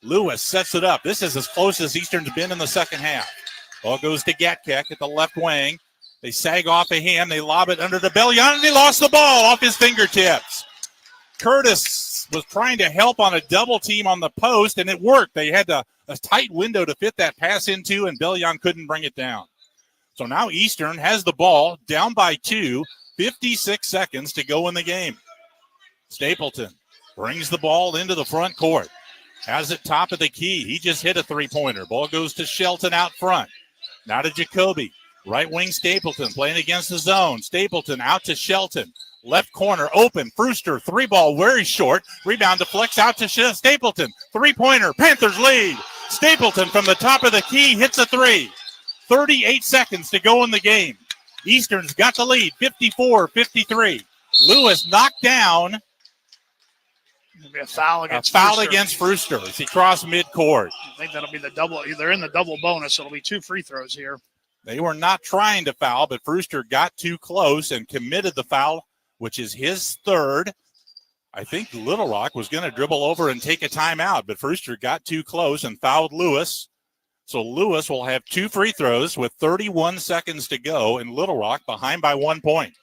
Lewis sets it up. This is as close as Eastern's been in the second half. Ball goes to Gatkeck at the left wing. They sag off of him. They lob it under to Bellion, and he lost the ball off his fingertips. Curtis was trying to help on a double team on the post, and it worked. They had a tight window to fit that pass into, and Bellion couldn't bring it down. So now Eastern has the ball down by 2, 56 seconds to go in the game. Stapleton brings the ball into the front court. Has it top of the key. He just hit a 3-pointer. Ball goes to Shelton out front. Now to Jacoby. Right wing Stapleton playing against the zone. Stapleton out to Shelton. Left corner open. Frooster, 3-ball, very short. Rebound deflects out to Stapleton. 3-pointer. Panthers lead. Stapleton from the top of the key hits a 3. 38 seconds to go in the game. Eastern's got the lead, 54-53. Lewis knocked down. It'll be a foul against Frooster as he crossed midcourt. I think that'll be the double. They're in the double bonus, so it'll be 2 free throws here. They were not trying to foul, but Frooster got too close and committed the foul, which is his 3rd. I think Little Rock was going to dribble over and take a timeout, but Frooster got too close and fouled Lewis. So Lewis will have 2 free throws with 31 seconds to go, and Little Rock behind by 1 point.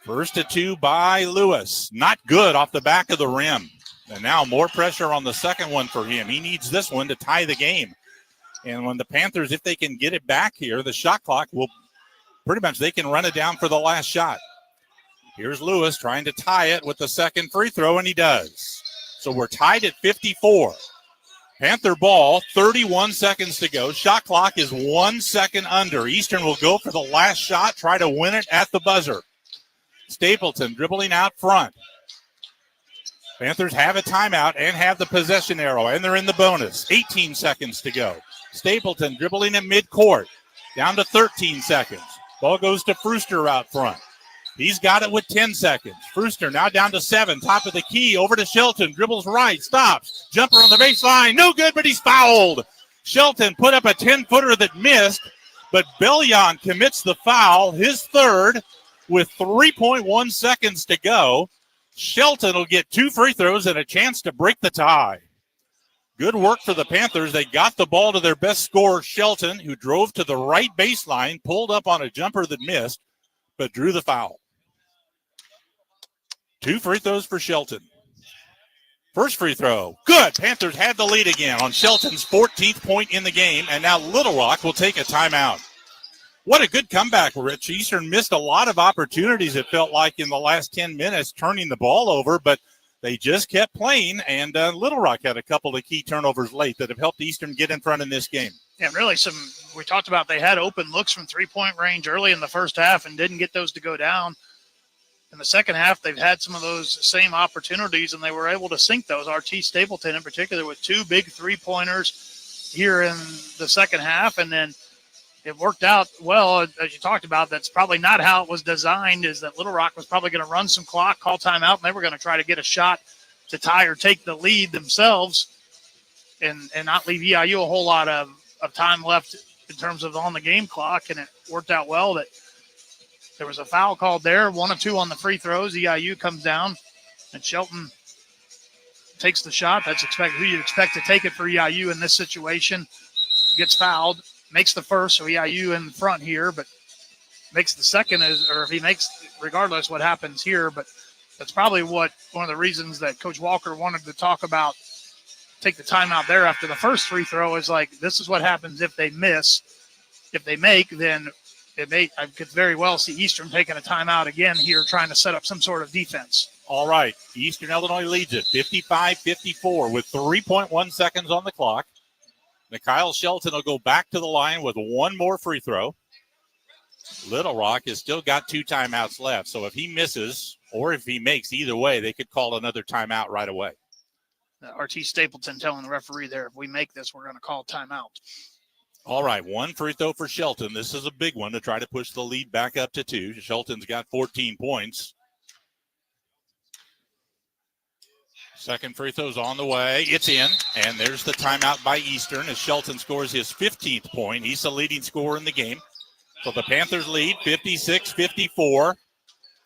First to 2 by Lewis. Not good off the back of the rim. And now more pressure on the second one for him. He needs this one to tie the game. And when the Panthers, if they can get it back here, the shot clock will pretty much, they can run it down for the last shot. Here's Lewis trying to tie it with the second free throw, and he does. So we're tied at 54. Panther ball, 31 seconds to go. Shot clock is 1 second under. Eastern will go for the last shot, try to win it at the buzzer. Stapleton dribbling out front. Panthers have a timeout and have the possession arrow, and they're in the bonus. 18 seconds to go. Stapleton dribbling at midcourt. Down to 13 seconds. Ball goes to Frooster out front. He's got it with 10 seconds. Frooster now down to 7. Top of the key. Over to Shelton. Dribbles right. Stops. Jumper on the baseline. No good, but he's fouled. Shelton put up a 10-footer that missed, but Bellion commits the foul, his 3rd, with 3.1 seconds to go. Shelton will get 2 free throws and a chance to break the tie. Good work for the Panthers. They got the ball to their best scorer, Shelton, who drove to the right baseline, pulled up on a jumper that missed, but drew the foul. 2 free throws for Shelton. First free throw. Good. Panthers had the lead again on Shelton's 14th point in the game, and now Little Rock will take a timeout. What a good comeback, Rich. Eastern missed a lot of opportunities, it felt like, in the last 10 minutes, turning the ball over, but they just kept playing, and Little Rock had a couple of key turnovers late that have helped Eastern get in front in this game. Yeah, really we talked about they had open looks from 3-point range early in the first half and didn't get those to go down. In the second half, they've had some of those same opportunities, and they were able to sink those. R.T. Stapleton in particular with 2 big 3-pointers here in the second half, and then it worked out well, as you talked about. That's probably not how it was designed, is that Little Rock was probably going to run some clock, call timeout, and they were going to try to get a shot to tie or take the lead themselves and not leave EIU a whole lot of time left in terms of on the game clock, and it worked out well that there was a foul called there, 1 of 2 on the free throws. EIU comes down, and Shelton takes the shot. That's who you'd expect to take it for EIU in this situation. Gets fouled. Makes the first, so EIU in front here, but makes the second, or if he makes, regardless what happens here, but That's probably one of the reasons that Coach Walker wanted to talk about, take the timeout there after the first free throw, is like, this is what happens if they miss. If they make, then I could very well see Eastern taking a timeout again here, trying to set up some sort of defense. All right. Eastern Illinois leads it 55-54 with 3.1 seconds on the clock. Mikhail Shelton will go back to the line with one more free throw. Little Rock has still got 2 timeouts left. So if he misses or if he makes, either way, they could call another timeout right away. RT Stapleton telling the referee there, if we make this, we're going to call timeout. All right, 1 free throw for Shelton. This is a big one to try to push the lead back up to 2. Shelton's got 14 points. Second free throw's on the way. It's in, and there's the timeout by Eastern as Shelton scores his 15th point. He's the leading scorer in the game. So the Panthers lead 56-54.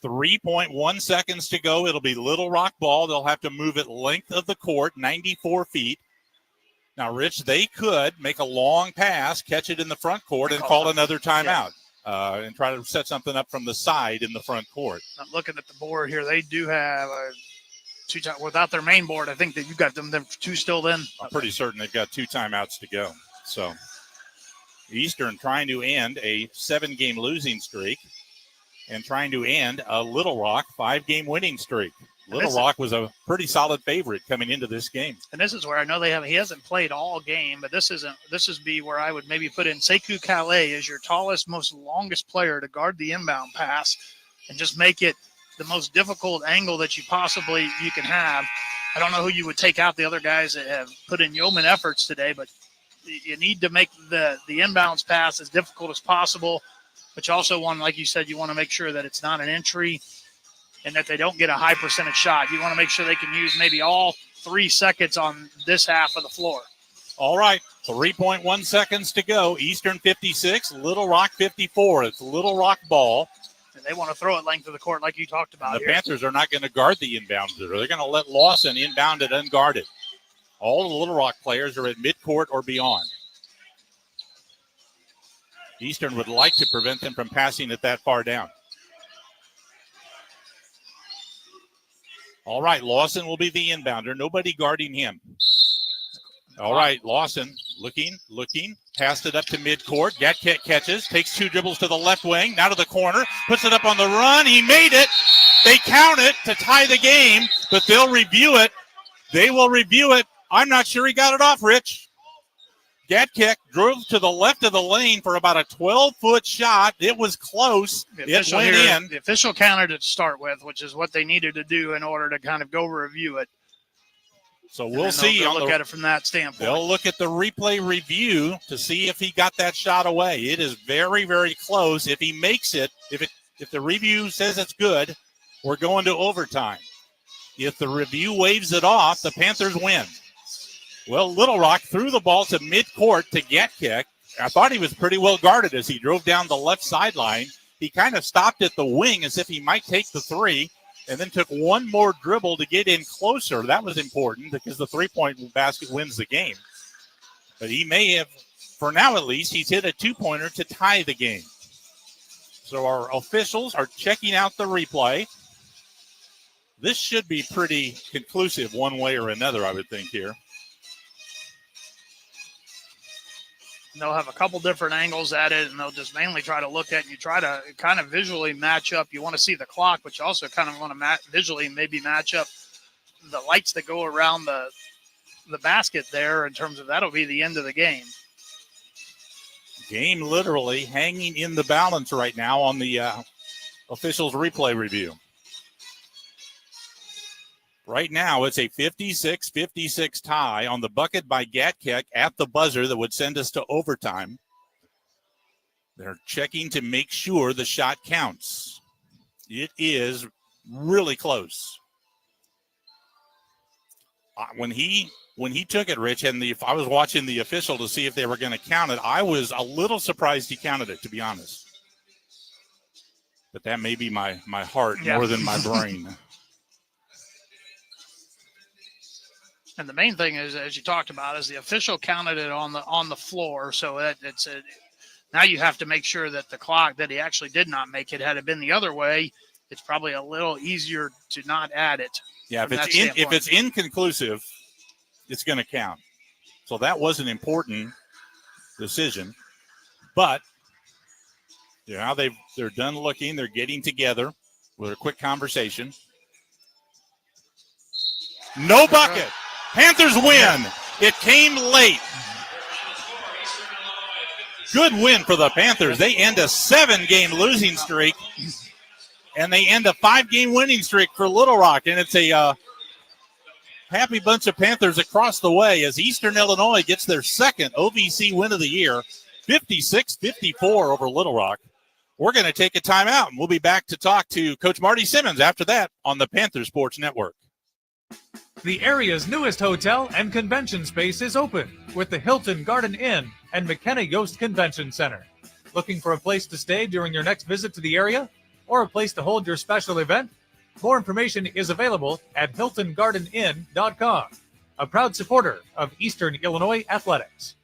3.1 seconds to go. It'll be Little Rock ball. They'll have to move it length of the court, 94 feet. Now, Rich, they could make a long pass, catch it in the front court, and call another timeout and try to set something up from the side in the front court. I'm looking at the board here. They do have without their main board. I think that you've got them 2 still in. I'm pretty certain they've got 2 timeouts to go. So Eastern trying to end a 7-game losing streak and trying to end a Little Rock 5-game winning streak. Little Rock was a pretty solid favorite coming into this game. And this is where I know he hasn't played all game, but this is where I would maybe put in Sekou Calais as your tallest, most longest player to guard the inbound pass and just make it the most difficult angle that you can have. I don't know who you would take out the other guys that have put in yeoman efforts today, but you need to make the inbounds pass as difficult as possible. But you also want, like you said, you want to make sure that it's not an entry and that they don't get a high percentage shot. You want to make sure they can use maybe all 3 seconds on this half of the floor. All right, 3.1 seconds to go. Eastern 56, Little Rock 54. It's Little Rock ball. And they want to throw it length of the court like you talked about. The Panthers are not going to guard the inbound. They're going to let Lawson inbound it unguarded. All the Little Rock players are at midcourt or beyond. Eastern would like to prevent them from passing it that far down. All right, Lawson will be the inbounder. Nobody guarding him. All right, Lawson looking, passed it up to midcourt. Gatkek catches, takes 2 dribbles to the left wing, now to the corner, puts it up on the run. He made it. They count it to tie the game, but they'll review it. They will review it. I'm not sure he got it off, Rich. Gatkek drove to the left of the lane for about a 12-foot shot. It was close. It went in. The official counted it to start with, which is what they needed to do in order to kind of go review it. So we'll see. They'll look at it from that standpoint. They'll look at the replay review to see if he got that shot away. It is very, very close. If he makes it, if the review says it's good, we're going to overtime. If the review waves it off, the Panthers win. Well, Little Rock threw the ball to midcourt to Gatkek. I thought he was pretty well guarded as he drove down the left sideline. He kind of stopped at the wing as if he might take the 3, and then took one more dribble to get in closer. That was important because the 3-point basket wins the game. But he may have, for now at least, he's hit a 2-pointer to tie the game. So our officials are checking out the replay. This should be pretty conclusive one way or another, I would think, here. They'll have a couple different angles at it, and they'll just mainly try to look at, and you try to kind of visually match up. You want to see the clock, but you also kind of want to visually maybe match up the lights that go around the basket there in terms of that'll be the end of the game. Game literally hanging in the balance right now on the officials' replay review. Right now, it's a 56-56 tie on the bucket by Gatkek at the buzzer that would send us to overtime. They're checking to make sure the shot counts. It is really close. When he took it, Rich, and I was watching the official to see if they were going to count it, I was a little surprised he counted it, to be honest. But that may be my heart more than my brain. And the main thing is, as you talked about, is the official counted it on the floor. So now you have to make sure that the clock that he actually did not make it. Had it been the other way, it's probably a little easier to not add it. Yeah, from that if standpoint. it's inconclusive, it's going to count. So that was an important decision. But now they're done looking. They're getting together with a quick conversation. No bucket. Panthers win. It came late. Good win for the Panthers. They end a 7-game losing streak, and they end a 5-game winning streak for Little Rock. And it's a happy bunch of Panthers across the way as Eastern Illinois gets their second OVC win of the year, 56-54 over Little Rock. We're going to take a timeout, and we'll be back to talk to Coach Marty Simmons after that on the Panther Sports Network. The area's newest hotel and convention space is open with the Hilton Garden Inn and McKenna Yost Convention Center. Looking for a place to stay during your next visit to the area or a place to hold your special event? More information is available at HiltonGardenInn.com. A proud supporter of Eastern Illinois Athletics.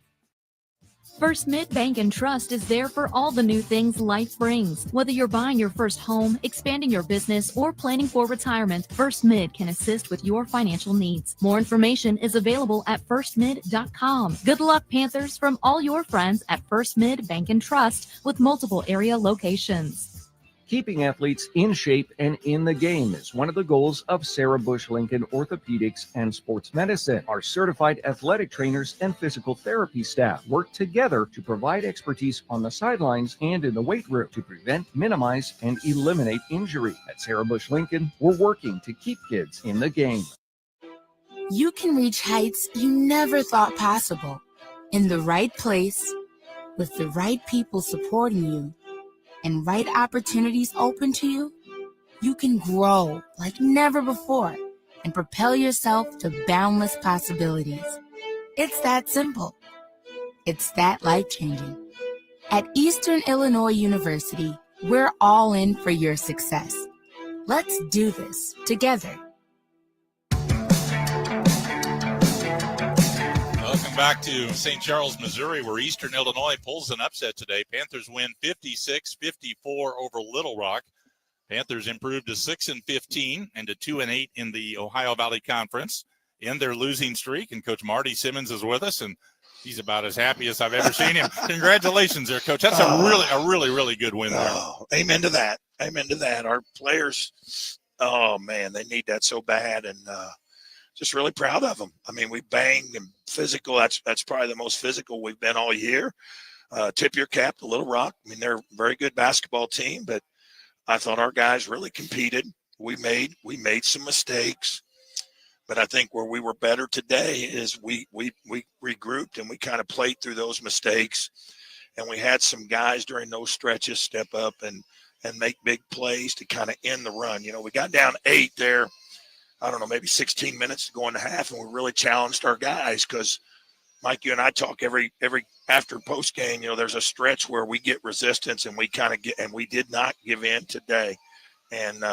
First Mid Bank and Trust is there for all the new things life brings. Whether you're buying your first home, expanding your business, or planning for retirement, First Mid can assist with your financial needs. More information is available at firstmid.com. Good luck, Panthers, from all your friends at First Mid Bank and Trust with multiple area locations. Keeping athletes in shape and in the game is one of the goals of Sarah Bush Lincoln Orthopedics and Sports Medicine. Our certified athletic trainers and physical therapy staff work together to provide expertise on the sidelines and in the weight room to prevent, minimize, and eliminate injury. At Sarah Bush Lincoln, we're working to keep kids in the game. You can reach heights you never thought possible in the right place with the right people supporting you and right opportunities open to you. You can grow like never before and propel yourself to boundless possibilities. It's that simple. It's that life-changing. At Eastern Illinois University, we're all in for your success. Let's do this together. Welcome back to St. Charles, Missouri, where Eastern Illinois pulls an upset today. Panthers win 56-54 over Little Rock. Panthers improved to 6-15 and to 2-8 in the Ohio Valley Conference in their losing streak. And Coach Marty Simmons is with us, and he's about as happy as I've ever seen him. Congratulations there, Coach. That's a really good win there. Oh, amen to that. Amen to that. Our players, oh, man, they need that so bad. And just really proud of them. I mean, we banged and physical. That's probably the most physical we've been all year. Tip your cap to Little Rock. I mean, they're a very good basketball team, but I thought our guys really competed. We made some mistakes, but I think where we were better today is we regrouped and we kind of played through those mistakes, and we had some guys during those stretches step up and make big plays to kind of end the run. You know, we got down 8 there. I don't know, maybe 16 minutes to go in the half, and we really challenged our guys because, Mike, you and I talk every after post game. You know, there's a stretch where we get resistance, and we did not give in today. And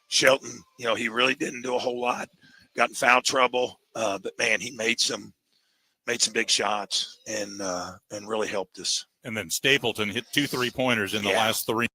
Shelton, you know, he really didn't do a whole lot. Got in foul trouble, but man, he made some big shots and really helped us. And then Stapleton hit 2 3-pointers in the last 3